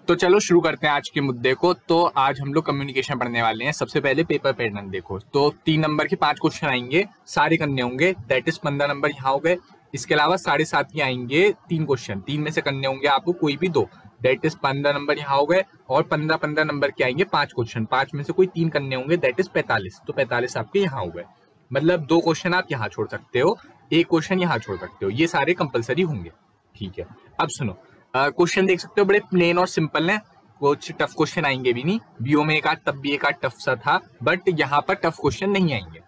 तो चलो शुरू करते हैं आज के मुद्दे को। तो आज हम लोग कम्युनिकेशन पढ़ने वाले हैं। सबसे पहले पेपर पैटर्न देखो। तो 3 नंबर के 5 क्वेश्चन आएंगे, सारे करने होंगे, दैट इज 15 नंबर यहाँ हो गए। इसके अलावा 7.5 के आएंगे 3 क्वेश्चन, 3 में से करने होंगे आपको कोई भी 2, दैट इज 15 नंबर यहाँ हो गए। और 15 नंबर के आएंगे 5 क्वेश्चन, 5 में से कोई 3 करने होंगे, दैट इज 45। तो 45 आपके यहाँ हो गए। मतलब 2 क्वेश्चन आप यहाँ छोड़ सकते हो, 1 क्वेश्चन यहाँ छोड़ सकते हो, ये सारे कंपलसरी होंगे। ठीक है, अब सुनो, क्वेश्चन देख सकते हो, बड़े प्लेन और सिंपल हैं, कुछ टफ क्वेश्चन आएंगे भी नहीं। बीओ में एक आध तब भी एक आध टफ सा था, बट यहाँ पर टफ क्वेश्चन नहीं आएंगे।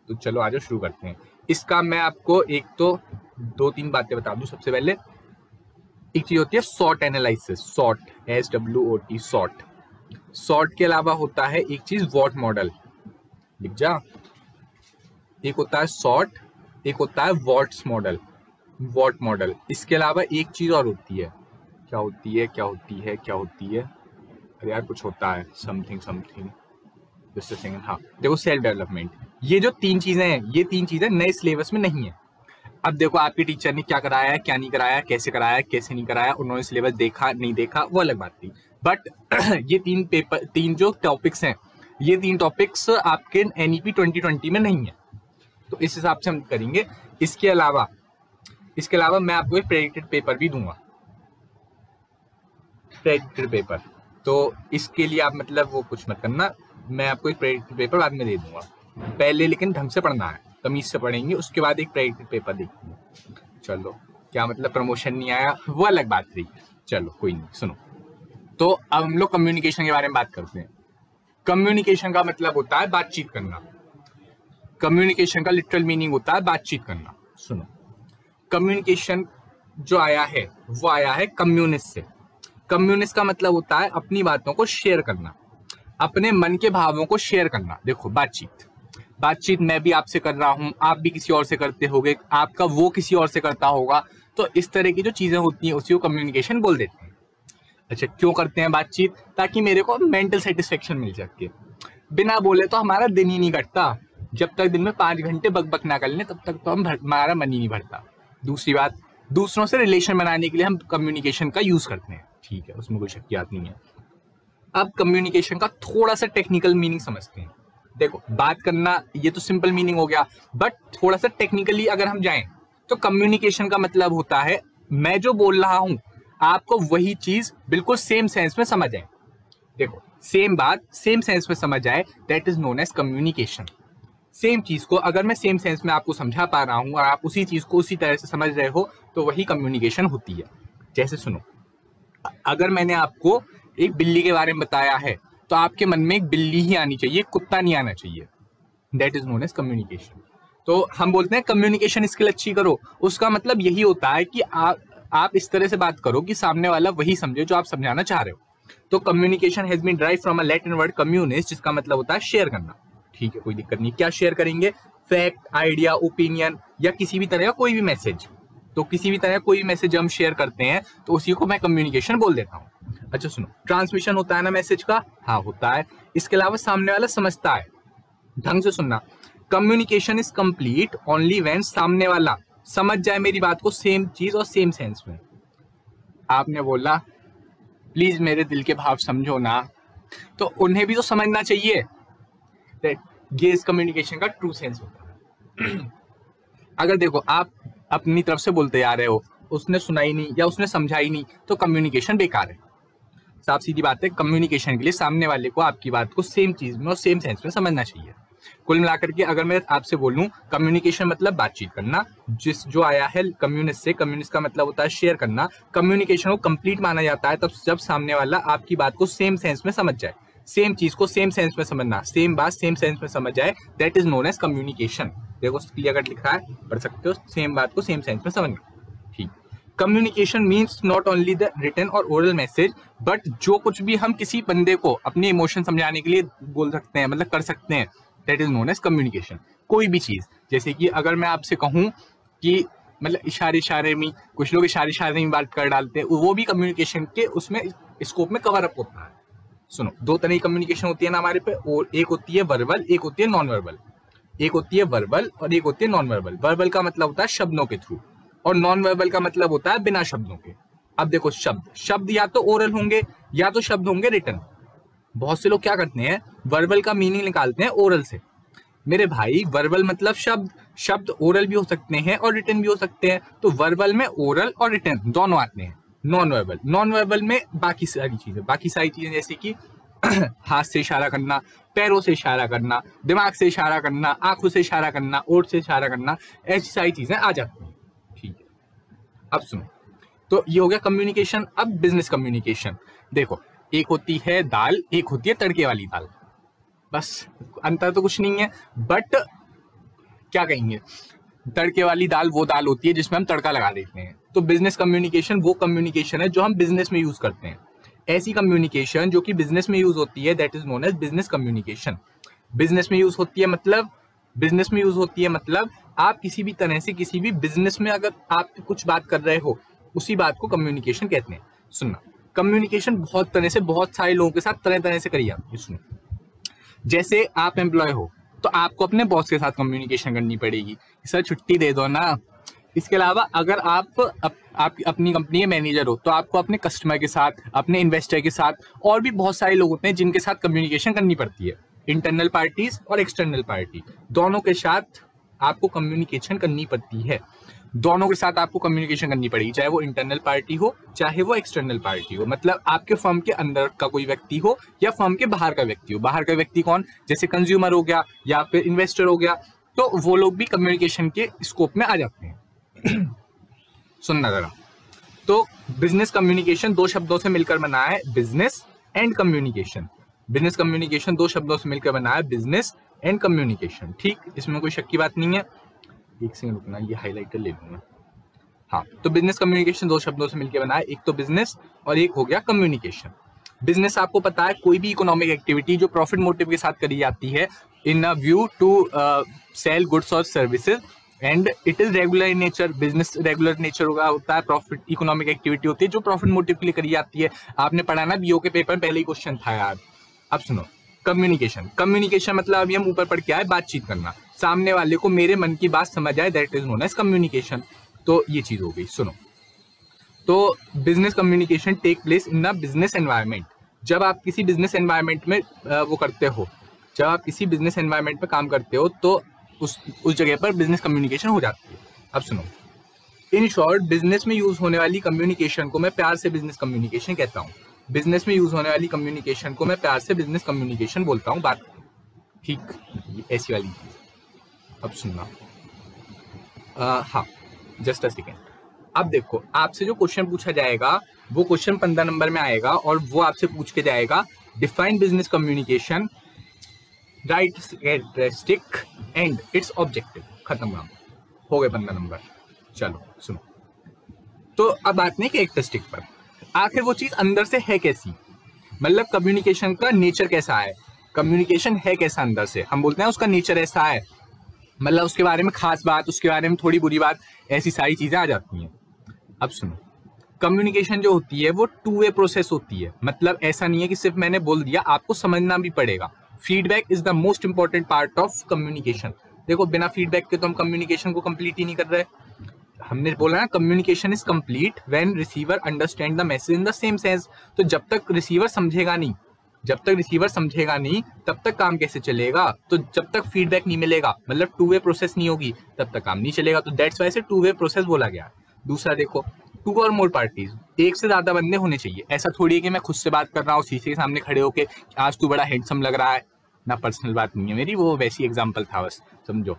तो चलो आज शुरू करते हैं। इसका मैं आपको एक तो 2-3 बातें बता दूं। सबसे पहले एक चीज होती है sort analysis, sort SWOT, sort. Sort के अलावा होता है एक चीज वॉट मॉडल, लिख जा। एक होता है सॉर्ट, एक होता है वॉट्स मॉडल, वॉट मॉडल। इसके अलावा एक चीज और होती है, क्या होती है, क्या होती है, क्या होती है, अरे यार कुछ होता है, समथिंग जस्ट अ सेकंड। हाँ देखो, सेल्फ डेवलपमेंट। ये जो 3 चीजें हैं, ये 3 चीजें नए सिलेबस में नहीं है। अब देखो आपके टीचर ने क्या कराया है, क्या नहीं कराया, कैसे कराया है, कैसे नहीं कराया, उन्होंने सिलेबस देखा नहीं देखा, वो अलग बात थी। बट ये 3 जो टॉपिक्स हैं, ये 3 टॉपिक्स आपके NEP 2020 में नहीं है, तो इस हिसाब से हम करेंगे। इसके अलावा मैं आपको एक प्रेडिक्टेड पेपर भी दूंगा, प्रेडिक्टेड पेपर। तो इसके लिए आप मतलब वो कुछ मत करना, मैं आपको एक प्रेडिक्टेड पेपर बाद में दे दूंगा। पहले लेकिन ढंग से पढ़ना है, तमीज से पढ़ेंगे, उसके बाद एक प्रेडिक्टेड पेपर देखेंगे। चलो, क्या मतलब प्रमोशन नहीं आया, वो अलग बात रही। चलो कोई नहीं, सुनो। तो अब हम लोग कम्युनिकेशन के बारे में बात करते हैं। कम्युनिकेशन का मतलब होता है बातचीत करना। कम्युनिकेशन का लिटरल मीनिंग होता है बातचीत करना। सुनो, कम्युनिकेशन जो आया है वो आया है कम्युनिस्ट से। कम्युनिस्ट का मतलब होता है अपनी बातों को शेयर करना, अपने मन के भावों को शेयर करना। देखो बातचीत मैं भी आपसे कर रहा हूं, आप भी किसी और से करते होगे, आपका वो किसी और से करता होगा। तो इस तरह की जो चीजें होती हैं उसी को कम्युनिकेशन बोल देते हैं। अच्छा, क्यों करते हैं बातचीत? ताकि मेरे को मेंटल सेटिस्फेक्शन मिल सके। बिना बोले तो हमारा दिन ही नहीं कटता। जब तक दिन में 5 घंटे बक ना कर लें तब तक तो हमारा मन ही नहीं भरता। दूसरी बात, दूसरों से रिलेशन बनाने के लिए हम कम्युनिकेशन का यूज करते हैं। ठीक है, उसमें कोई शक की बात नहीं है। अब कम्युनिकेशन का थोड़ा सा टेक्निकल मीनिंग समझते हैं। देखो, बात करना ये तो सिंपल मीनिंग हो गया, बट थोड़ा सा टेक्निकली अगर हम जाएं तो कम्युनिकेशन का मतलब होता है मैं जो बोल रहा हूं आपको वही चीज बिल्कुल सेम सेंस में समझ आए। देखो, सेम बात सेम सेंस में समझ आए, that is known as communication. Same चीज को अगर मैं सेम सेंस में आपको समझा पा रहा हूं और आप उसी चीज को उसी तरह से समझ रहे हो तो वही कम्युनिकेशन होती है। जैसे सुनो, अगर मैंने आपको एक बिल्ली के बारे में बताया है तो आपके मन में एक बिल्ली ही आनी चाहिए, कुत्ता नहीं आना चाहिए। That is known as communication. तो हम बोलते हैं कम्युनिकेशन स्किल अच्छी करो, उसका मतलब यही होता है कि आप इस तरह से बात करो कि सामने वाला वही समझे जो आप समझाना चाह रहे हो। तो communication has been drive from a Latin word communist, जिसका मतलब होता है शेयर करना। ठीक है, कोई दिक्कत नहीं। क्या शेयर करेंगे? फैक्ट, आइडिया, ओपिनियन या किसी भी तरह का कोई भी मैसेज। तो किसी भी तरह कोई भी मैसेज हम शेयर करते हैं तो उसी को मैं कम्युनिकेशन बोल देता हूँ। अच्छा सुनो, ट्रांसमिशन होता है ना मैसेज का? हाँ होता है। इसके अलावा सामने वाला समझता है। ढंग से सुनना, communication is complete only when सामने वाला समझ जाए मेरी बात को सेम चीज और सेम सेंस में। आपने बोला प्लीज मेरे दिल के भाव समझो ना, तो उन्हें भी तो समझना चाहिए। ये इस कम्युनिकेशन का ट्रू सेंस होता है। अगर देखो आप अपनी तरफ से बोलते आ रहे हो, उसने सुना ही नहीं या उसने समझा ही नहीं, तो कम्युनिकेशन बेकार है। साफ सीधी बात है, कम्युनिकेशन के लिए सामने वाले को आपकी बात को सेम चीज में और सेम सेंस में समझना चाहिए। कुल मिलाकर के अगर मैं आपसे बोलूं कम्युनिकेशन मतलब बातचीत करना, जो आया है कम्युनिस्ट से, कम्युनिस्ट का मतलब होता है शेयर करना। कम्युनिकेशन को कंप्लीट माना जाता है तब जब सामने वाला आपकी बात को सेम सेंस में समझ जाए, सेम चीज को सेम सेंस में समझना, सेम बात सेम सेंस में समझ जाए, that is known as communication. देखो क्लियर कट लिखा है, पढ़ सकते हो, सेम बात को सेम सेंस में समझना। ठीक, communication means not only the written और ओरल मैसेज, बट जो कुछ भी हम किसी बंदे को अपने इमोशन समझाने के लिए बोल सकते हैं, मतलब कर सकते हैं, that is known as communication. कोई भी चीज, जैसे कि अगर मैं आपसे कहूं कि मतलब इशारे में, कुछ लोग इशारे में बात कर डालते हैं, वो भी कम्युनिकेशन के उसमें स्कोप में कवर अप होता है। सुनो, 2 तरह की कम्युनिकेशन होती है ना हमारे पे, और एक होती है वर्बल, एक होती है नॉन वर्बल। एक होती है वर्बल और एक होती है नॉन वर्बल। वर्बल का मतलब होता है शब्दों के थ्रू, और नॉन वर्बल का मतलब होता है बिना शब्दों के। अब देखो शब्द या तो ओरल होंगे या तो शब्द होंगे रिटन। बहुत से लोग क्या करते हैं, वर्बल का मीनिंग निकालते हैं ओरल से। मेरे भाई वर्बल मतलब शब्द ओरल भी हो सकते हैं और रिटन भी हो सकते हैं। तो वर्बल में ओरल और रिटन दोनों आते हैं। नॉन वर्बल में बाकी सारी चीजें जैसे कि हाथ से इशारा करना, पैरों से इशारा करना, दिमाग से इशारा करना, आंखों से इशारा करना, ओठ से इशारा करना, ऐसी सारी चीजें आ जाती हैं। ठीक है, अब सुनो, तो ये हो गया कम्युनिकेशन। अब बिजनेस कम्युनिकेशन देखो, एक होती है दाल, एक होती है तड़के वाली दाल, बस अंतर तो कुछ नहीं है। बट क्या कहेंगे, तड़के वाली दाल वो दाल होती है जिसमें हम तड़का लगा देते हैं। तो बिजनेस कम्युनिकेशन वो कम्युनिकेशन है जो हम बिजनेस में यूज करते हैं। ऐसी कम्युनिकेशन जो कि बिजनेस में यूज होती है, that is known as business communication. Business में यूज होती है मतलब आप किसी भी तरह से किसी भी बिजनेस में अगर आप कुछ बात कर रहे हो, उसी बात को कम्युनिकेशन कहते हैं। सुनना, कम्युनिकेशन बहुत तरह से, बहुत सारे लोगों के साथ तरह तरह से करी जाती है। सुनो, जैसे आप एम्प्लॉय हो तो आपको अपने बॉस के साथ कम्युनिकेशन करनी पड़ेगी, सर छुट्टी दे दो ना। इसके अलावा अगर आप अपनी कंपनी के मैनेजर हो तो आपको अपने कस्टमर के साथ, अपने इन्वेस्टर के साथ, और भी बहुत सारे लोग होते हैं जिनके साथ कम्युनिकेशन करनी पड़ती है। इंटरनल पार्टीज और एक्सटर्नल पार्टी, दोनों के साथ आपको कम्युनिकेशन करनी पड़ती है। दोनों के साथ आपको कम्युनिकेशन करनी पड़ेगी, चाहे वो इंटरनल पार्टी हो चाहे वो एक्सटर्नल पार्टी हो। मतलब आपके फर्म के अंदर का कोई व्यक्ति हो या फर्म के बाहर का व्यक्ति हो। बाहर का व्यक्ति कौन, जैसे कंज्यूमर हो गया या फिर इन्वेस्टर हो गया, तो वो लोग भी कम्युनिकेशन के स्कोप में आ जाते हैं। सुनना जरा, तो बिजनेस कम्युनिकेशन दो शब्दों से मिलकर बना है, business and communication. Business communication दो शब्दों से मिलकर बना है, बिजनेस एंड कम्युनिकेशन। ठीक, इसमें कोई शक की बात नहीं है। एक सेकंड रुकना, ये हाइलाइटर ले लूंगा। हाँ, तो बिजनेस कम्युनिकेशन दो शब्दों से मिलकर बना है, एक तो बिजनेस और एक हो गया कम्युनिकेशन। बिजनेस आपको पता है कोई भी इकोनॉमिक एक्टिविटी जो प्रॉफिट मोटिव के साथ करी जाती है in a view to sell goods और services, and it is regular in nature. Business regular nature होता है, प्रॉफिट इकोनॉमिक एक्टिविटी होती है जो प्रॉफिट मोटिव के लिए करी जाती है। आपने पढ़ा ना बीओ के पेपर में, पहले ही क्वेश्चन था यार। अब सुनो, कम्युनिकेशन मतलब अभी हम ऊपर पढ़ के आए, बातचीत करना, सामने वाले को मेरे मन की बात समझ आए, that is known as communication. तो ये चीज हो गई। सुनो, तो business communication take place in the business environment. जब आप किसी बिजनेस एनवायरनमेंट में वो करते हो, जब आप किसी बिजनेस एनवायरनमेंट में काम करते हो तो उस जगह पर बिजनेस कम्युनिकेशन हो जाती है। अब सुनो, इन शॉर्ट बिजनेस में यूज होने वाली कम्युनिकेशन को मैं प्यार से बिजनेस कम्युनिकेशन कहता हूँ। बिजनेस में यूज होने वाली कम्युनिकेशन को मैं प्यार से बिजनेस कम्युनिकेशन बोलता हूँ। बात ठीक, ऐसी वाली। अब सुनना, हाँ जस्ट अ सेकेंड। अब देखो, आपसे जो क्वेश्चन पूछा जाएगा वो क्वेश्चन 15 नंबर में आएगा और वो आपसे पूछ के जाएगा, define business communication, right characteristic and it's objective. खत्म काम, हो गए 15 नंबर। चलो सुनो, तो अब बात नहीं कैरेक्टरिस्टिक पर, आखिर वो चीज अंदर से है कैसी, मतलब कम्युनिकेशन का नेचर कैसा है, कम्युनिकेशन है कैसा अंदर से। हम बोलते हैं उसका नेचर ऐसा है, मतलब उसके बारे में खास बात, उसके बारे में थोड़ी बुरी बात, ऐसी सारी चीजें आ जाती हैं। अब सुनो, कम्युनिकेशन जो होती है वो टू वे प्रोसेस होती है। मतलब ऐसा नहीं है कि सिर्फ मैंने बोल दिया, आपको समझना भी पड़ेगा। Feedback is the most important part of communication. देखो, बिना फीडबैक के तो हम कम्युनिकेशन को कंप्लीट ही नहीं कर रहे। हमने बोला ना, communication is complete when receiver understand the message in the same sense. तो जब तक रिसीवर समझेगा नहीं, तब तक काम कैसे चलेगा। तो जब तक फीडबैक नहीं मिलेगा, मतलब टू वे प्रोसेस नहीं होगी, तब तक काम नहीं चलेगा। तो दैट्स वाई से टू वे प्रोसेस बोला गया। दूसरा देखो, टू और मोर पार्टीज, एक से ज्यादा बंदे होने चाहिए। ऐसा थोड़ी है कि मैं खुद से बात कर रहा हूँ शीशे के सामने खड़े होके, आज तू बड़ा हैंडसम लग रहा है ना। पर्सनल बात नहीं है मेरी, वो वैसी एग्जाम्पल था बस, समझो।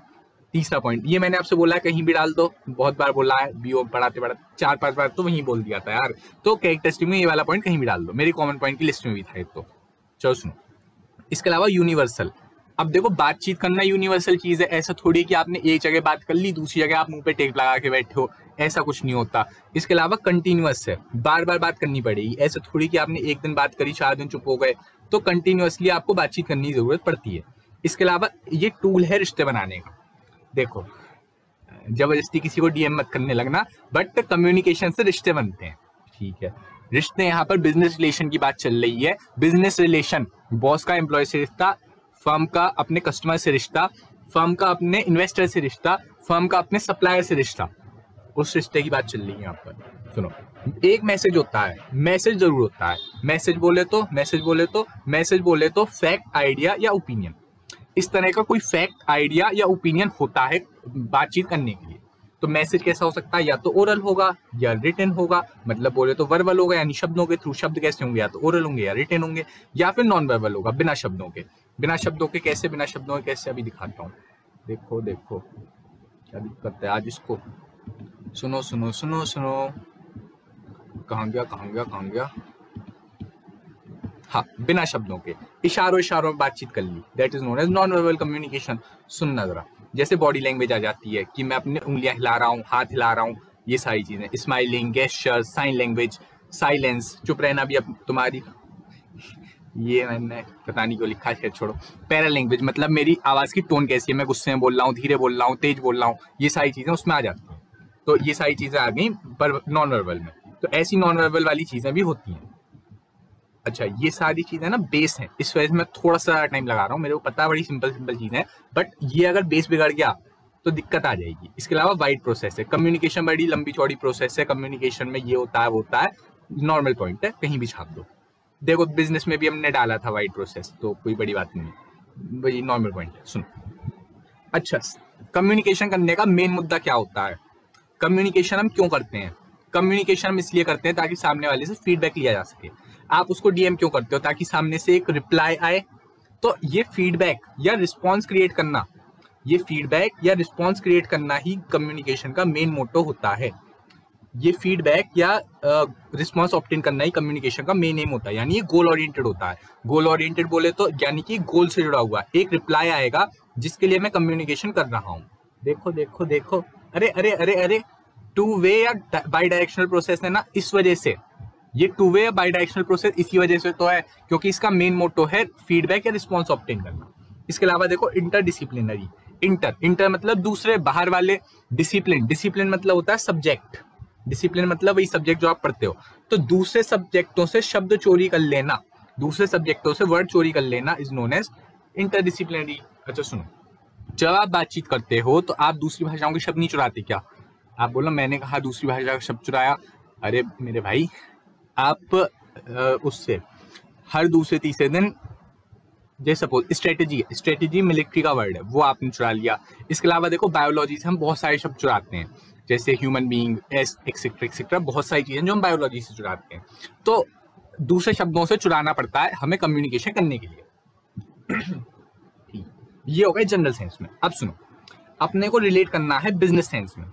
तीसरा पॉइंट, ये मैंने आपसे बोला है कहीं भी डाल दो, बहुत बार बोला है, बीओ पढ़ाते 4-5 बार तो वहीं बोल दिया था यार। तो कैरेक्टरिस्टिक में ये वाला पॉइंट कहीं भी डाल दो, मेरी कॉमन पॉइंट की लिस्ट में भी था। तो चलो सुनो, इसके अलावा यूनिवर्सल। अब देखो, बातचीत करना यूनिवर्सल चीज है। ऐसा थोड़ी कि आपने एक जगह बात कर ली, दूसरी जगह आप मुंह पे टेप लगा के बैठे हो, ऐसा कुछ नहीं होता। इसके अलावा कंटिन्यूअस है, बार बार बात करनी पड़ेगी। ऐसा थोड़ी कि आपने एक दिन बात करी, 4 दिन चुप हो गए। तो कंटिन्यूअसली आपको बातचीत करने की जरूरत पड़ती है। इसके अलावा ये टूल है रिश्ते बनाने का। देखो, जबरदस्ती किसी को डीएम मत करने लगना, बट कम्युनिकेशन से रिश्ते बनते हैं। ठीक है, रिश्ते, यहाँ पर बिजनेस रिलेशन की बात चल रही है। बिजनेस रिलेशन, बॉस का एम्प्लॉय से रिश्ता, फर्म का अपने कस्टमर से रिश्ता, फर्म का अपने इन्वेस्टर से रिश्ता, फर्म का अपने सप्लायर से रिश्ता, उस रिश्ते की बात चल रही है यहाँ पर। सुनो, एक मैसेज होता है, मैसेज जरूर होता है। मैसेज बोले तो फैक्ट, आइडिया या ओपिनियन, इस तरह का कोई फैक्ट, आइडिया या ओपिनियन होता है बातचीत करने के लिए। तो मैसेज कैसा हो सकता है, या तो ओरल होगा या रिटन होगा, मतलब बोले तो वर्बल होगा यानी शब्दों के थ्रू। शब्द कैसे होंगे, या तो ओरल होंगे या रिटन होंगे, या फिर नॉन वर्बल होगा, बिना शब्दों के। बिना शब्दों के कैसे अभी दिखाता हूँ। देखो क्या दिक्कत है आज इसको। सुनो, कहाँ गया। हाँ, बिना शब्दों के, इशारों में बातचीत कर ली, that is known as non verbal communication. सुनना जरा, जैसे बॉडी लैंग्वेज आ जाती है कि मैं अपने उंगलियां हिला रहा हूँ, हाथ हिला रहा हूँ, ये सारी चीजें, smiling, gesture, sign language, silence, चुप रहना भी अब तुम्हारी, ये मैंने पता नहीं क्यों लिखा है, छोड़ो। पैरा लैंग्वेज मतलब मेरी आवाज की टोन कैसी है, मैं गुस्से में बोल रहा हूँ, धीरे बोल रहा हूँ, तेज बोल रहा हूँ, ये सारी चीजें उसमें आ जाती हैं। तो ये सारी चीजें आ गई पर नॉन वर्बल में। तो ऐसी नॉन वर्बल वाली चीजें भी होती हैं। अच्छा, ये सारी चीजें ना बेस है, इस वजह से मैं थोड़ा सा टाइम लगा रहा हूँ, मेरे को पता है बड़ी सिंपल चीजें हैं, बट ये अगर बेस बिगड़ गया तो दिक्कत आ जाएगी। इसके अलावा वाइड प्रोसेस है, कम्युनिकेशन बड़ी लंबी चौड़ी प्रोसेस है, कम्युनिकेशन में ये होता है वो होता है, नॉर्मल पॉइंट है, कहीं भी छाप दो। देखो बिजनेस में भी हमने डाला था वाइड प्रोसेस, तो कोई बड़ी बात नहीं है, वही नॉर्मल पॉइंट है। सुनो, अच्छा, कम्युनिकेशन करने का मेन मुद्दा क्या होता है, कम्युनिकेशन हम क्यों करते हैं? कम्युनिकेशन हम इसलिए करते हैं ताकि सामने वाले से फीडबैक लिया जा सके। आप उसको डीएम क्यों करते हो? ताकि सामने से एक रिप्लाई आए। तो ये फीडबैक या रिस्पॉन्स क्रिएट करना ही कम्युनिकेशन का मेन मोटो होता है। ये फीडबैक या रिस्पॉन्स ऑब्टेन करना ही कम्युनिकेशन का मेन एम होता है, यानी ये गोल ओरिएंटेड होता है। गोल ओरिएंटेड बोले तो यानी कि गोल से जुड़ा हुआ एक रिप्लाई आएगा जिसके लिए मैं कम्युनिकेशन कर रहा हूँ। देखो, अरे, टू वे या बाई डायरेक्शनल प्रोसेस है ना, इस वजह से ये टू वे या बाई डायरेक्शनल प्रोसेस इसी वजह से तो है क्योंकि इसका मेन मोटो है फीडबैक या रिस्पॉन्स ऑब्टेन करना। इसके अलावा देखो इंटरडिसिप्लिनरी, इंटर मतलब दूसरे बाहर वाले, डिसिप्लिन मतलब होता है सब्जेक्ट, डिसिप्लिन मतलब वही सब्जेक्ट जो आप पढ़ते हो। तो दूसरे सब्जेक्टों से शब्द चोरी कर लेना, दूसरे सब्जेक्टों से वर्ड चोरी कर लेना इज नोन एज इंटरडिसिप्लिनरी। अच्छा सुनो, जब आप बातचीत करते हो तो आप दूसरी भाषाओं के शब्द नहीं चुराते क्या? आप बोलो मैंने कहा दूसरी भाषा का शब्द चुराया। अरे मेरे भाई, आप उससे हर दूसरे तीसरे दिन, जैसे सपोज स्ट्रेटेजी मिलिट्री का वर्ड है, वो आपने चुरा लिया। इसके अलावा देखो बायोलॉजी से हम बहुत सारे शब्द चुराते हैं, जैसे ह्यूमन बीइंग, एक्सेट्रा, बहुत सारी चीजें जो हम बायोलॉजी से चुराते हैं। तो दूसरे शब्दों से चुराना पड़ता है हमें कम्युनिकेशन करने के लिए। ये हो गया जनरल सेंस में। अब सुनो, अपने को रिलेट करना है बिजनेस सेंस में।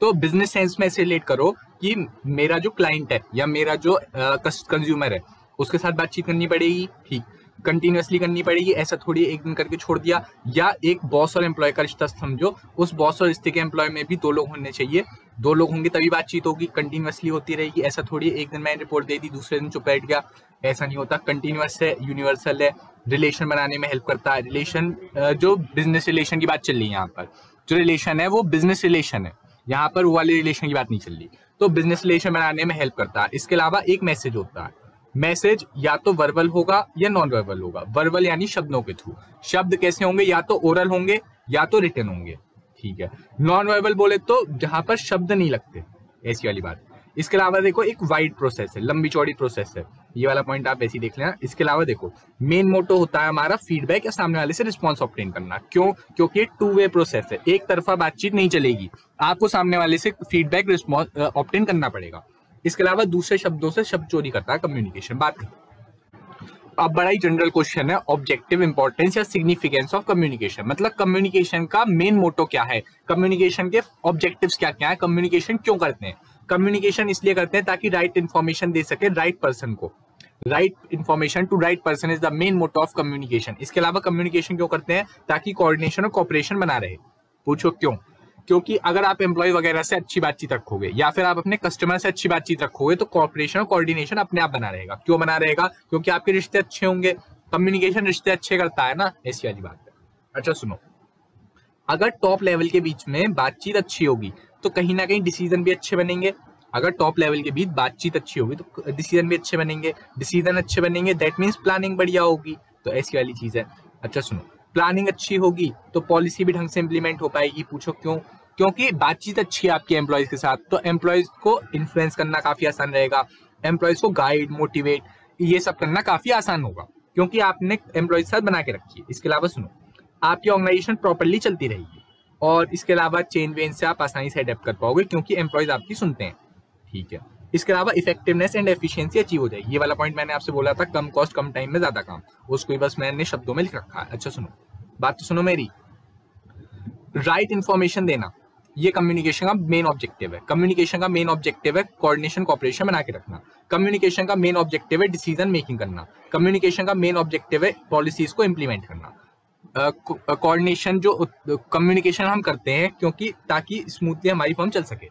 तो बिजनेस सेंस में ऐसे रिलेट करो कि मेरा जो क्लाइंट है या मेरा जो कंज्यूमर है उसके साथ बातचीत करनी पड़ेगी, ठीक, कंटिन्यूअसली करनी पड़ेगी, ऐसा थोड़ी एक दिन करके छोड़ दिया। या एक बॉस और एम्प्लॉय का रिश्ता समझो, उस बॉस और रिश्ते के एम्प्लॉय में भी 2 लोग होने चाहिए, 2 लोग होंगे तभी बातचीत होगी, कंटिन्यूअसली होती रहेगी। ऐसा थोड़ी एक दिन मैंने रिपोर्ट दे दी दूसरे दिन चुप बैठ गया, ऐसा नहीं होता। कंटिन्यूअस है, यूनिवर्सल है, रिलेशन बनाने में हेल्प करता है। रिलेशन जो बिजनेस रिलेशन की बात चल रही है यहाँ पर, जो रिलेशन है वो बिजनेस रिलेशन है, यहाँ पर वो वाले रिलेशन की बात नहीं चल रही। तो बिजनेस रिलेशन बनाने में हेल्प करता है। इसके अलावा एक मैसेज होता है, मैसेज या तो वर्बल होगा या नॉन वर्बल होगा। वर्बल यानी शब्दों के थ्रू, शब्द कैसे होंगे, या तो ओरल होंगे या तो रिटन होंगे, ठीक है। नॉन वर्बल बोले तो जहां पर शब्द नहीं लगते, ऐसी वाली बात। इसके अलावा देखो एक वाइड प्रोसेस है, लंबी चौड़ी प्रोसेस है, ये वाला पॉइंट आप ऐसे ही देख लेना। इसके अलावा देखो मेन मोटो होता है हमारा फीडबैक या सामने वाले से रिस्पॉन्स ऑब्टेन करना। क्यों? क्योंकि 2 वे प्रोसेस है, एक तरफा बातचीत नहीं चलेगी, आपको सामने वाले से फीडबैक रिस्पॉन्स ऑब्टेन करना पड़ेगा। इसके अलावा दूसरे शब्दों से शब्द चोरी करता है कम्युनिकेशन। बात अब बड़ा ही जनरल क्वेश्चन है, ऑब्जेक्टिव इंपॉर्टेंस या सिग्निफिकेंस ऑफ कम्युनिकेशन, मतलब कम्युनिकेशन का मेन मोटो क्या है, कम्युनिकेशन के ऑब्जेक्टिव्स क्या क्या है, कम्युनिकेशन क्यों करते हैं। कम्युनिकेशन इसलिए करते हैं ताकि राइट इन्फॉर्मेशन दे सके राइट पर्सन को, right information to right person is the main motto of communication. इसके अलावा कम्युनिकेशन क्यों करते हैं? ताकि कोऑर्डिनेशन और कोऑपरेशन बना रहे। पूछो क्यों? क्योंकि अगर आप एम्प्लॉय वगैरह से अच्छी बातचीत रखोगे या फिर आप अपने कस्टमर से अच्छी बातचीत रखोगे तो कोऑपरेशन और कोऑर्डिनेशन अपने आप बना रहेगा। क्यों बना रहेगा? क्योंकि आपके रिश्ते अच्छे होंगे, कम्युनिकेशन रिश्ते अच्छे करता है ना, ऐसी वाली बात है। अच्छा सुनो, अगर टॉप लेवल के बीच में बातचीत अच्छी होगी तो कहीं ना कहीं डिसीजन भी अच्छे बनेंगे। अगर टॉप लेवल के बीच बातचीत अच्छी होगी तो डिसीजन भी अच्छे बनेंगे, डिसीजन अच्छे बनेंगे दैट मीन्स प्लानिंग बढ़िया होगी, तो ऐसी वाली चीज है। अच्छा सुनो, प्लानिंग अच्छी होगी तो पॉलिसी भी ढंग से इंप्लीमेंट हो पाएगी। पूछो क्यों? क्योंकि बातचीत अच्छी है आपके एम्प्लॉयज के साथ, तो एम्प्लॉयज को इन्फ्लुएंस करना काफी आसान रहेगा, एम्प्लॉयज को गाइड मोटिवेट ये सब करना काफी आसान होगा, क्योंकि आपने एम्प्लॉयज के साथ बना के रखी है। इसके अलावा सुनो, आपकी ऑर्गेनाइजेशन प्रॉपरली चलती रहेगी, और इसके अलावा चेंज वेंज से आप आसानी से अडेप्ट कर पाओगे, क्योंकि एम्प्लॉयज आपकी सुनते हैं। ठीक है, इसके अलावा इफेक्टिवनेस एंड एफिशिएंसी अचीव हो जाएगी। ये वाला पॉइंट मैंने आपसे बोला था, कम कॉस्ट कम टाइम में ज्यादा काम, उसको ही बस मैंने शब्दों में लिख रखा है। अच्छा सुनो, बात तो सुनो मेरी। राइट इन्फॉर्मेशन देना, ये कम्युनिकेशन का मेन ऑब्जेक्टिव है। कम्युनिकेशन का मेन ऑब्जेक्टिव है कोऑर्डिनेशन कोऑपरेशन बना के रखना। कम्युनिकेशन का मेन ऑब्जेक्टिव है डिसीजन मेकिंग करना। कम्युनिकेशन का मेन ऑब्जेक्टिव है पॉलिसीज को इम्प्लीमेंट करना। कोऑर्डिनेशन जो कम्युनिकेशन हम करते हैं क्योंकि ताकि स्मूथली हमारी फर्म चल सके।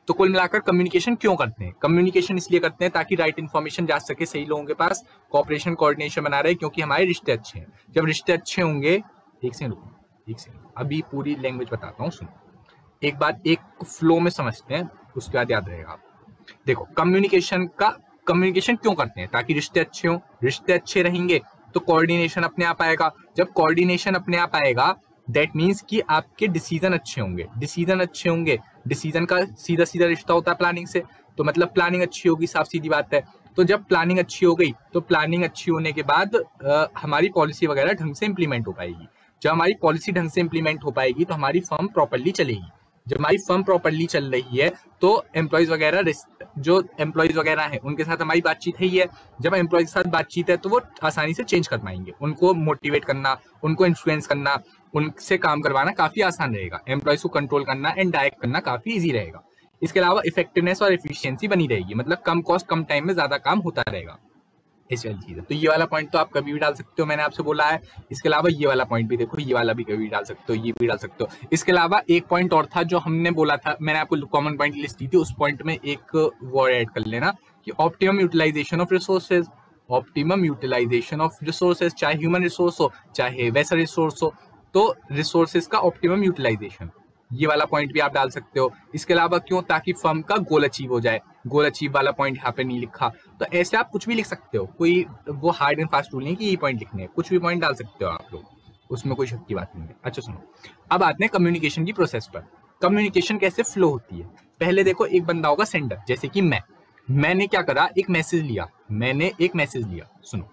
तो कुल मिलाकर कम्युनिकेशन क्यों करते हैं? कम्युनिकेशन इसलिए करते हैं ताकि राइट इन्फॉर्मेशन जा सके सही लोगों के पास, कोऑपरेशन कोऑर्डिनेशन बना रहे, क्योंकि हमारे रिश्ते अच्छे हैं। जब रिश्ते अच्छे होंगे, एक सेकंड अभी पूरी लैंग्वेज बताता हूँ, सुनो एक बात, एक फ्लो में समझते हैं, उसके बाद याद रहेगा आप। देखो, कम्युनिकेशन क्यों करते हैं? ताकि रिश्ते अच्छे हों। रिश्ते अच्छे रहेंगे तो कोऑर्डिनेशन अपने आप आएगा। जब कोऑर्डिनेशन अपने आप आएगा, दैट मीन्स कि आपके डिसीजन अच्छे होंगे। डिसीजन का सीधा सीधा रिश्ता होता है प्लानिंग से, तो मतलब प्लानिंग अच्छी होगी, साफ सीधी बात है। तो जब प्लानिंग अच्छी हो गई, तो प्लानिंग अच्छी होने के बाद हमारी पॉलिसी वगैरह ढंग से इंप्लीमेंट हो पाएगी। जब हमारी पॉलिसी ढंग से इंप्लीमेंट हो पाएगी तो हमारी फर्म प्रॉपरली चलेगी। जब हमारी फर्म प्रॉपरली चल रही है तो एम्प्लॉयज वगैरह, जो एम्प्लॉयज वगैरह हैं उनके साथ हमारी बातचीत है ही है। जब एम्प्लॉयज के साथ बातचीत है तो वो आसानी से चेंज कर पाएंगे। उनको मोटिवेट करना, उनको इन्फ्लुएंस करना, उनसे काम करवाना काफी आसान रहेगा। एम्प्लॉयज को कंट्रोल करना एंड डायरेक्ट करना काफी ईजी रहेगा। इसके अलावा इफेक्टिवनेस और एफिशिएंसी बनी रहेगी, मतलब कम कॉस्ट कम टाइम में ज्यादा काम होता रहेगा। ऐसी वाली चीज है। तो ये वाला पॉइंट तो आप कभी भी डाल सकते हो, मैंने आपसे बोला है। इसके अलावा ये वाला पॉइंट भी देखो, ये वाला भी कभी डाल सकते हो, ये भी डाल सकते हो। इसके अलावा एक पॉइंट और था जो हमने बोला था, मैंने आपको कॉमन पॉइंट लिस्ट दी थी, उस पॉइंट में एक वर्ड ऐड कर लेना कि optimum utilisation of resources. Optimum utilisation of resources, चाहे ह्यूमन रिसोर्स हो चाहे वैसा रिसोर्स हो, तो रिसोर्सेज का ऑप्टिमम यूटिलाइजेशन, ये वाला पॉइंट भी आप डाल सकते हो। इसके अलावा क्यों? ताकि फर्म का गोल अचीव हो जाए। गोल अचीव वाला पॉइंट यहाँ पे नहीं लिखा, तो ऐसे आप कुछ भी लिख सकते हो। कोई वो हार्ड एंड फास्ट रूल नहीं कि ये पॉइंट लिखने हैं, कुछ भी पॉइंट डाल सकते हो आप लोग, उसमें कोई शक की बात नहीं है। अच्छा सुनो, अब आते हैं कम्युनिकेशन की प्रोसेस पर। कम्युनिकेशन कैसे फ्लो होती है? पहले देखो, एक बंदा होगा सेंडर, जैसे कि मैंने क्या करा, एक मैसेज लिया। सुनो,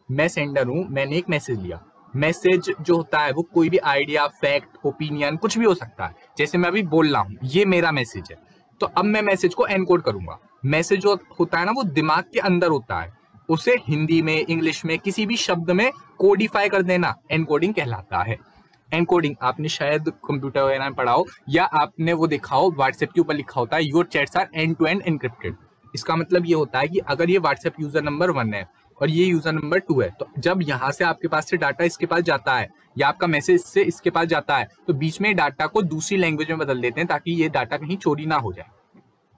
मैं सेंडर हूं, मैंने एक मैसेज लिया। मैसेज जो होता है वो कोई भी आइडिया, फैक्ट, ओपिनियन कुछ भी हो सकता है। जैसे मैं अभी बोल रहा हूँ, ये मेरा मैसेज है, तो अब मैं मैसेज को एनकोड करूंगा। मैसेज जो होता है ना, वो दिमाग के अंदर होता है, उसे हिंदी में, इंग्लिश में, किसी भी शब्द में कोडिफाई कर देना एनकोडिंग कहलाता है। एनकोडिंग आपने शायद कंप्यूटर वगैरह में पढ़ा हो, या आपने वो देखा हो, व्हाट्सएप के ऊपर लिखा होता है your chats are end to end encrypted. इसका मतलब ये होता है कि अगर ये व्हाट्सएप यूजर नंबर 1 है और ये यूजर नंबर 2 है, तो जब यहाँ से आपके पास से डाटा इसके पास जाता है, या आपका मैसेज से इसके पास जाता है, तो बीच में डाटा को दूसरी लैंग्वेज में बदल देते हैं ताकि ये डाटा कहीं चोरी ना हो जाए,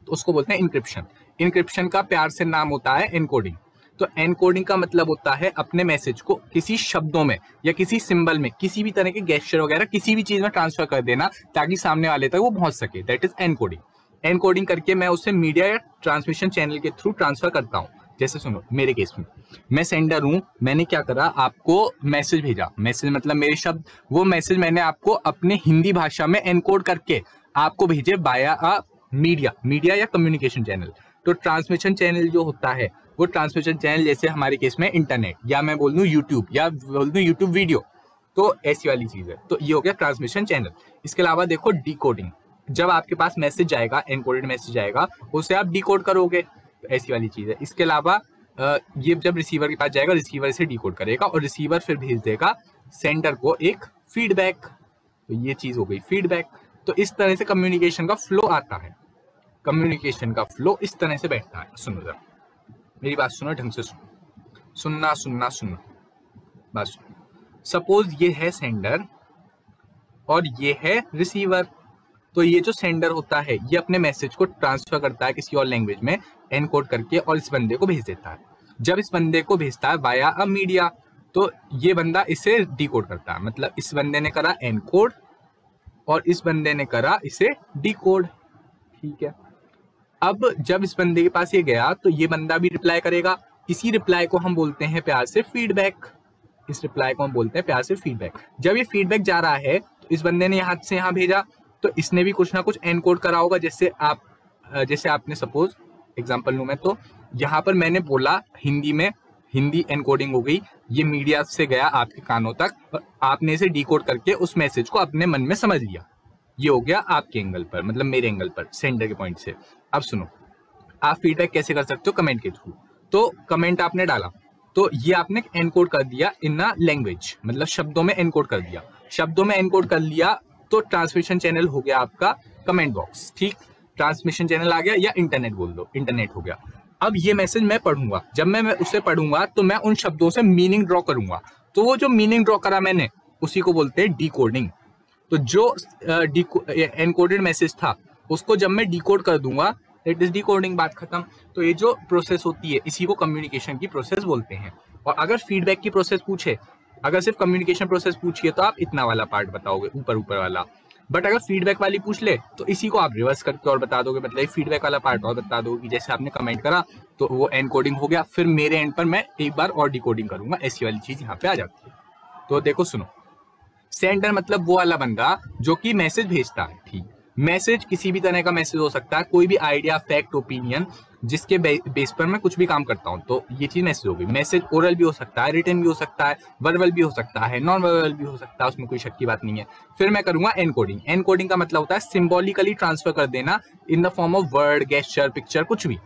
तो उसको बोलते हैं इनक्रिप्शन। इनक्रिप्शन का प्यार से नाम होता है एनकोडिंग। तो एनकोडिंग का मतलब होता है अपने मैसेज को किसी शब्दों में या किसी सिंबल में, किसी भी तरह के गेस्चर वगैरह किसी भी चीज में ट्रांसफर कर देना ताकि सामने वाले तक वो पहुंच सके, दैट इज एनकोडिंग। एनकोडिंग करके मैं उसे मीडिया या ट्रांसमिशन चैनल के थ्रू ट्रांसफर करता हूँ। जैसे सुनो, मेरे केस में मैं सेंडर हूं, मैंने क्या करा, आपको मैसेज भेजा। मैसेज मतलब मेरे शब्द, वो मैसेज मैंने आपको अपने हिंदी भाषा में एनकोड करके आपको भेजे बाया अ मीडिया या कम्युनिकेशन चैनल। तो ट्रांसमिशन चैनल जो होता है, वो ट्रांसमिशन चैनल जैसे हमारे केस में इंटरनेट, या मैं बोल दूं यूट्यूब, या बोल दूं यूट्यूब वीडियो, तो ऐसी वाली चीज है। तो ये हो गया ट्रांसमिशन चैनल। इसके अलावा देखो डिकोडिंग, जब आपके पास मैसेज जाएगा, एनकोडेड मैसेज आएगा, उसे आप डिकोड करोगे, ऐसी वाली चीज है। इसके अलावा ये जब रिसीवर के पास जाएगा, रिसीवर इसे डिकोड करेगा और रिसीवर फिर भेज देगा सेंडर को एक फीडबैक। तो ये चीज हो गई फीडबैक। तो इस तरह से कम्युनिकेशन का फ्लो आता है। कम्युनिकेशन का फ्लो इस तरह से बैठता है। सुनो जरा, मेरी बात सुनो, ढंग से सुनना बात सुनो। सपोज ये है सेंडर और ये है रिसीवर। तो ये जो सेंडर होता है, ये अपने मैसेज को ट्रांसफर करता है किसी और लैंग्वेज में एनकोड करके और इस बंदे को भेज देता है। जब इस बंदे को भेजता है वाया अ मीडिया, तो ये बंदा इसे डिकोड करता है। मतलब इस बंदे ने करा एनकोड और इस बंदे ने करा इसे डिकोड, ठीक है। अब जब इस बंदे के पास ये गया तो ये बंदा भी रिप्लाई करेगा। इसी रिप्लाई को हम बोलते हैं प्यार से फीडबैक। इस रिप्लाई को हम बोलते हैं प्यार से फीडबैक। जब ये फीडबैक जा रहा है तो इस बंदे ने यहाँ से यहाँ भेजा, तो इसने भी कुछ ना कुछ एनकोड करा होगा। जैसे आपने सपोज एग्जांपल लूं मैं, तो यहाँ पर मैंने बोला हिंदी में, हिंदी एनकोडिंग हो गई, ये मीडिया से गया आपके कानों तक और आपने इसे डिकोड करके उस मैसेज को अपने मन में समझ लिया। ये हो गया आपके एंगल पर, मतलब मेरे एंगल पर, सेंडर के पॉइंट से। अब सुनो, आप फीडबैक कैसे कर सकते हो? कमेंट के थ्रू। तो कमेंट आपने डाला, तो ये आपने एनकोड कर दिया इन अ लैंग्वेज, मतलब शब्दों में एनकोड कर दिया। शब्दों में एनकोड कर लिया तो ट्रांसमिशन चैनल हो गया आपका कमेंट बॉक्स, ठीक। ट्रांसमिशन चैनल आ गया, या इंटरनेट बोल दो, इंटरनेट हो गया। अब ये मैसेज मैं पढ़ूंगा, जब मैं उसे पढ़ूंगा तो मैं उन शब्दों से मीनिंग ड्रॉ करूंगा। तो वो जो मीनिंग ड्रॉ करा मैंने, उसी को बोलते हैं डिकोडिंग। तो जो एनकोडेड मैसेज था उसको जब मैं डिकोड कर दूंगा, इट इज डिकोडिंग, बात खत्म। तो ये जो प्रोसेस होती है इसी को कम्युनिकेशन की प्रोसेस बोलते हैं। और अगर फीडबैक की प्रोसेस पूछे, अगर सिर्फ कम्युनिकेशन प्रोसेस पूछिए तो आप इतना वाला पार्ट बताओगे, ऊपर ऊपर वाला। बट अगर फीडबैक वाली पूछ ले तो इसी को आप रिवर्स करके और बता दोगे, मतलब फीडबैक वाला पार्ट और बता दोगे कि जैसे आपने कमेंट करा तो वो एनकोडिंग हो गया, फिर मेरे एंड पर मैं एक बार और डिकोडिंग करूंगा, ऐसी वाली चीज यहाँ पे आ जाती है। तो देखो सुनो, सेंडर मतलब वो वाला बंदा जो कि मैसेज भेजता है, ठीक। मैसेज किसी भी तरह का मैसेज हो सकता है, कोई भी आइडिया, फैक्ट, ओपिनियन जिसके बेस पर मैं कुछ भी काम करता हूँ, तो ये चीज मैसेज हो गई। मैसेज ओरल भी हो सकता है, रिटन भी हो सकता है, वर्बल भी हो सकता है, नॉन वर्बल भी हो सकता है, उसमें कोई शक की बात नहीं है। फिर मैं करूंगा एनकोडिंग। एनकोडिंग का मतलब होता है सिंबॉलिकली ट्रांसफर कर देना in the form of word, gesture, picture, कुछ भी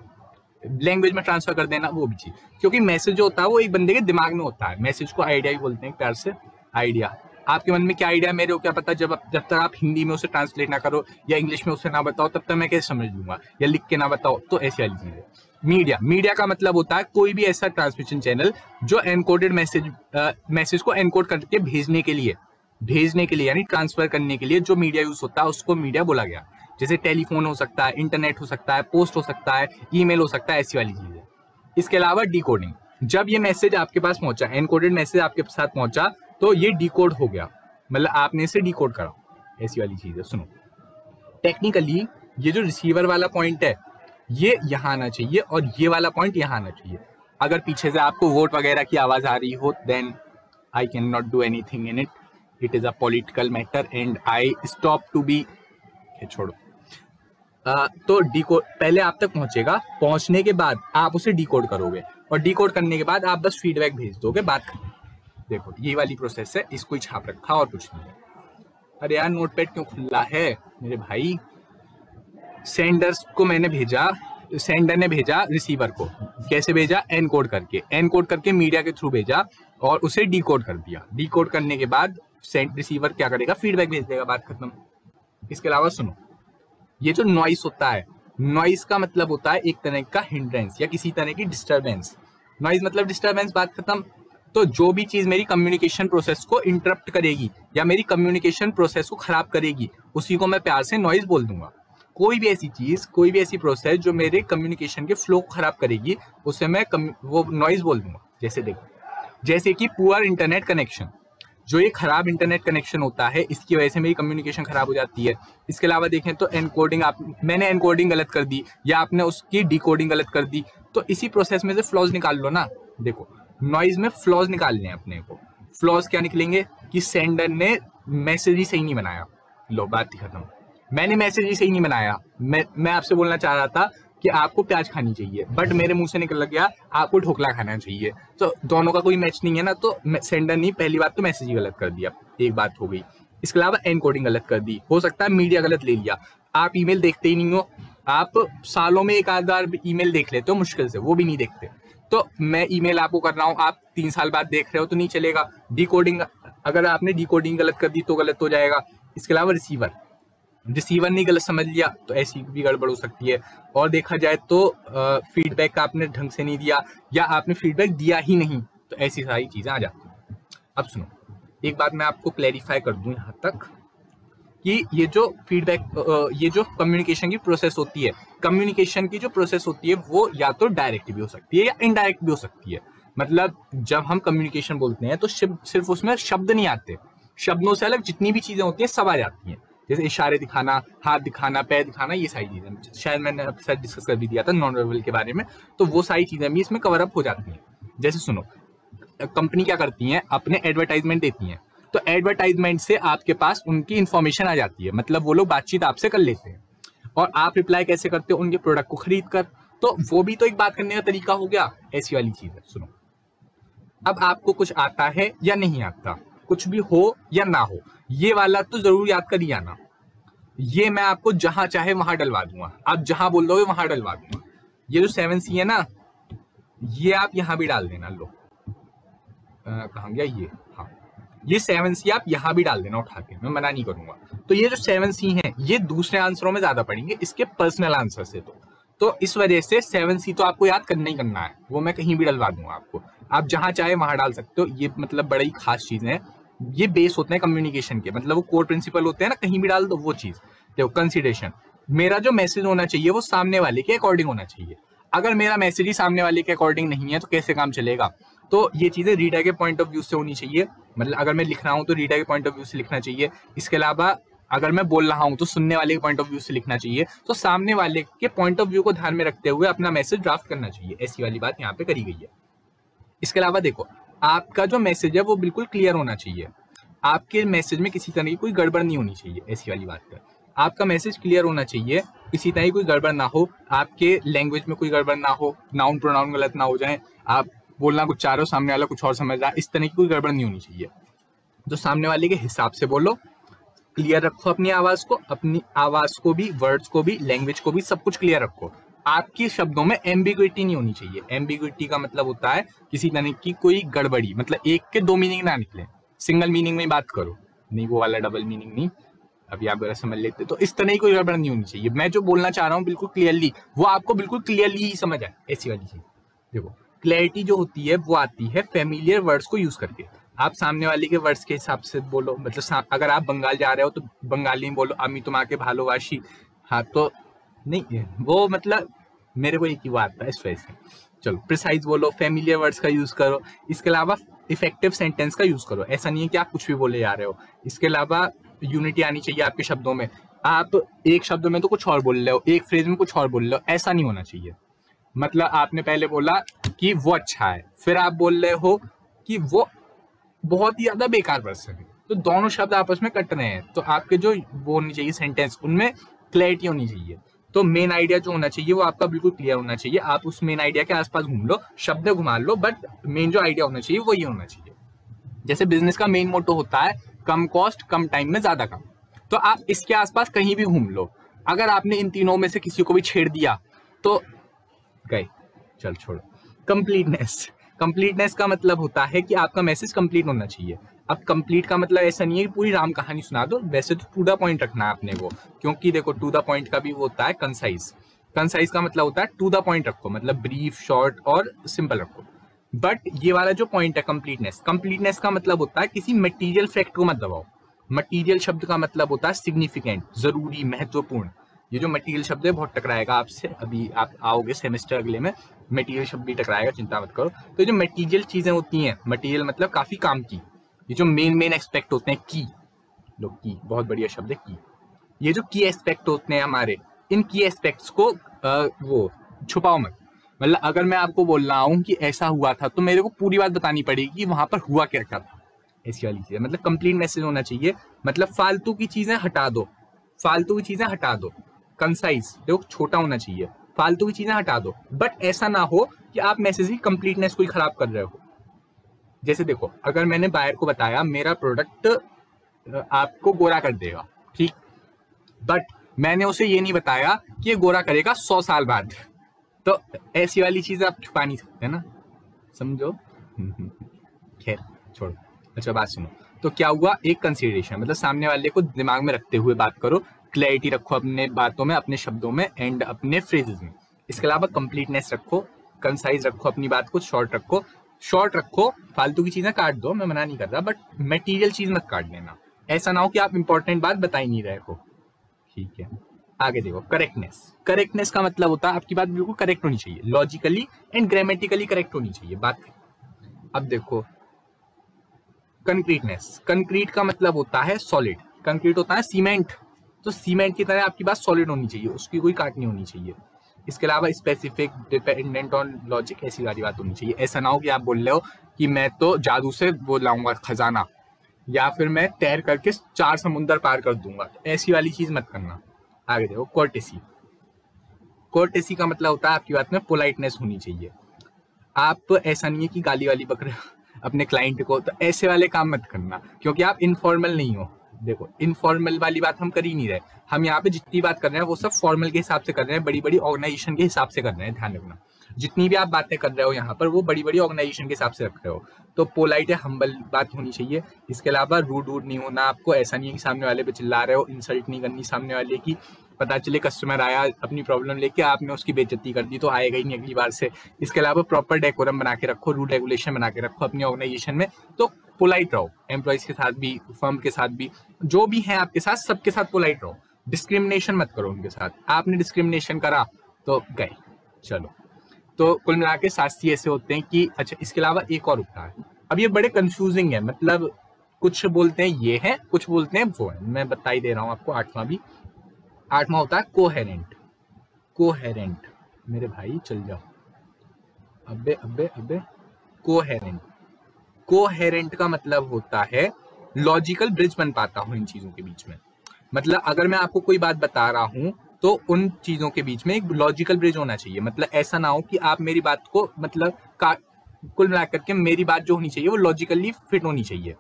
लैंग्वेज में ट्रांसफर कर देना, वो भी चीज। क्योंकि मैसेज जो होता है वो एक बंदे के दिमाग में होता है, मैसेज को आइडिया ही बोलते हैं प्यार से, आइडिया। आपके मन में क्या आइडिया, मेरे को क्या पता, जब तक आप हिंदी में उसे ट्रांसलेट ना करो या इंग्लिश में उसे ना बताओ, तब तक मैं कैसे समझ लूंगा, या लिख के ना बताओ। तो ऐसी वाली चीज है। मीडिया का मतलब होता है कोई भी ऐसा ट्रांसमिशन चैनल जो एनकोडेड मैसेज को एनकोड करके भेजने के लिए यानी ट्रांसफर करने के लिए जो मीडिया यूज होता है उसको मीडिया बोला गया। जैसे टेलीफोन हो सकता है, इंटरनेट हो सकता है, पोस्ट हो सकता है, ईमेल हो सकता है, ऐसी वाली चीज है। इसके अलावा डिकोडिंग, जब ये मैसेज आपके पास पहुंचा, एनकोडेड मैसेज आपके साथ पहुंचा, तो ये डिकोड हो गया, मतलब आपने इसे डिकोड करा, ऐसी वाली चीज है। सुनो, टेक्निकली ये जो रिसीवर वाला पॉइंट है ये यहाँ आना चाहिए और ये वाला पॉइंट यहाँ आना चाहिए। अगर पीछे से आपको वोट वगैरह की आवाज आ रही हो, then I can not do anything in it, it is a political matter and I stop to be, छोड़ो। तो डिकोड पहले आप तक पहुंचेगा, पहुंचने के बाद आप उसे डिकोड करोगे और डिकोड करने के बाद आप बस फीडबैक भेज दोगे, बात खत्म। देखो ये वाली प्रोसेस है, इसको ही छाप रखा और कुछ नहीं है। अरे यार नोटपैड क्यों खुला है मेरे भाई? सेंडर्स को मैंने भेजा, सेंडर ने भेजा रिसीवर को, कैसे भेजा? एनकोड करके मीडिया के थ्रू भेजा और उसे डिकोड कर दिया। डिकोड करने के बाद रिसीवर क्या करेगा? फीडबैक भेज देगा, बात खत्म। इसके अलावा सुनो, ये जो नॉइस होता है, नॉइस का मतलब होता है एक तरह का हिंड्रेंस या किसी तरह की डिस्टर्बेंस। नॉइस मतलब डिस्टर्बेंस, बात खत्म। तो जो भी चीज मेरी कम्युनिकेशन प्रोसेस को इंटरप्ट करेगी या मेरी कम्युनिकेशन प्रोसेस को खराब करेगी, उसी को मैं प्यार से नॉइस बोल दूंगा। कोई भी ऐसी चीज, कोई भी ऐसी प्रोसेस जो मेरे कम्युनिकेशन के फ्लो को खराब करेगी, उसे मैं वो नॉइस बोल दूंगा। जैसे देखो, जैसे कि पुअर इंटरनेट कनेक्शन, जो ये खराब इंटरनेट कनेक्शन होता है, इसकी वजह से मेरी कम्युनिकेशन खराब हो जाती है। इसके अलावा देखें तो एनकोडिंग, मैंने एनकोडिंग गलत कर दी या आपने उसकी डिकोडिंग गलत कर दी, तो इसी प्रोसेस में से फ्लॉज निकाल लो ना। देखो नॉइज में फ्लॉज निकालने हैं अपने को। फ्लॉज क्या निकलेंगे कि सेंडर ने मैसेज ही सही नहीं बनाया। लो बात ही खत्म, मैंने मैसेज ही सही नहीं बनाया। मैं आपसे बोलना चाह रहा था कि आपको प्याज खानी चाहिए, बट मेरे मुंह से निकल गया आपको ढोकला खाना चाहिए। तो दोनों का कोई मैच नहीं है ना, तो सेंडर ने पहली बात तो मैसेज ही गलत कर दिया, एक बात हो गई। इसके अलावा एनकोडिंग गलत कर दी, हो सकता है मीडिया गलत ले लिया। आप ईमेल देखते ही नहीं हो, आप सालों में एक आध बार ईमेल देख लेते हो मुश्किल से, वो भी नहीं देखते। तो मैं ईमेल आपको कर रहा हूँ, आप 3 साल बाद देख रहे हो तो नहीं चलेगा। डिकोडिंग, अगर आपने डिकोडिंग गलत कर दी तो गलत हो जाएगा। इसके अलावा रिसीवर ने गलत समझ लिया तो ऐसी भी गड़बड़ हो सकती है। और देखा जाए तो फीडबैक आपने ढंग से नहीं दिया या आपने फीडबैक दिया ही नहीं, तो ऐसी सारी चीजें आ जाती हैं। अब सुनो, एक बात मैं आपको क्लैरिफाई कर दूं यहाँ तक कि ये जो फीडबैक, ये जो कम्युनिकेशन की प्रोसेस होती है, कम्युनिकेशन की जो प्रोसेस होती है वो या तो डायरेक्ट भी हो सकती है या इनडायरेक्ट भी हो सकती है। मतलब जब हम कम्युनिकेशन बोलते हैं तो सिर्फ उसमें शब्द नहीं आते, शब्दों से अलग जितनी भी चीजें होती हैं सब आ जाती हैं। जैसे इशारे दिखाना, हाथ दिखाना, पैर दिखाना, ये सारी चीजें शायद मैंने आपके साथ डिस्कस कर भी दिया था नॉन वर्बल के बारे में, तो वो सारी चीजें भी इसमें कवर अप हो जाती हैं। जैसे सुनो, कंपनी क्या करती हैं, अपने एडवर्टाइजमेंट देती हैं, तो एडवर्टाइजमेंट से आपके पास उनकी इंफॉर्मेशन आ जाती है, मतलब वो लोग बातचीत आपसे कर लेते हैं। और आप रिप्लाई कैसे करते हो? उनके प्रोडक्ट को खरीद कर। तो वो भी तो एक बात करने का तरीका हो गया, ऐसी वाली चीज है। सुनो, अब आपको कुछ आता है या नहीं आता, कुछ भी हो या ना हो, ये वाला तो जरूर याद कर ही आना। ये मैं आपको जहां चाहे वहां डलवा दूंगा, आप जहां बोल दोगे वहां डलवा दूंगा। ये जो 7C है ना, ये आप यहां भी डाल देना। लो कहां गया ये, हाँ, ये 7C आप यहां भी डाल देना उठा के, मैं मना नहीं करूंगा। तो ये जो 7C है ये दूसरे आंसरों में ज्यादा पड़ेंगे इसके पर्सनल आंसर से। तो इस वजह से 7C तो आपको याद करना ही करना है, वो मैं कहीं भी डलवा दूंगा आपको, आप जहां चाहे वहां डाल सकते हो। ये मतलब बड़ी खास चीज है, ये बेस होते हैं कम्युनिकेशन के, मतलब वो कोर प्रिंसिपल होते हैं ना, कहीं भी डाल दो वो चीज। देखो कंसिडरेशन, मेरा जो मैसेज होना चाहिए वो सामने वाले के अकॉर्डिंग होना चाहिए। अगर मेरा मैसेज ही सामने वाले के अकॉर्डिंग नहीं है तो कैसे काम चलेगा? तो ये चीजें रीडर के पॉइंट ऑफ व्यू से होनी चाहिए, मतलब अगर मैं लिख रहा हूँ तो रीडर के पॉइंट ऑफ व्यू से लिखना चाहिए। इसके अलावा अगर मैं बोल रहा हूँ तो सुनने वाले के पॉइंट ऑफ व्यू से लिखना चाहिए। तो सामने वाले के पॉइंट ऑफ व्यू को ध्यान में रखते हुए अपना मैसेज ड्राफ्ट करना चाहिए, ऐसी वाली बात यहाँ पे करी गई है। इसके अलावा देखो, आपका जो मैसेज है वो बिल्कुल क्लियर होना चाहिए, आपके मैसेज में किसी तरह की कोई गड़बड़ नहीं होनी चाहिए, ऐसी वाली बात है। आपका मैसेज क्लियर होना चाहिए, किसी तरह की कोई गड़बड़ ना हो, आपके लैंग्वेज में कोई गड़बड़ ना हो, नाउन प्रोनाउन गलत ना हो जाए, आप बोलना कुछ चाह रहे हो सामने वाला कुछ और समझ रहा है, इस तरह की कोई गड़बड़ नहीं होनी चाहिए। तो सामने वाले के हिसाब से बोलो, क्लियर रखो अपनी आवाज को भी, वर्ड्स को भी, लैंग्वेज को भी, सब कुछ क्लियर रखो। आपके शब्दों में एम्बिग्विटी नहीं होनी चाहिए। एम्बिग्विटी का मतलब होता है किसी तरह की कोई गड़बड़ी, मतलब एक के दो मीनिंग ना निकले, सिंगल मीनिंग में बात करो, नहीं वो वाला डबल मीनिंग नहीं, अभी आप अगर समझ लेते। तो इस तरह की कोई गड़बड़ नहीं होनी चाहिए। मैं जो बोलना चाह रहा हूँ बिल्कुल क्लियरली, वो आपको बिल्कुल क्लियरली ही समझ आए, ऐसी वाली चीज। देखो क्लैरिटी जो होती है वो आती है फेमिलियर वर्ड्स को यूज करके। आप सामने वाले के वर्ड्स के हिसाब से बोलो, मतलब अगर आप बंगाल जा रहे हो तो बंगाली में बोलो, अमी तुम आके भालोवाशी, हाँ तो नहीं वो मतलब मेरे को एक ही बात था इस वजह से। चलो प्रिसाइज बोलो, फेमिलियर वर्ड्स का यूज करो। इसके अलावा इफेक्टिव सेंटेंस का यूज करो, ऐसा नहीं है कि आप कुछ भी बोले जा रहे हो। इसके अलावा यूनिटी आनी चाहिए आपके शब्दों में, आप एक शब्द में तो कुछ और बोल रहे हो, एक फ्रेज में कुछ और बोल रहे हो, ऐसा नहीं होना चाहिए। मतलब आपने पहले बोला कि वो अच्छा है, फिर आप बोल रहे हो कि वो बहुत ही ज्यादा बेकार पर्सन है, तो दोनों शब्द आपस में कट रहे हैं। तो आपके जो वो होनी चाहिए सेंटेंस, उनमें क्लैरिटी होनी चाहिए। तो मेन आइडिया जो होना चाहिए वो आपका बिल्कुल क्लियर होना चाहिए। आप उस मेन आइडिया के आसपास घूम लो, शब्द घुमा लो, बट मेन जो आइडिया होना चाहिए वो ये होना चाहिए। जैसे बिजनेस का मेन मोटो होता है कम कॉस्ट कम टाइम में ज्यादा काम, तो आप इसके आसपास कहीं भी घूम लो। अगर आपने इन तीनों में से किसी को भी छेड़ दिया तो गए, चल छोड़ो। कंप्लीटनेस का मतलब होता है कि आपका मैसेज कंप्लीट होना चाहिए। अब कंप्लीट का मतलब ऐसा नहीं है कि पूरी राम कहानी सुना दो, वैसे तो टू द पॉइंट रखना है आपने वो, क्योंकि देखो टू द पॉइंट का भी वो होता है कंसाइज। कंसाइज का मतलब होता है टू द पॉइंट रखो, मतलब ब्रीफ, शॉर्ट और सिंपल रखो। बट ये वाला जो पॉइंट है कंप्लीटनेस का मतलब होता है किसी मटेरियल फैक्ट को मत दबाओ। मटेरियल शब्द का मतलब होता है सिग्निफिकेंट, जरूरी, महत्वपूर्ण। ये जो मटेरियल शब्द है बहुत टकराएगा आपसे, अभी आप आओगे सेमेस्टर अगले में, मटेरियल शब्द भी टकराएगा, चिंता मत करो। तो जो मटेरियल चीजें होती हैं, मटेरियल मतलब काफी काम की, ये जो मेन एस्पेक्ट होते हैं, की, लोग की बहुत बढ़िया शब्द है की, ये जो की एस्पेक्ट होते हैं हमारे, इन की एस्पेक्ट्स को वो छुपाओ मत। मतलब अगर मैं आपको बोल रहा हूँ कि ऐसा हुआ था तो मेरे को पूरी बात बतानी पड़ेगी कि वहां पर हुआ क्या क्या था, ऐसी वाली चीज। मतलब कंप्लीट मैसेज होना चाहिए, मतलब फालतू की चीजें हटा दो, फालतू की चीजें हटा दो। कंसाइज देखो छोटा होना चाहिए, फालतू की चीजें हटा दो, बट ऐसा ना हो कि आप मैसेज की कंप्लीटनेस को ही खराब कर रहे हो। जैसे देखो अगर मैंने बायर को बताया मेरा प्रोडक्ट आपको गोरा कर देगा, ठीक, बट मैंने उसे ये नहीं बताया कि ये गोरा करेगा 100 साल बाद, तो ऐसी वाली चीज आप छुपा नहीं सकते ना, समझो। खैर छोड़ो। अच्छा बात सुनो, तो क्या हुआ, एक कंसीडरेशन, मतलब सामने वाले को दिमाग में रखते हुए बात करो, क्लैरिटी रखो अपने बातों में, अपने शब्दों में एंड अपने फ्रेजेस में। इसके अलावा कंप्लीटनेस रखो, कंसाइज रखो, अपनी बात को शॉर्ट रखो, फालतू की चीजें काट दो, मैं मना नहीं कर रहा, बट मटेरियल चीज मत काट लेना, ऐसा ना हो कि आप इंपॉर्टेंट बात बता ही नहीं रहे हो, ठीक है। आगे देखो करेक्टनेस का मतलब होता है आपकी बात बिल्कुल करेक्ट होनी चाहिए, लॉजिकली एंड ग्रामेटिकली करेक्ट होनी चाहिए बात। अब देखो कंक्रीट का मतलब होता है सॉलिड, कंक्रीट होता है सीमेंट, तो सीमेंट की तरह आपकी बात सॉलिड होनी चाहिए, उसकी कोई काट नहीं होनी चाहिए। इसके अलावा स्पेसिफिक, डिपेंडेंट ऑन लॉजिक, ऐसी वाली बात होनी चाहिए। ऐसा ना हो कि आप बोल रहे हो कि मैं तो जादू से वो लाऊंगा खजाना, या फिर मैं तैर करके 4 समुंदर पार कर दूंगा। तो ऐसी वाली चीज मत करना। आगे देखो कोर्टेसी। कोर्टेसी का मतलब होता है आपकी बात में पोलाइटनेस होनी चाहिए। आप ऐसा नहीं है कि गाली वाली पकड़ अपने क्लाइंट को, तो ऐसे वाले काम मत करना क्योंकि आप इनफॉर्मल नहीं हो। देखो इनफॉर्मल वाली बात हम कर ही नहीं रहे, हम यहाँ पे जितनी बात कर रहे हैं वो सब फॉर्मल के हिसाब से कर रहे हैं, बड़ी बड़ी ऑर्गेनाइजेशन के हिसाब से कर रहे हैं। ध्यान रखना, जितनी भी आप बातें कर रहे हो यहाँ पर वो बड़ी बड़ी ऑर्गेनाइजेशन के हिसाब से रख रहे हो। तो पोलाइट या हम्बल बात होनी चाहिए। इसके अलावा रूड वूड नहीं होना आपको। ऐसा नहीं है कि सामने वाले पे चिल्ला रहे हो, इंसल्ट नहीं करनी सामने वाले की। पता चले कस्टमर आया अपनी प्रॉब्लम लेके, आपने उसकी बेइज्जती कर दी तो आएगा ही नहीं अगली बार से। इसके अलावा प्रॉपर डेकोरम बना के रखो, रूल रेगुलेशन बना के रखो अपनी ऑर्गेनाइजेशन में। तो पोलाइट रहो, एम्प्लॉइज के साथ भी, फर्म के साथ भी, जो भी है आपके साथ सबके साथ पोलाइट रहो। डिस्क्रिमिनेशन मत करो उनके साथ। आपने डिस्क्रिमिनेशन करा तो गए। चलो, तो कुल मिला के शास्त्री ऐसे होते हैं कि अच्छा। इसके अलावा एक और होता है, अब ये बड़े कंफ्यूजिंग है, मतलब कुछ बोलते हैं ये है, कुछ बोलते हैं वो है। मैं बता ही दे रहा हूँ आपको। आठवां होता है कोहेरेंट। कोहेरेंट मेरे भाई चल जाओ। अबे अबे अबे कोहेरेंट। कोहेरेंट का मतलब होता है लॉजिकल ब्रिज बन पाता हो इन चीजों के बीच में। मतलब अगर मैं आपको कोई बात बता रहा हूं तो उन चीजों के बीच में एक लॉजिकल ब्रिज होना चाहिए। मतलब ऐसा ना हो कि आप मेरी बात को मतलब कुल मिलाकर के मेरी बात जो होनी चाहिए वो लॉजिकली फिट होनी चाहिए।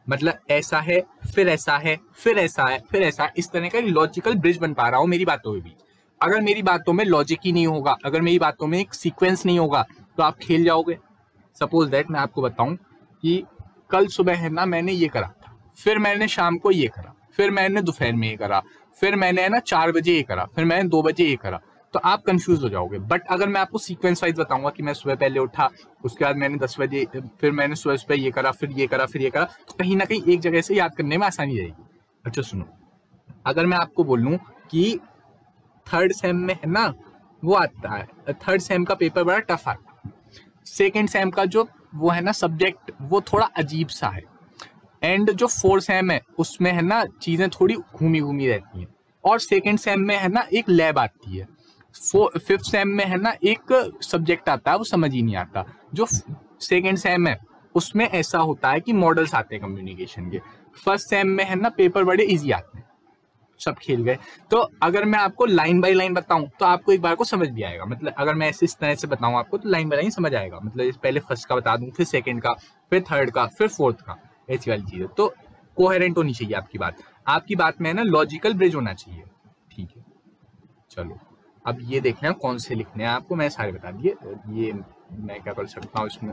मतलब ऐसा है, फिर ऐसा है, फिर ऐसा है, फिर ऐसा है, इस तरह का लॉजिकल ब्रिज बन पा रहा हूँ मेरी बातों के बीच। अगर मेरी बातों में लॉजिक ही नहीं होगा, अगर मेरी बातों में एक सीक्वेंस नहीं होगा तो आप खेल जाओगे। सपोज दैट मैं आपको बताऊं कि कल सुबह है ना मैंने ये करा था, फिर मैंने शाम को ये करा, फिर मैंने दोपहर में ये करा, फिर मैंने है ना 4 बजे ये करा, फिर मैंने 2 बजे ये करा, तो आप कंफ्यूज हो जाओगे। बट अगर मैं आपको सीक्वेंस वाइज बताऊंगा कि मैं सुबह पहले उठा, उसके बाद मैंने 10 बजे, फिर मैंने सुबह ये करा, फिर ये करा, फिर ये करा, तो कहीं ना कहीं एक जगह से याद करने में आसानी रहेगी। अच्छा सुनो, अगर मैं आपको बोलूं कि 3rd सेम में है ना वो आता है, 3rd सेम का पेपर बड़ा टफ आता है। 2nd सेम का जो वो है ना सब्जेक्ट वो थोड़ा अजीब सा है। एंड जो 4th सेम है उसमें है ना चीजें थोड़ी घूमी घूमी रहती हैं। और 2nd सेम में है ना एक लैब आती है। 5th सेम में है ना एक सब्जेक्ट आता है वो समझ ही नहीं आता। जो 2nd सेम है उसमें ऐसा होता है कि मॉडल्स आते हैं कम्युनिकेशन के। 1st सेम में है ना पेपर बड़े इजी आते हैं। सब खेल गए। तो अगर मैं आपको लाइन बाय लाइन बताऊं तो आपको एक बार को समझ भी आएगा। मतलब अगर मैं ऐसे इस तरह से बताऊं आपको तो लाइन बाय लाइन समझ आएगा। मतलब पहले 1st का बता दूं, फिर 2nd का, फिर 3rd का, फिर 4th का, ऐसी वाली चीज है। तो कोहेरेंट होनी चाहिए आपकी बात। आपकी बात में है ना लॉजिकल ब्रिज होना चाहिए। ठीक है, चलो अब ये देखना कौन से लिखने हैं आपको। मैं सारे बता दिए। ये मैं क्या कर सकता हूँ इसमें,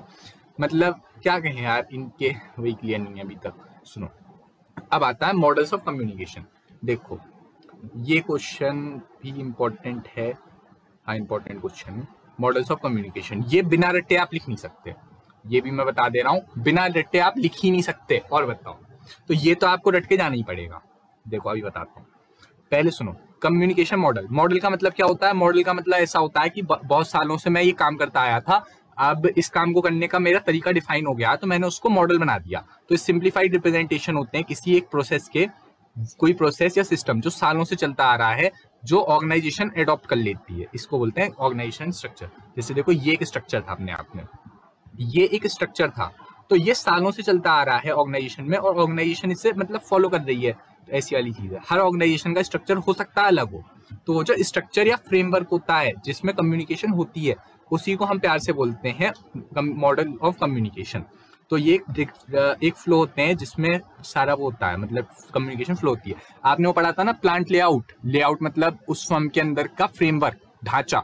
मतलब क्या कहें यार, इनके वही क्लियर नहीं है अभी तक। सुनो, अब आता है मॉडल्स ऑफ कम्युनिकेशन। देखो ये क्वेश्चन भी इम्पोर्टेंट है। हाँ इम्पोर्टेंट क्वेश्चन है। मॉडल्स ऑफ कम्युनिकेशन ये बिना रट्टे आप लिख नहीं सकते। ये भी मैं बता दे रहा हूँ, बिना रट्टे आप लिख ही नहीं सकते। और बताओ, तो ये तो आपको रट के जाना ही पड़ेगा। देखो अभी बताता हूँ। पहले सुनो, कम्युनिकेशन मॉडल। मॉडल का मतलब क्या होता है? मॉडल का मतलब ऐसा होता है कि बहुत सालों से मैं ये काम करता आया था, अब इस काम को करने का मेरा तरीका डिफाइन हो गया तो मैंने उसको मॉडल बना दिया। तो सिंप्लीफाइड रिप्रेजेंटेशन होते हैं किसी एक प्रोसेस के, कोई प्रोसेस या सिस्टम जो सालों से चलता आ रहा है, जो ऑर्गेनाइजेशन एडॉप्ट कर लेती है, इसको बोलते हैं ऑर्गेनाइजेशन स्ट्रक्चर। जैसे देखो ये एक स्ट्रक्चर था अपने आप में, ये एक स्ट्रक्चर था, तो ये सालों से चलता आ रहा है ऑर्गेनाइजेशन में और ऑर्गेनाइजेशन इससे मतलब फॉलो कर रही है। तो ऐसी वाली चीज है। हर ऑर्गेनाइजेशन का स्ट्रक्चर हो सकता है अलग हो, तो वो जो स्ट्रक्चर या फ्रेमवर्क होता है जिसमें कम्युनिकेशन होती है उसी को हम प्यार से बोलते हैं मॉडल ऑफ कम्युनिकेशन। तो ये एक फ्लो होते हैं जिसमें सारा वो होता है, मतलब कम्युनिकेशन फ्लो होती है। आपने वो पढ़ा था ना प्लांट लेआउट। लेआउट मतलब उस फर्म के अंदर का फ्रेमवर्क, ढांचा।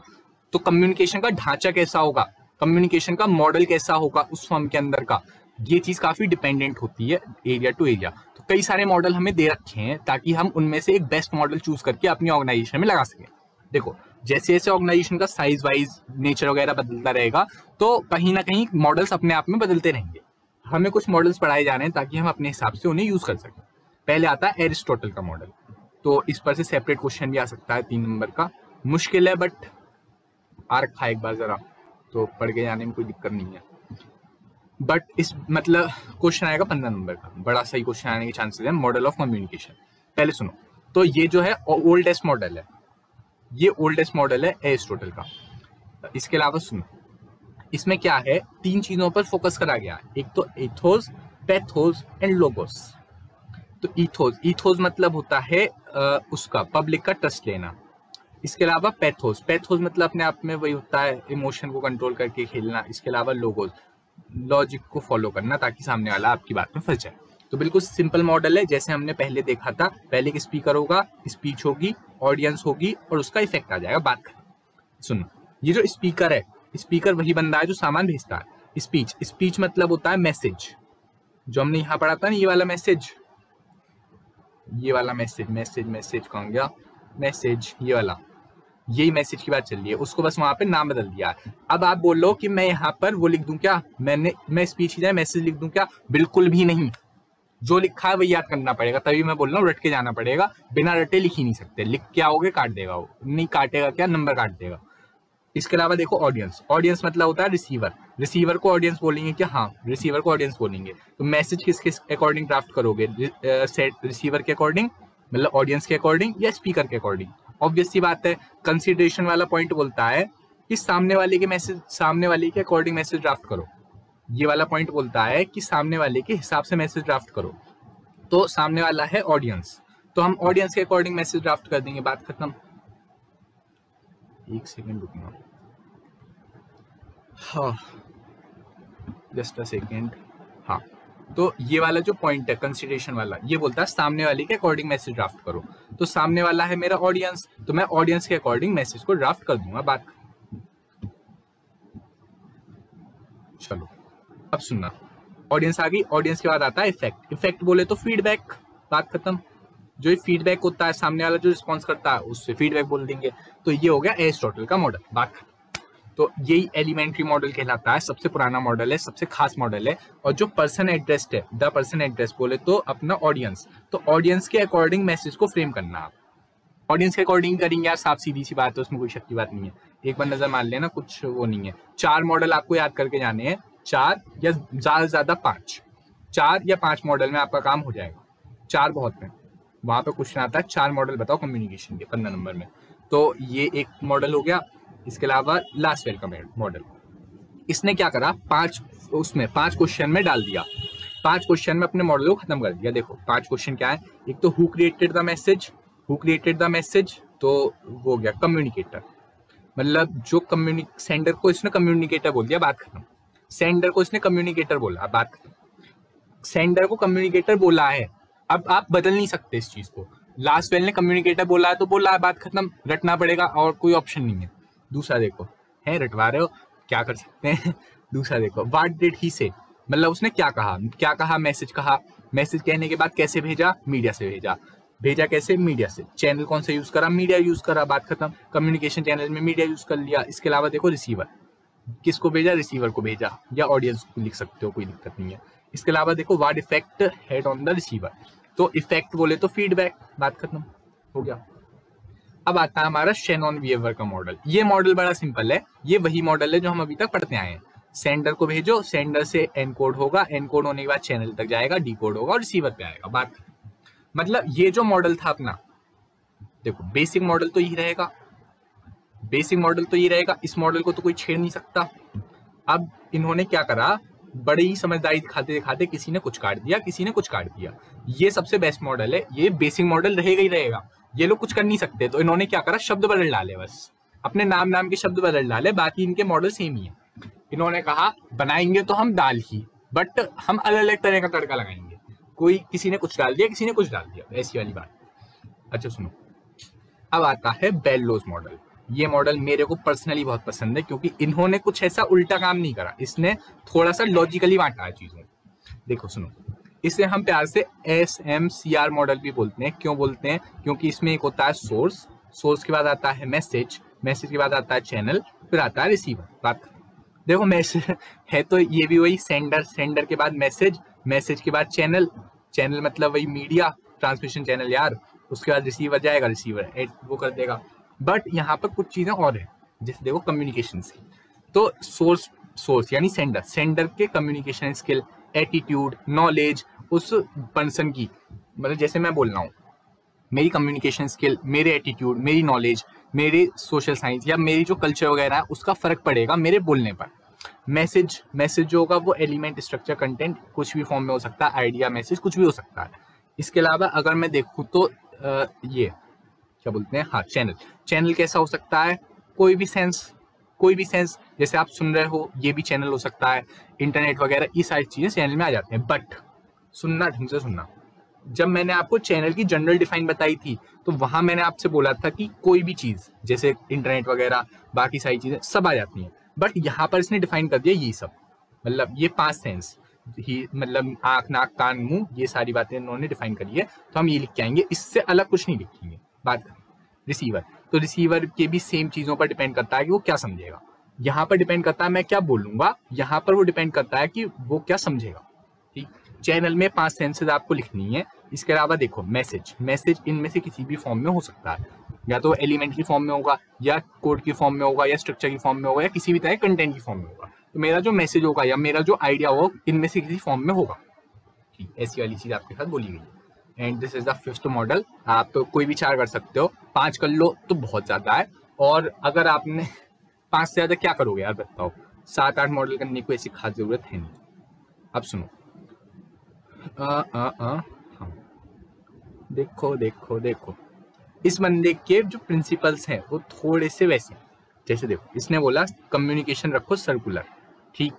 तो कम्युनिकेशन का ढांचा कैसा होगा, कम्युनिकेशन का मॉडल कैसा होगा उस फर्म के अंदर का, ये चीज काफी डिपेंडेंट होती है एरिया टू एरिया। तो कई सारे मॉडल हमें दे रखे हैं ताकि हम उनमें से एक बेस्ट मॉडल चूज करके अपनी ऑर्गेनाइजेशन में लगा सकें। देखो जैसे जैसे ऑर्गेनाइजेशन का साइज वाइज नेचर वगैरह बदलता रहेगा तो कहीं ना कहीं मॉडल्स अपने आप में बदलते रहेंगे। हमें कुछ मॉडल्स पढ़ाए जा रहे हैं ताकि हम अपने हिसाब से उन्हें यूज कर सकें। पहले आता है एरिस्टोटल का मॉडल। तो इस पर से सेपरेट क्वेश्चन भी आ सकता है 3 नंबर का। मुश्किल है बट आ रखा है एक बार जरा, तो पढ़ के जाने में कोई दिक्कत नहीं है। बट इस मतलब क्वेश्चन आएगा 15 नंबर का, बड़ा सही क्वेश्चन आने के चांसेस है। मॉडल ऑफ कम्युनिकेशन पहले सुनो। तो ये जो है ओल्डेस्ट मॉडल है, ये ओल्डेस्ट मॉडल है एरिस्टोटल का। इसके अलावा सुनो, इसमें क्या है, 3 चीजों पर फोकस करा गया है। एक तो एथोस, पैथोस एंड लोगोस। तो ईथोस मतलब होता है उसका पब्लिक का ट्रस्ट लेना। इसके अलावा पैथोस मतलब अपने आप में वही होता है इमोशन को कंट्रोल करके खेलना। इसके अलावा लोगोस, लॉजिक को फॉलो करना ताकि सामने वाला आपकी बात में फंस जाए। तो बिल्कुल सिंपल मॉडल है जैसे हमने पहले देखा था। पहले एक स्पीकर होगा, स्पीच होगी, ऑडियंस होगी और उसका इफेक्ट आ जाएगा बात करना। सुनो, ये जो स्पीकर है, स्पीकर वही बंदा है जो सामान भेजता है। स्पीच मतलब होता है मैसेज, जो हमने यहाँ पढ़ा था ना, ये वाला मैसेज कौन गया मैसेज, ये वाला, यही मैसेज की बात चल रही है। उसको बस वहां पे नाम बदल दिया है। अब आप बोल लो कि मैं यहाँ पर वो लिख दूं क्या, मैं स्पीच की जाए मैसेज लिख दूं क्या? बिल्कुल भी नहीं। जो लिखा है वही याद करना पड़ेगा। तभी मैं बोल रहा हूँ रट के जाना पड़ेगा, बिना रटे लिख ही नहीं सकते। लिख के आओगे काट देगा वो, नहीं काटेगा क्या, नंबर काट देगा। इसके अलावा देखो ऑडियंस मतलब होता है रिसीवर को ऑडियंस बोलेंगे क्या? हाँ, रिसीवर को ऑडियंस बोलेंगे। तो मैसेज किसके अकॉर्डिंग ड्राफ्ट करोगे? रिसीवर के अकॉर्डिंग, मतलब ऑडियंस के अकॉर्डिंग या स्पीकर के अकॉर्डिंग? ऑब्वियस सी बात है। कंसिडरेशन वाला पॉइंट बोलता है कि सामने वाले के अकॉर्डिंग मैसेज ड्राफ्ट करो। ये वाला पॉइंट बोलता है कि सामने वाले के हिसाब से मैसेज ड्राफ्ट करो। तो सामने वाला है ऑडियंस, तो हम ऑडियंस के अकॉर्डिंग मैसेज ड्राफ्ट कर देंगे, बात खत्म। एक सेकेंड रुकना, हाँ जस्ट अ सेकेंड। हाँ, तो ये वाला जो पॉइंट है कंसिडरेशन वाला, ये बोलता है सामने वाले के अकॉर्डिंग मैसेज ड्राफ्ट करो। तो सामने वाला है मेरा ऑडियंस, तो मैं ऑडियंस के अकॉर्डिंग मैसेज को ड्राफ्ट कर दूंगा, बात। चलो अब सुनना, ऑडियंस आ गई। ऑडियंस के बाद आता है इफेक्ट बोले तो फीडबैक, बात खत्म। जो फीडबैक होता है, सामने वाला जो रिस्पॉन्स करता है उससे फीडबैक बोल देंगे। तो ये हो गया एरिस्टोटल का मॉडल, बात खत्म। तो यही एलिमेंट्री मॉडल कहलाता है, सबसे पुराना मॉडल है, सबसे खास मॉडल है। और जो पर्सन एड्रेस्ड है, द पर्सन एड्रेस बोले तो अपना ऑडियंस, तो ऑडियंस के अकॉर्डिंग मैसेज को फ्रेम करना। आप ऑडियंस के अकॉर्डिंग करेंगे यार, साफ सीधी सी बात है, उसमें कोई शक की बात नहीं है। एक बार नजर मान लेना, कुछ वो नहीं है। 4 मॉडल आपको याद करके जाने हैं, 4 या ज्यादा से ज्यादा 5, 4 या 5 मॉडल में आपका काम हो जाएगा। 4 बहुत है, वहां पे क्वेश्चन आता है 4 मॉडल बताओ कम्युनिकेशन के 15 नंबर में। तो ये एक मॉडल हो गया। इसके अलावा लास्ट वेल का मॉडल, इसने क्या करा, 5 क्वेश्चन में डाल दिया, 5 क्वेश्चन में अपने मॉडल को खत्म कर दिया। देखो 5 क्वेश्चन क्या है, एक तो हु क्रिएटेड द मैसेज, तो वो हो गया कम्युनिकेटर, मतलब जो सेंडर को इसने कम्युनिकेटर बोल दिया, बात खत्म। सेंडर को इसने कम्युनिकेटर बोला, बात खत्म। सेंडर को कम्युनिकेटर बोला है, अब आप बदल नहीं सकते इस चीज को। लास्ट वेल ने कम्युनिकेटर बोला है तो बोला है, बात खत्म, रटना पड़ेगा और कोई ऑप्शन नहीं है। दूसरा देखो, है रटवा रहे हो, क्या कर सकते हैं। दूसरा देखो, व्हाट डिड ही से, मतलब उसने क्या कहा, मैसेज कहा। मैसेज कहने के बाद कैसे भेजा, मीडिया से भेजा कैसे, मीडिया से। चैनल कौन सा यूज करा, मीडिया यूज करा, बात खत्म। कम्युनिकेशन चैनल में मीडिया यूज कर लिया। इसके अलावा देखो रिसीवर, किसको भेजा, रिसीवर को भेजा, या ऑडियंस को लिख सकते हो, कोई दिक्कत नहीं है। इसके अलावा देखो what effect had on the receiver, तो इफेक्ट बोले तो फीडबैक, बात खत्म हो गया। अब आता है हमारा शेनॉन वियवर का मॉडल। ये मॉडल बड़ा सिंपल है, ये वही मॉडल है जो हम अभी तक पढ़ते आए हैं। सेंडर को भेजो, सेंडर से एनकोड होगा, एनकोड होने के बाद चैनल तक जाएगा, डीकोड होगा और रिसीवर पे आएगा, बात खत्म। मतलब ये जो मॉडल था अपना, देखो बेसिक मॉडल तो यही रहेगा, इस मॉडल को तो कोई छेड़ नहीं सकता। अब इन्होंने क्या करा, बड़े ही समझदारी दिखाते दिखाते किसी ने कुछ काट दिया, ये सबसे बेस्ट मॉडल है, ये बेसिक मॉडल रहेगा ही रहेगा, ये लोग कुछ कर नहीं सकते। तो इन्होंने क्या करा, शब्द बदल डाले, बस अपने नाम के शब्द बदल डाले, बाकी इनके मॉडल सेम ही है। इन्होंने कहा बनाएंगे तो हम दाल ही, बट हम अलग अलग तरह का तड़का लगाएंगे, किसी ने कुछ डाल दिया, किसी ने कुछ डाल दिया, ऐसी वाली बात। अच्छा सुनो, अब आता है बेल्लोस मॉडल। ये मॉडल मेरे को पर्सनली बहुत पसंद है, क्योंकि इन्होंने कुछ ऐसा उल्टा काम नहीं करा, इसने थोड़ा सा लॉजिकली बांटा है चीजों। देखो सुनो, इसे हम प्यार से SMCR मॉडल भी बोलते हैं। क्यों बोलते हैं, क्योंकि इसमें एक होता है सोर्स के बाद आता है मैसेज के बाद आता है चैनल, फिर आता है रिसीवर, बात। देखो मैसेज है तो ये भी वही, सेंडर के बाद मैसेज के बाद चैनल मतलब वही मीडिया ट्रांसमिशन चैनल यार, उसके बाद रिसीवर जाएगा, रिसीवर वो कर देगा। बट यहाँ पर कुछ चीजें और है, जैसे देखो कम्युनिकेशन की, तो सोर्स यानी सेंडर के कम्युनिकेशन स्किल, एटीट्यूड, नॉलेज उस पर्सन की, मतलब जैसे मैं बोल रहा हूँ, मेरी कम्युनिकेशन स्किल, मेरे एटीट्यूड, मेरी नॉलेज, मेरे सोशल साइंस या मेरी जो कल्चर वगैरह है, उसका फर्क पड़ेगा मेरे बोलने पर। मैसेज जो होगा वो एलिमेंट, स्ट्रक्चर, कंटेंट कुछ भी फॉर्म में हो सकता है, आइडिया, मैसेज कुछ भी हो सकता है। इसके अलावा अगर मैं देखूँ तो ये क्या बोलते हैं, हाँ चैनल कैसा हो सकता है, कोई भी सेंस जैसे आप सुन रहे हो ये भी चैनल हो सकता है, इंटरनेट वगैरह ये सारी चीजें चैनल में आ जाते हैं। बट सुनना, ढंग से सुनना, जब मैंने आपको चैनल की जनरल डिफाइन बताई थी तो वहां मैंने आपसे बोला था कि कोई भी चीज जैसे इंटरनेट वगैरह बाकी सारी चीजें सब आ जाती हैं। बट यहाँ पर इसने डिफाइन कर दिया ये सब, मतलब ये 5 सेंस ही, मतलब आंख, नाक, कान, मुंह, ये सारी बातें इन्होंने डिफाइन करी है। तो हम ये लिख के आएंगे, इससे अलग कुछ नहीं लिखेंगे। बात करें रिसीवर, तो रिसीवर के भी सेम चीजों पर डिपेंड करता है कि वो क्या समझेगा। यहाँ पर डिपेंड करता है मैं क्या बोलूंगा, यहाँ पर वो डिपेंड करता है कि वो क्या समझेगा। ठीक, चैनल में 5 सेंसेस आपको लिखनी है। इसके अलावा देखो मैसेज इनमें से किसी भी फॉर्म में हो सकता है, या तो एलिमेंट्री फॉर्म में होगा, या कोड की फॉर्म में होगा, या स्ट्रक्चर की फॉर्म में होगा, या किसी भी तरह कंटेंट की फॉर्म में होगा। तो मेरा जो मैसेज होगा या मेरा जो आइडिया होगा इनमें से किसी फॉर्म में होगा। ठीक, ऐसी वाली चीज आपके साथ बोली गई है। And this is the 5th model. आप कोई भी 4 कर सकते हो, 5 कर लो तो बहुत ज्यादा है। और अगर आपने 5 से ज्यादा क्या करोगे यार बताओ, 7-8 मॉडल करने को ऐसी खास जरूरत है नहीं। अब सुनो, हाँ देखो इस बंदे के जो प्रिंसिपल्स हैं वो थोड़े से वैसे, जैसे देखो इसने बोला कम्युनिकेशन रखो सर्कुलर, ठीक,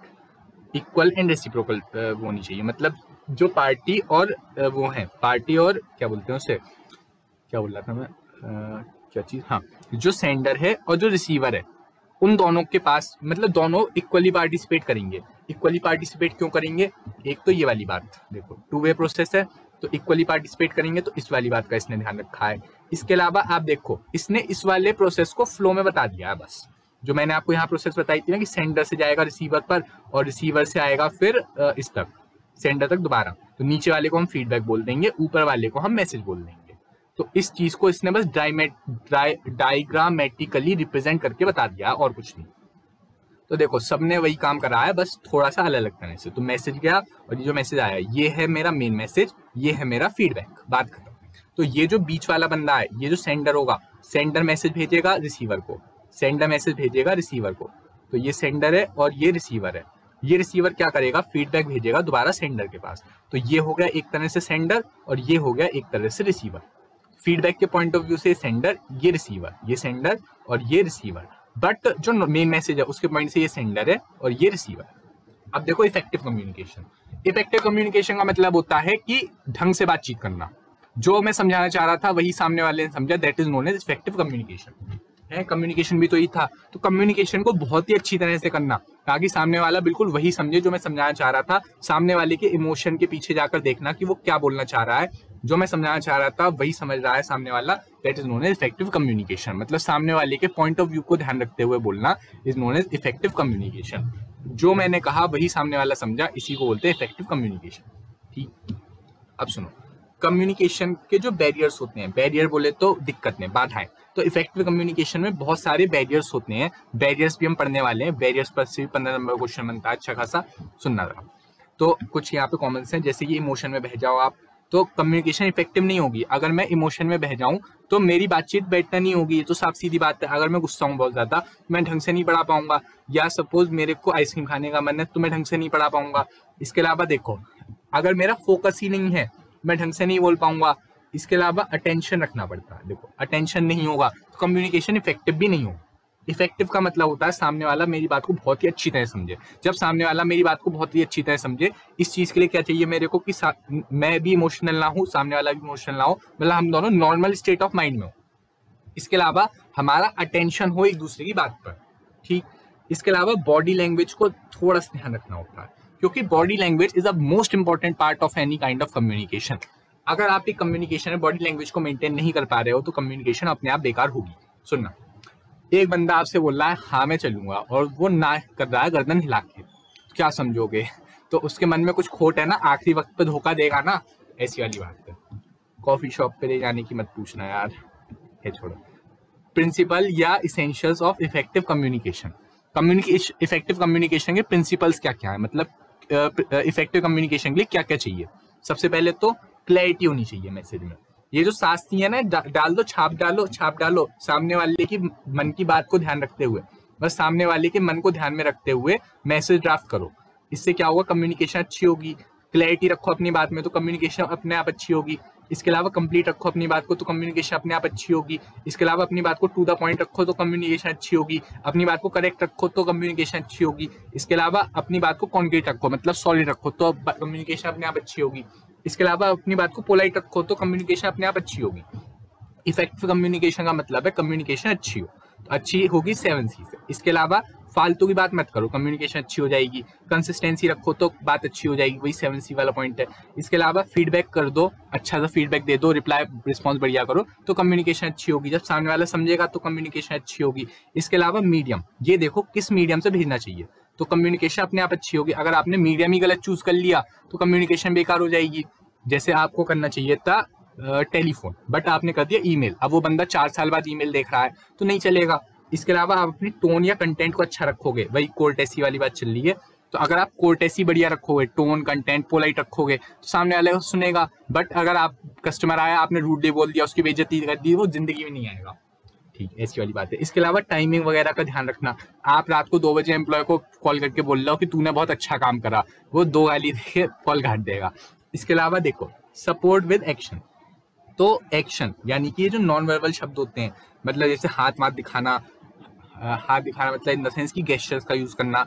इक्वल एंड रेसिप्रोकल वो होनी चाहिए। मतलब जो पार्टी और वो है, पार्टी और क्या बोलते हैं उसे, क्या बोल रहा था मैं, क्या चीज, हाँ, जो सेंडर है और जो रिसीवर है उन दोनों के पास, मतलब दोनों इक्वली पार्टिसिपेट करेंगे। इक्वली पार्टिसिपेट क्यों करेंगे, एक तो ये वाली बात देखो 2 वे प्रोसेस है तो इक्वली पार्टिसिपेट करेंगे, तो इस वाली बात का इसने ध्यान रखा है। इसके अलावा आप देखो इसने इस वाले प्रोसेस को फ्लो में बता दिया है। बस जो मैंने आपको यहाँ प्रोसेस बताई थी ना कि सेंडर से जाएगा रिसीवर पर और रिसीवर से आएगा फिर इस तक, सेंडर तक दोबारा, तो नीचे वाले को हम फीडबैक बोल देंगे, ऊपर वाले को हम मैसेज बोल देंगे। तो इस चीज को इसने बस डायग्रामेटिकली रिप्रेजेंट करके बता दिया और कुछ नहीं। तो देखो सबने वही काम करा है, बस थोड़ा सा अलग अलग तरह से। तो मैसेज गया और ये जो मैसेज आया ये है मेरा मेन मैसेज, ये है मेरा फीडबैक, बात खत्म। तो ये जो बीच वाला बंदा है, ये जो सेंडर होगा, सेंडर मैसेज भेजेगा रिसीवर को, सेंडर मैसेज भेजेगा रिसीवर को। तो ये सेंडर है और ये रिसीवर है। ये रिसीवर क्या करेगा, फीडबैक भेजेगा दोबारा सेंडर के पास। तो ये हो गया एक तरह से सेंडर और ये हो गया एक तरह से रिसीवर। फीडबैक के पॉइंट ऑफ व्यू से सेंडर, ये रिसीवर, ये सेंडर और ये रिसीवर। बट जो मेन मैसेज है उसके पॉइंट से ये सेंडर है और ये रिसीवर। अब देखो इफेक्टिव कम्युनिकेशन। इफेक्टिव कम्युनिकेशन का मतलब होता है कि ढंग से बातचीत करना। जो मैं समझाना चाह रहा था वही सामने वाले ने समझा, that is known as effective communication. है, कम्युनिकेशन भी तो ही था। तो कम्युनिकेशन को बहुत ही अच्छी तरह से करना ताकि सामने वाला बिल्कुल वही समझे जो मैं समझाना चाह रहा था। सामने वाले के इमोशन के पीछे जाकर देखना कि वो क्या बोलना चाह रहा है, जो मैं समझाना चाह रहा था वही समझ रहा है सामने वाला, that is known as effective communication. मतलब सामने वाले के पॉइंट ऑफ व्यू को ध्यान रखते हुए बोलना is known as effective communication. जो मैंने कहा वही सामने वाला समझा, इसी को बोलते हैं इफेक्टिव कम्युनिकेशन। ठीक, अब सुनो, कम्युनिकेशन के जो बैरियर्स होते हैं, बैरियर बोले तो दिक्कतें, बाधाएं, तो इफेक्टिव कम्युनिकेशन में बहुत सारे बैरियर्स होते हैं। बैरियर्स भी हम पढ़ने वाले हैं, बैरियर्स पर से 15 नंबर क्वेश्चन बनता है अच्छा खासा, सुनना रहा। तो कुछ यहाँ पे कॉमन हैं, जैसे कि इमोशन में बह जाओ आप तो कम्युनिकेशन इफेक्टिव नहीं होगी। अगर मैं इमोशन में बह जाऊं तो मेरी बातचीत बेटर नहीं होगी, ये तो साफ सीधी बात है। अगर मैं गुस्सा हूं बहुत ज्यादा मैं ढंग से नहीं पढ़ा पाऊंगा, या सपोज मेरे को आइसक्रीम खाने का मन है तो मैं ढंग से नहीं पढ़ा पाऊंगा। इसके अलावा देखो अगर मेरा फोकस ही नहीं है मैं ढंग से नहीं बोल पाऊंगा। इसके अलावा अटेंशन रखना पड़ता है। देखो अटेंशन नहीं होगा तो कम्युनिकेशन इफेक्टिव भी नहीं होगा। इफेक्टिव का मतलब होता है सामने वाला मेरी बात को बहुत ही अच्छी तरह समझे। जब सामने वाला मेरी बात को बहुत ही अच्छी तरह समझे, इस चीज के लिए क्या चाहिए मेरे को कि मैं भी इमोशनल ना हूं, सामने वाला भी इमोशनल ना हो, मतलब हम दोनों नॉर्मल स्टेट ऑफ माइंड में हो। इसके अलावा हमारा अटेंशन हो एक दूसरे की बात पर। ठीक, इसके अलावा बॉडी लैंग्वेज को थोड़ा सा ध्यान रखना होता है, क्योंकि body language is the most important part of any kind of communication. अगर आप एक कम्युनिकेशन में बॉडी लैंग्वेज को मेंटेन नहीं कर पा रहे हो तो कम्युनिकेशन अपने आप बेकार होगी। सुनना, एक बंदा आपसे बोल रहा है हाँ मैं चलूंगा और वो ना कर रहा है गर्दन हिला के, क्या समझोगे? तो उसके मन में कुछ खोट है ना, आखिरी वक्त पे धोखा देगा ना, ऐसी वाली बात है। कॉफी शॉप पे ले जाने की मत पूछना यार, है छोड़ो। प्रिंसिपल या essentials of effective communication. Effective communication के प्रिंसिपल्स क्या क्या है, मतलब इफेक्टिव कम्युनिकेशन के लिए क्या क्या चाहिए। सबसे पहले तो क्लैरिटी होनी चाहिए मैसेज में। ये जो 7 सी है ना, डाल दो, छाप डालो, सामने वाले की मन की बात को ध्यान रखते हुए, बस सामने वाले के मन को ध्यान में रखते हुए मैसेज ड्राफ्ट करो। इससे क्या होगा, कम्युनिकेशन अच्छी होगी। क्लैरिटी रखो अपनी बात में तो कम्युनिकेशन अपने आप अच्छी होगी। इसके अलावा कंप्लीट रखो अपनी बात को तो कम्युनिकेशन अपने आप अच्छी होगी। इसके अलावा अपनी बात को टू द पॉइंट रखो तो कम्युनिकेशन अच्छी होगी। अपनी बात को करेक्ट रखो तो कम्युनिकेशन अच्छी होगी। इसके अलावा अपनी बात को कॉन्क्रीट रखो मतलब सॉलिड रखो तो कम्युनिकेशन अपने आप अच्छी होगी। इसके अलावा अपनी बात को पोलाइट रखो तो कम्युनिकेशन अपने आप अच्छी होगी। इफेक्टिव कम्युनिकेशन का मतलब है कम्युनिकेशन अच्छी हो, तो अच्छी होगी 7C से। इसके अलावा फालतू की बात मत करो, कम्युनिकेशन अच्छी हो जाएगी। कंसिस्टेंसी रखो तो बात अच्छी हो जाएगी, वही 7C वाला पॉइंट है। इसके अलावा फीडबैक कर दो, अच्छा सा फीडबैक दे दो, रिप्लाई रिस्पॉन्स बढ़िया करो तो कम्युनिकेशन अच्छी होगी। जब सामने वाला समझेगा तो कम्युनिकेशन अच्छी होगी। इसके अलावा मीडियम, ये देखो किस मीडियम से भेजना चाहिए तो कम्युनिकेशन अपने आप अच्छी होगी। अगर आपने मीडियम ही गलत चूज कर लिया तो कम्युनिकेशन बेकार हो जाएगी। जैसे आपको करना चाहिए था टेलीफोन बट आपने कर दिया ईमेल, अब वो बंदा 4 साल बाद ईमेल देख रहा है तो नहीं चलेगा। इसके अलावा आप अपनी टोन या कंटेंट को अच्छा रखोगे, वही कोर्टेसी वाली बात चल रही है। तो अगर आप कोर्टेसी बढ़िया रखोगे, टोन कंटेंट पोलाइट रखोगे तो सामने वाले को सुनेगा। बट अगर आप कस्टमर आया आपने रूडली बोल दिया, उसकी बेइज्जती कर दी, वो जिंदगी में नहीं आएगा। ठीक, ऐसी वाली बात है। इसके अलावा टाइमिंग वगैरह का ध्यान रखना। आप रात को 2 बजे एम्प्लॉय को कॉल करके बोल रहे हो कि तूने बहुत अच्छा काम करा, वो 2 गाली देके कॉल काट देगा। इसके अलावा देखो सपोर्ट विद एक्शन, तो एक्शन यानी कि ये जो नॉन वर्बल शब्द होते हैं मतलब जैसे हाथ दिखाना मतलब इन द सेंस की गेस्चर्स का यूज करना,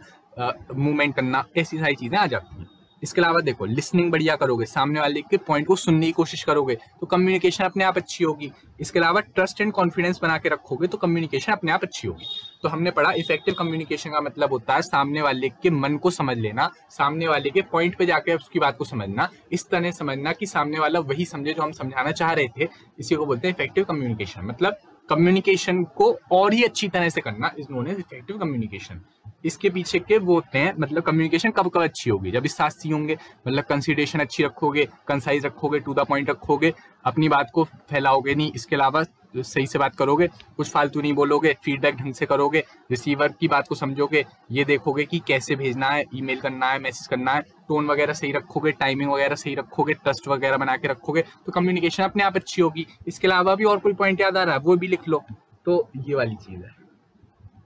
मूवमेंट करना, ऐसी सारी चीजें आ जाती हैं। इसके अलावा देखो लिसनिंग बढ़िया करोगे, सामने वाले के पॉइंट को सुनने की कोशिश करोगे तो कम्युनिकेशन अपने आप अच्छी होगी। इसके अलावा ट्रस्ट एंड कॉन्फिडेंस बना के रखोगे तो कम्युनिकेशन अपने आप अच्छी होगी। तो हमने पढ़ा इफेक्टिव कम्युनिकेशन का मतलब होता है सामने वाले के मन को समझ लेना, सामने वाले के पॉइंट पे जाकर उसकी बात को समझना, इस तरह समझना कि सामने वाला वही समझे जो हम समझाना चाह रहे थे। इसी को बोलते हैं इफेक्टिव कम्युनिकेशन। मतलब कम्युनिकेशन को और ही अच्छी तरह से करना is known as effective communication. इसके पीछे के वो होते हैं मतलब कम्युनिकेशन कब कब अच्छी होगी, जब इस 7C होंगे मतलब कंसिडरेशन अच्छी रखोगे, कंसाइज रखोगे, टू द पॉइंट रखोगे, अपनी बात को फैलाओगे नहीं, इसके अलावा सही से बात करोगे, कुछ फालतू नहीं बोलोगे, फीडबैक ढंग से करोगे, रिसीवर की बात को समझोगे, ये देखोगे कि कैसे भेजना है, ईमेल करना है, मैसेज करना है, टोन वगैरह सही रखोगे, टाइमिंग वगैरह सही रखोगे, ट्रस्ट वगैरह बना के रखोगे तो कम्युनिकेशन अपने आप अच्छी होगी। इसके अलावा भी और कोई पॉइंट याद आ रहा है वो भी लिख लो। तो ये वाली चीज है।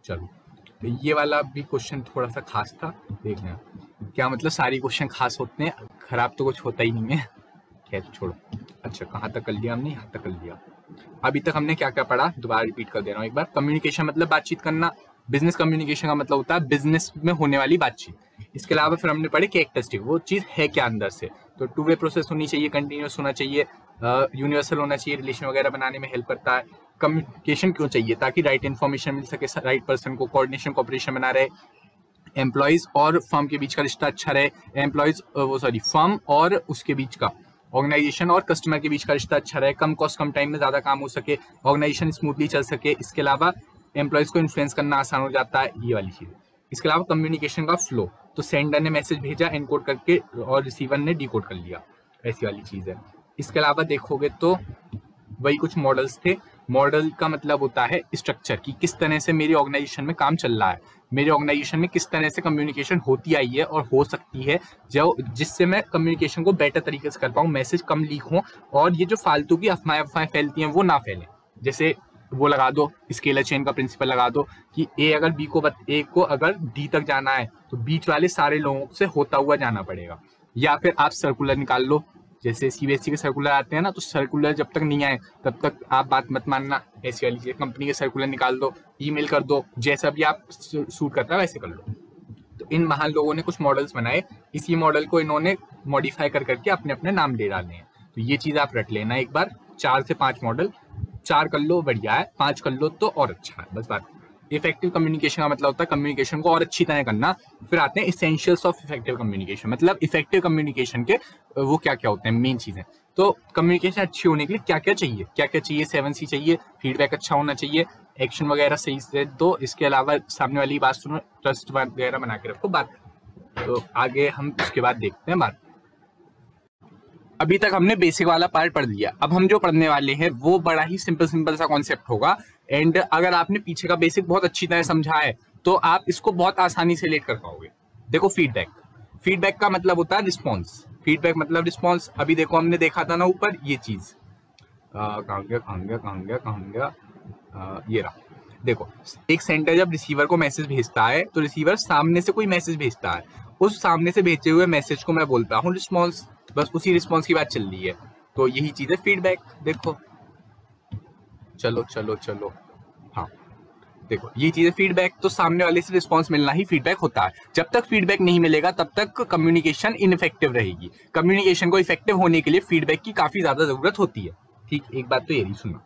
चलो तो ये वाला भी क्वेश्चन थोड़ा सा खास था, देखना क्या मतलब सारी क्वेश्चन खास होते हैं, खराब तो कुछ होता ही नहीं है। खैर छोड़ो। अच्छा कहाँ तक कर लिया हमने, यहाँ तक कर लिया। अभी तक हमने क्या क्या पढ़ा, दोबारा रिपीट कर दे रहा हूँ एक बार। कम्युनिकेशन मतलब बातचीत करना, बिजनेस कम्युनिकेशन का मतलब होता है बिजनेस में होने वाली बातचीत। इसके अलावा फिर हमने पढ़े कैरेक्टरिस्टिक, वो चीज है क्या अंदर से, तो 2 वे प्रोसेस होनी चाहिए, कंटिन्यूअस होना चाहिए, यूनिवर्सल होना चाहिए, रिलेशन वगैरह बनाने में हेल्प करता है। कम्युनिकेशन क्यों चाहिए, ताकि राइट इन्फॉर्मेशन मिल सके राइट पर्सन को, कोऑर्डिनेशन कोऑपरेशन बना रहे, एम्प्लॉइज और फर्म के बीच का रिश्ता अच्छा रहे, फर्म और उसके बीच का, ऑर्गेनाइजेशन और कस्टमर के बीच का रिश्ता अच्छा रहे, कम कॉस्ट कम टाइम में ज्यादा काम हो सके, ऑर्गेनाइजेशन स्मूथली चल सके। इसके अलावा एम्प्लॉइज को इन्फ्लुएंस करना आसान हो जाता है, ये वाली चीज। इसके अलावा कम्युनिकेशन का फ्लो, तो सेंडर ने मैसेज भेजा एनकोड करके और रिसीवर ने डिकोड कर लिया, ऐसी वाली चीज है। इसके अलावा देखोगे तो वही कुछ मॉडल्स थे। मॉडल का मतलब होता है स्ट्रक्चर, कि किस तरह से मेरी ऑर्गेनाइजेशन में काम चल रहा है, मेरे ऑर्गेनाइजेशन में किस तरह से कम्युनिकेशन होती आई है और हो सकती है, जो जिससे मैं कम्युनिकेशन को बेटर तरीके से कर पाऊँ, मैसेज कम लीक हो और ये जो फालतू की अफवाहें फैलती हैं वो ना फैलें। जैसे वो लगा दो, स्केलर चेन का प्रिंसिपल लगा दो कि ए को अगर डी तक जाना है तो बीच वाले सारे लोगों से होता हुआ जाना पड़ेगा। या फिर आप सर्कुलर निकाल लो, जैसे सीबीएसई के सर्कुलर आते हैं ना, तो सर्कुलर जब तक नहीं आए तब तक आप बात मत मानना, ऐसी वाली चीज। कंपनी के सर्कुलर निकाल दो, ईमेल कर दो, जैसा भी आप सूट करता है वैसे कर लो। तो इन महान लोगों ने कुछ मॉडल्स बनाए, इसी मॉडल को इन्होंने मॉडिफाई कर करके अपने अपने नाम दे डाले हैं। तो ये चीज आप रट लेना एक बार, 4 से 5 मॉडल, 4 कर लो बढ़िया है, 5 कर लो तो और अच्छा है, बस बात। इफेक्टिव कम्युनिकेशन का मतलब होता है कम्युनिकेशन को और अच्छी तरह करना। फिर आते हैं एसेंशियल्स ऑफ इफेक्टिव कम्युनिकेशन, मतलब इफेक्टिव कम्युनिकेशन के वो क्या क्या होते हैं मेन चीजें। तो कम्युनिकेशन अच्छी होने के लिए क्या क्या चाहिए, 7C चाहिए, फीडबैक अच्छा होना चाहिए, एक्शन वगैरह सही से दो, इसके अलावा सामने वाली बात सुनो, ट्रस्ट वगैरह बना के रखो, बात। तो आगे हम उसके बाद देखते हैं बात। अभी तक हमने बेसिक वाला पार्ट पढ़ लिया, अब हम जो पढ़ने वाले हैं वो बड़ा ही सिंपल सा कॉन्सेप्ट होगा। एंड अगर आपने पीछे का बेसिक बहुत अच्छी तरह समझा है तो आप इसको बहुत आसानी से रिलेट कर पाओगे। देखो फीडबैक का मतलब होता है रिस्पॉन्स, फीडबैक मतलब रिस्पॉन्स। अभी देखो हमने देखा था ना ऊपर ये चीज, कहाँ गया, ये रहा। देखो एक सेंडर जब रिसीवर को मैसेज भेजता है तो रिसीवर सामने से कोई मैसेज भेजता है उस सामने से भेजे हुए मैसेज को मैं बोलता हूँ रिस्पॉन्स। बस उसी रिस्पॉन्स की बात चल रही है। तो यही चीज है फीडबैक। देखो चलो चलो चलो, हाँ देखो ये चीज है फीडबैक। तो सामने वाले से रिस्पॉन्स मिलना ही फीडबैक होता है। जब तक फीडबैक नहीं मिलेगा तब तक कम्युनिकेशन इनइफेक्टिव रहेगी। कम्युनिकेशन को इफेक्टिव होने के लिए फीडबैक की काफी ज्यादा जरूरत होती है। ठीक, एक बात तो ये नहीं सुना।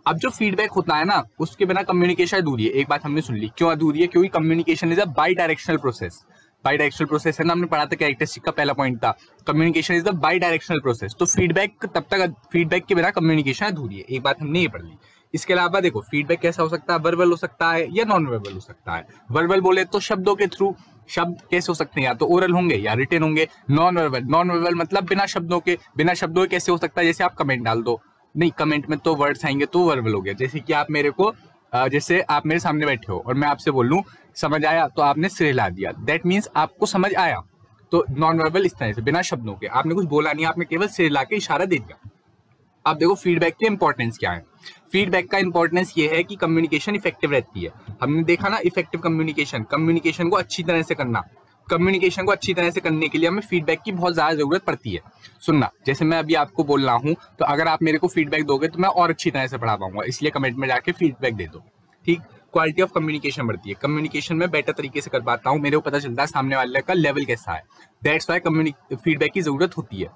अब जो फीडबैक होता है ना, उसके बिना कम्युनिकेशन अधूरी है। एक बात हमने सुन ली, क्यों अधूरी है? क्योंकि communication is a by directional process. By directional process है ना, हमने पढ़ा था कैरेक्टरिस्टिक का पहला पॉइंट था, communication is the by directional process. तो फीडबैक तब तक, फीडबैक के बिना कम्युनिकेशन अधूरी है। एक बात हमने ये पढ़ ली। इसके अलावा देखो फीडबैक कैसा हो सकता है, वर्बल हो सकता है या नॉन वर्बल हो सकता है। वर्बल बोले तो शब्दों के थ्रू, शब्द कैसे हो सकते हैं, या तो ओरल होंगे या रिटन होंगे। नॉन वर्बल, नॉन वर्बल मतलब बिना शब्दों के। बिना शब्दों के कैसे हो सकता है? जैसे आप कमेंट डाल दो, नहीं कमेंट में तो वर्ड्स आएंगे तो वर्बल हो गया। जैसे कि आप मेरे को, जैसे आप मेरे सामने बैठे हो और मैं आपसे बोलूं समझ आया, तो आपने सिर हिला दिया, दैट मीन्स आपको समझ आया। तो नॉन वर्बल इस तरह से, बिना शब्दों के, आपने कुछ बोला नहीं, आपने केवल सिर हिला के इशारा दे दिया। आप देखो फीडबैक की इंपॉर्टेंस क्या है। फीडबैक का इंपॉर्टेंस ये है कि कम्युनिकेशन इफेक्टिव रहती है। हमने देखा ना इफेक्टिव कम्युनिकेशन, कम्युनिकेशन को अच्छी तरह से करना। कम्युनिकेशन को अच्छी तरह से करने के लिए हमें फीडबैक की बहुत ज्यादा जरूरत पड़ती है। सुनना, जैसे मैं अभी आपको बोल रहा हूँ, तो अगर आप मेरे को फीडबैक दोगे तो मैं और अच्छी तरह से पढ़ा पाऊंगा। इसलिए कमेंट में जाके फीडबैक दे दो। ठीक, क्वालिटी ऑफ कम्युनिकेशन बढ़ती है। कम्युनिकेशन में बेटर तरीके से कर पाता हूँ, मेरे को पता चलता है सामने वाले का लेवल कैसा है। दैट्स व्हाई फीडबैक की जरूरत होती है।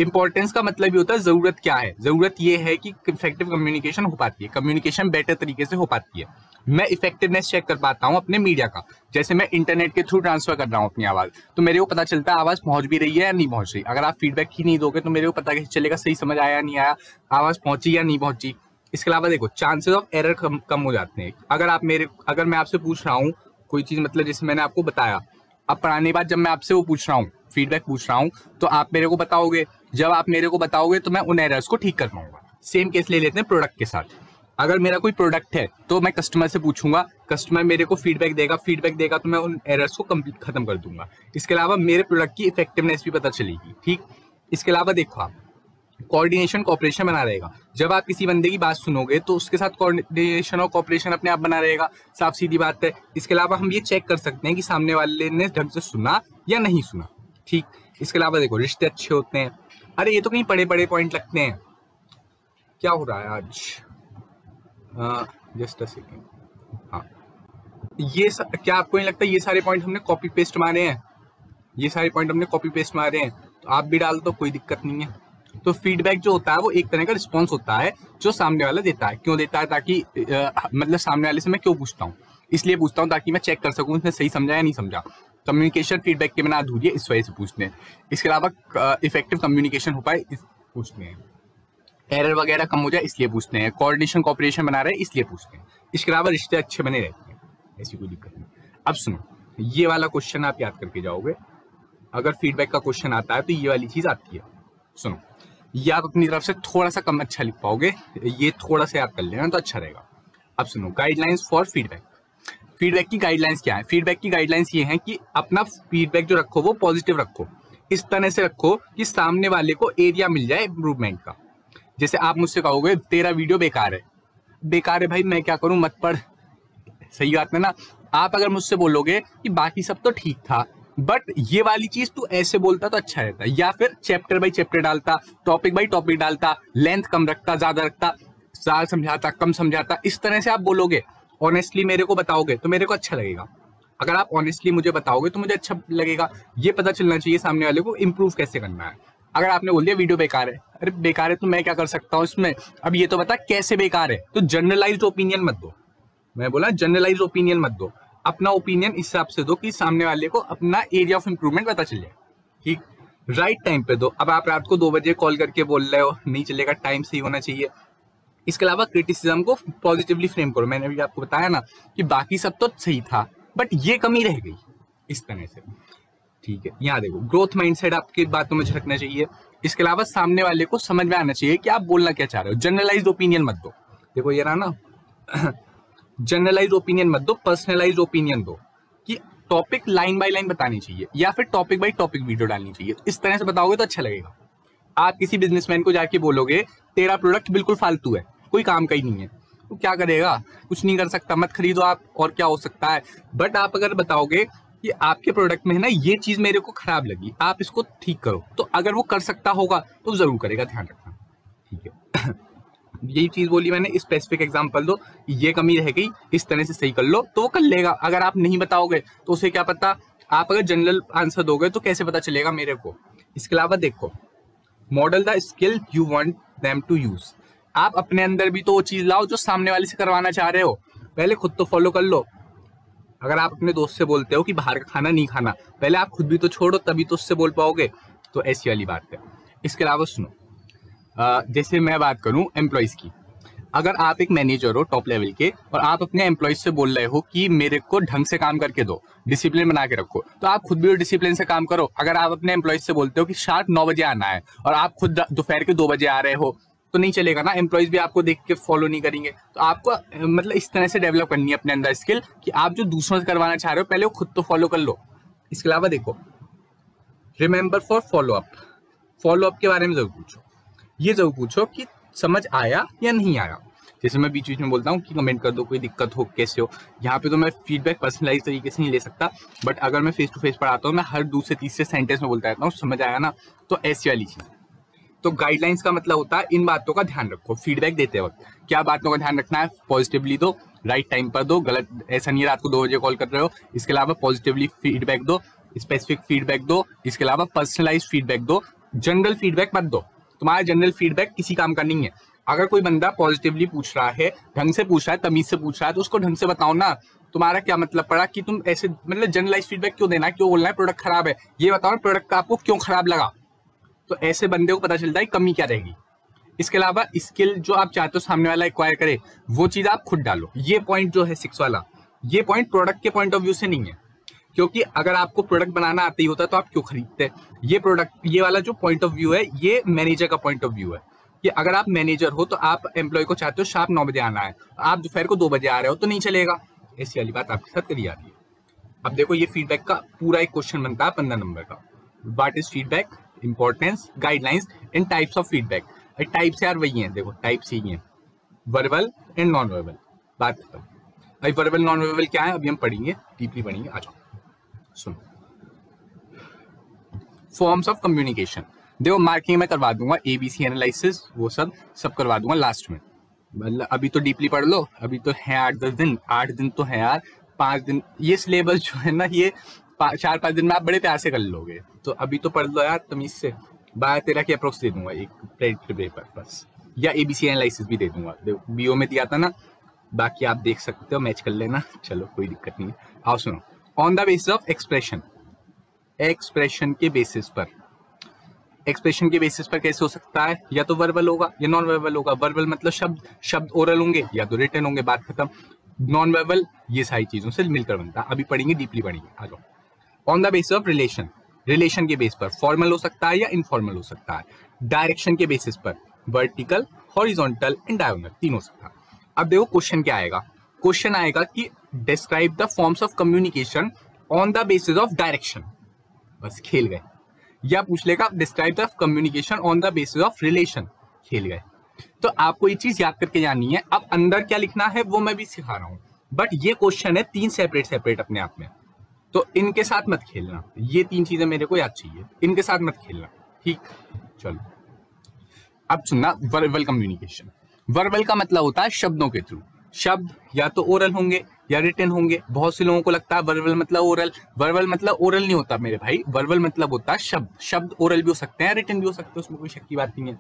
इंपॉर्टेंस का मतलब ये होता है जरूरत क्या है। जरूरत ये है कि इफेक्टिव कम्युनिकेशन हो पाती है, कम्युनिकेशन बेटर तरीके से हो पाती है। मैं इफेक्टिवनेस चेक कर पाता हूँ अपने मीडिया का। जैसे मैं इंटरनेट के थ्रू ट्रांसफर कर रहा हूँ अपनी आवाज, तो मेरे को पता चलता है आवाज पहुंच भी रही है या नहीं पहुंच रही। अगर आप फीडबैक ही नहीं दोगे तो मेरे को पता कैसे चलेगा सही समझ आया या नहीं आया, आवाज पहुंची या नहीं पहुंची। इसके अलावा देखो चांसेस ऑफ एरर कम हो जाते हैं। अगर मैं आपसे पूछ रहा हूँ कोई चीज, मतलब जैसे मैंने आपको बताया, अब पढ़ाने बाद जब मैं आपसे वो पूछ रहा हूँ, फीडबैक पूछ रहा हूँ, तो आप मेरे को बताओगे। जब आप मेरे को बताओगे तो मैं उन एरर्स को ठीक कर पाऊंगा। सेम केस ले लेते हैं प्रोडक्ट के साथ। अगर मेरा कोई प्रोडक्ट है तो मैं कस्टमर से पूछूंगा, कस्टमर मेरे को फीडबैक देगा तो मैं उन एरर्स को कंप्लीट खत्म कर दूंगा। इसके अलावा मेरे प्रोडक्ट की इफेक्टिवनेस भी पता चलेगी। ठीक, इसके अलावा देखो आप कोऑर्डिनेशन कोऑपरेशन बना रहेगा। जब आप किसी बंदे की बात सुनोगे तो उसके साथ कोऑर्डिनेशन और कोऑपरेशन अपने आप बना रहेगा, साफ सीधी बात है। इसके अलावा हम ये चेक कर सकते हैं कि सामने वाले ने ढंग से सुना या नहीं सुना। ठीक, इसके अलावा देखो रिश्ते अच्छे होते हैं। अरे ये तो कहीं बड़े बड़े पॉइंट लगते हैं। क्या हो रहा है आज? Just a second. हाँ, क्या आपको नहीं लगता ये सारे पॉइंट हमने कॉपी पेस्ट मारे हैं? ये सारे पॉइंट हमने कॉपी पेस्ट मारे हैं, तो आप भी डाल दो, कोई दिक्कत नहीं है। तो फीडबैक जो होता है वो एक तरह का रिस्पॉन्स होता है जो सामने वाला देता है। क्यों देता है? ताकि मतलब सामने वाले से मैं क्यों पूछता हूँ, इसलिए पूछता हूँ ताकि मैं चेक कर सकूँ उसने सही समझा या नहीं समझा। कम्युनिकेशन फीडबैक के बिना अधूरी है, इस वजह से पूछते हैं। इसके अलावा इफेक्टिव कम्युनिकेशन हो पाए पूछते हैं। एरर वगैरह कम हो जाए इसलिए पूछते हैं। कोऑर्डिनेशन कोऑपरेशन बना रहे इसलिए पूछते हैं। इसके अलावा रिश्ते अच्छे बने रहते हैं, ऐसी कोई दिक्कत नहीं। अब सुनो, ये वाला क्वेश्चन आप याद करके जाओगे। अगर फीडबैक का क्वेश्चन आता है तो ये वाली चीज आती है। सुनो, ये आप अपनी तरफ से थोड़ा सा कम अच्छा लिख पाओगे, ये थोड़ा सा याद कर लेना तो अच्छा रहेगा। अब सुनो, गाइडलाइंस फॉर फीडबैक। फीडबैक की गाइडलाइंस क्या है? फीडबैक की गाइडलाइंस ये है कि अपना फीडबैक जो रखो वो पॉजिटिव रखो। इस तरह से रखो कि सामने वाले को एरिया मिल जाए इम्प्रूवमेंट का। जैसे आप मुझसे कहोगे तेरा वीडियो बेकार है। बेकार है भाई, मैं क्या करूं, मत पढ़। सही बात है ना। आप अगर मुझसे बोलोगे कि बाकी सब तो ठीक था बट ये वाली चीज तू ऐसे बोलता तो अच्छा रहता, या फिर चैप्टर बाई चैप्टर डालता, टॉपिक बाई टॉपिक डालता, लेंथ कम रखता, ज्यादा रखता, ज्यादा समझाता, कम समझाता, इस तरह से आप बोलोगे, ऑनेस्टली मेरे को बताओगे तो मेरे को अच्छा लगेगा। अगर आप ऑनेस्टली मुझे बताओगे तो मुझे अच्छा लगेगा। ये पता चलना चाहिए सामने वाले को इम्प्रूव कैसे करना है। अगर आपने बोल दिया वीडियो बेकार है, अरे बेकार है तो मैं क्या कर सकता हूँ इसमें, अब ये तो बता कैसे बेकार है। तो जनरलाइज्ड ओपिनियन मत दो। मैं बोला जनरलाइज्ड ओपिनियन मत दो, अपना ओपिनियन इस हिसाब से दो कि सामने वाले को अपना एरिया ऑफ इंप्रूवमेंट पता चल जाए। ठीक, राइट टाइम पे दो। अब आप रात को 2 बजे कॉल करके बोल रहे हो, नहीं चलेगा, टाइम सही होना चाहिए। इसके अलावा क्रिटिसिज्म को पॉजिटिवली फ्रेम करो। मैंने भी आपको बताया ना कि बाकी सब तो सही था बट ये कमी रह गई, इस तरह से। ठीक है, यहाँ देखो ग्रोथ माइंडसेट आपकी बातों में झलकना चाहिए। इसके अलावा सामने वाले को समझ में आना चाहिए कि आप बोलना क्या चाह रहे हो। जनरलाइज्ड ओपिनियन मत दो। देखो ये रहा ना जनरलाइज्ड ओपिनियन मत दो, पर्सनलाइज्ड ओपिनियन दो कि टॉपिक लाइन बाय लाइन बतानी चाहिए या फिर टॉपिक बाय टॉपिक वीडियो डालनी चाहिए। इस तरह से बताओगे तो अच्छा लगेगा। आप किसी बिजनेसमैन को जाके बोलोगे तेरा प्रोडक्ट बिल्कुल फालतू है, कोई काम का ही नहीं है, तो क्या करेगा? कुछ नहीं कर सकता, मत खरीदो आप, और क्या हो सकता है। बट आप अगर बताओगे कि आपके प्रोडक्ट में है ना ये चीज मेरे को खराब लगी, आप इसको ठीक करो। तो अगर वो कर सकता होगा तो जरूर करेगा, ध्यान रखना, ठीक है। यही चीज बोली मैंने, स्पेसिफिक एग्जांपल दो, ये कमी रह गई इस तरह से सही कर लो, तो वो कर लेगा। अगर आप नहीं बताओगे तो उसे क्या पता, आप अगर जनरल आंसर दोगे तो कैसे पता चलेगा मेरे को। इसके अलावा देखो, model the skill you want them to use. आप अपने अंदर भी तो वो चीज लाओ जो सामने वाले से करवाना चाह रहे हो, पहले खुद तो फॉलो कर लो। अगर आप अपने दोस्त से बोलते हो कि बाहर का खाना नहीं खाना, पहले आप खुद भी तो छोड़ो, तभी तो उससे बोल पाओगे। तो ऐसी वाली बात है। इसके अलावा सुनो, जैसे मैं बात करूं एम्प्लॉयज की, अगर आप एक मैनेजर हो टॉप लेवल के और आप अपने एम्प्लॉयज से बोल रहे हो कि मेरे को ढंग से काम करके दो, डिसिप्लिन बना के रखो, तो आप खुद भी डिसिप्लिन से काम करो। अगर आप अपने एम्प्लॉयज से बोलते हो कि शार्प 9 बजे आना है और आप खुद दोपहर के 2 बजे आ रहे हो, तो नहीं चलेगा ना, एम्प्लॉयज भी आपको देख के फॉलो नहीं करेंगे। तो आपको मतलब इस तरह से डेवलप करनी है अपने अंदर स्किल कि आप जो दूसरों से करवाना चाह रहे हो पहले वो खुद तो फॉलो कर लो। इसके अलावा देखो, remember for follow up, follow up के बारे में जरूर पूछो। ये जरूर पूछो कि समझ आया या नहीं आया। जैसे मैं बीच बीच में बोलता हूँ कि कमेंट कर दो कोई दिक्कत हो, कैसे हो। यहाँ पे तो मैं फीडबैक पर्सनलाइज तरीके से नहीं ले सकता, बट अगर मैं फेस टू फेस पढ़ाता हूँ, मैं हर दूसरे तीसरे सेंटेंस में बोलता रहता हूँ, समझ आया ना। तो ऐसी वाली चीज। तो गाइडलाइंस का मतलब होता है इन बातों का ध्यान रखो फीडबैक देते वक्त। क्या बातों का ध्यान रखना है? पॉजिटिवली दो, राइट टाइम पर दो, गलत ऐसा नहीं रात को 2 बजे कॉल कर रहे हो। इसके अलावा पॉजिटिवली फीडबैक दो, स्पेसिफिक फीडबैक दो। इसके अलावा पर्सनलाइज फीडबैक दो, जनरल फीडबैक मत दो। तुम्हारा जनरल फीडबैक किसी काम का नहीं है। अगर कोई बंदा पॉजिटिवली पूछ रहा है, ढंग से पूछ रहा है, तमीज से पूछ रहा है, तो उसको ढंग से बताओ ना। तुम्हारा क्या मतलब पड़ा कि तुम ऐसे मतलब जनरलाइज फीडबैक क्यों देना है, क्यों बोलना है प्रोडक्ट खराब है, ये बताओ ना प्रोडक्ट का आपको क्यों खराब लगा। तो ऐसे बंदे को पता चलता है कमी क्या रहेगी। इसके अलावा स्किल जो आप चाहते हो सामने वाला एक्वायर करे, वो चीज आप खुद डालो। ये पॉइंट जो है 6 वाला, ये पॉइंट प्रोडक्ट के पॉइंट ऑफ व्यू से नहीं है, क्योंकि अगर आपको प्रोडक्ट बनाना आता ही होता तो आप क्यों खरीदते। ये प्रोडक्ट, ये वाला जो पॉइंट ऑफ व्यू है, ये मैनेजर का पॉइंट ऑफ व्यू है कि अगर आप मैनेजर हो तो आप एम्प्लॉय को चाहते हो शार्प 9 बजे आना है, आप दोपहर को 2 बजे आ रहे हो तो नहीं चलेगा। ऐसी वाली बात आपके साथ करी जा रही है। अब देखो, ये फीडबैक का पूरा एक क्वेश्चन बनता है 15 नंबर का। What is feedback, importance, guidelines and types of feedback. Types यार वही हैं, देखो टाइप्स यही हैं, वर्बल एंड नॉन वर्बल। बात खत्म। भाई वर्बल नॉन वर्बल क्या है अभी हम पढ़ेंगे, डीपली पढ़ेंगे। आ जाओ सुनो, फॉर्म्स ऑफ कम्युनिकेशन। देखो मार्किंग में करवा दूंगा, ABC एनालिसिस वो सब करवा दूंगा लास्ट में। मतलब अभी तो डीपली पढ़ लो, अभी तो है 8-10 दिन, 8 दिन तो है यार, 5 दिन। ये सिलेबस जो है ना, ये 4-5 दिन में आप बड़े प्यार से कर लोगे। तो अभी तो पढ़ लो यार तमीज से। 12-13 की अप्रोक्स दे दूंगा एक प्रेडिक्टिव पेपर बस, या ABC एनालिसिस भी दे दूंगा, BO में दिया था ना। बाकी आप देख सकते हो, मैच कर लेना, चलो कोई दिक्कत नहीं है। आओ सुनो, on the basis of expression, expression के बेसिस पर। एक्सप्रेशन के बेसिस पर कैसे हो सकता है, या तो वर्बल होगा या नॉन वर्बल होगा। वर्बल मतलब शब्द ओरल होंगे या तो रिटन होंगे, बात खत्म। नॉन वर्बल ये सारी चीजों से मिलकर बनता है। अभी पढ़ेंगे, डीपली पढ़ेंगे। आ जाओ, on the basis of relation, relation के बेस पर फॉर्मल हो सकता है या इनफॉर्मल हो सकता है। डायरेक्शन के बेसिस पर वर्टिकल, हॉरिजॉन्टल एंड डायगोनल, तीन हो सकता है। अब देखो क्वेश्चन क्या आएगा, क्वेश्चन आएगा कि describe the forms of communication on the basis of direction. बस खेल गए। या पूछ लेगा describe the communication on the basis of relation, खेल गए। तो आपको ये चीज याद करके जानी है। अब अंदर क्या लिखना है वो मैं भी सिखा रहा हूं, बट ये क्वेश्चन है 3 सेपरेट अपने आप में, तो इनके साथ मत खेलना। ये 3 चीजें मेरे को याद चाहिए, इनके साथ मत खेलना, ठीक। चलो अब सुनना, वर्बल कम्युनिकेशन। वर्बल का मतलब होता है शब्दों के थ्रू। शब्द या तो ओरल होंगे या रिटन होंगे। बहुत से लोगों को लगता है वर्बल मतलब ओरल, वर्बल मतलब ओरल नहीं होता मेरे भाई। वर्बल मतलब होता है शब्द। शब्द ओरल भी हो सकते हैं, रिटन भी हो सकते हैं, उसमें कोई शक की बात नहीं है।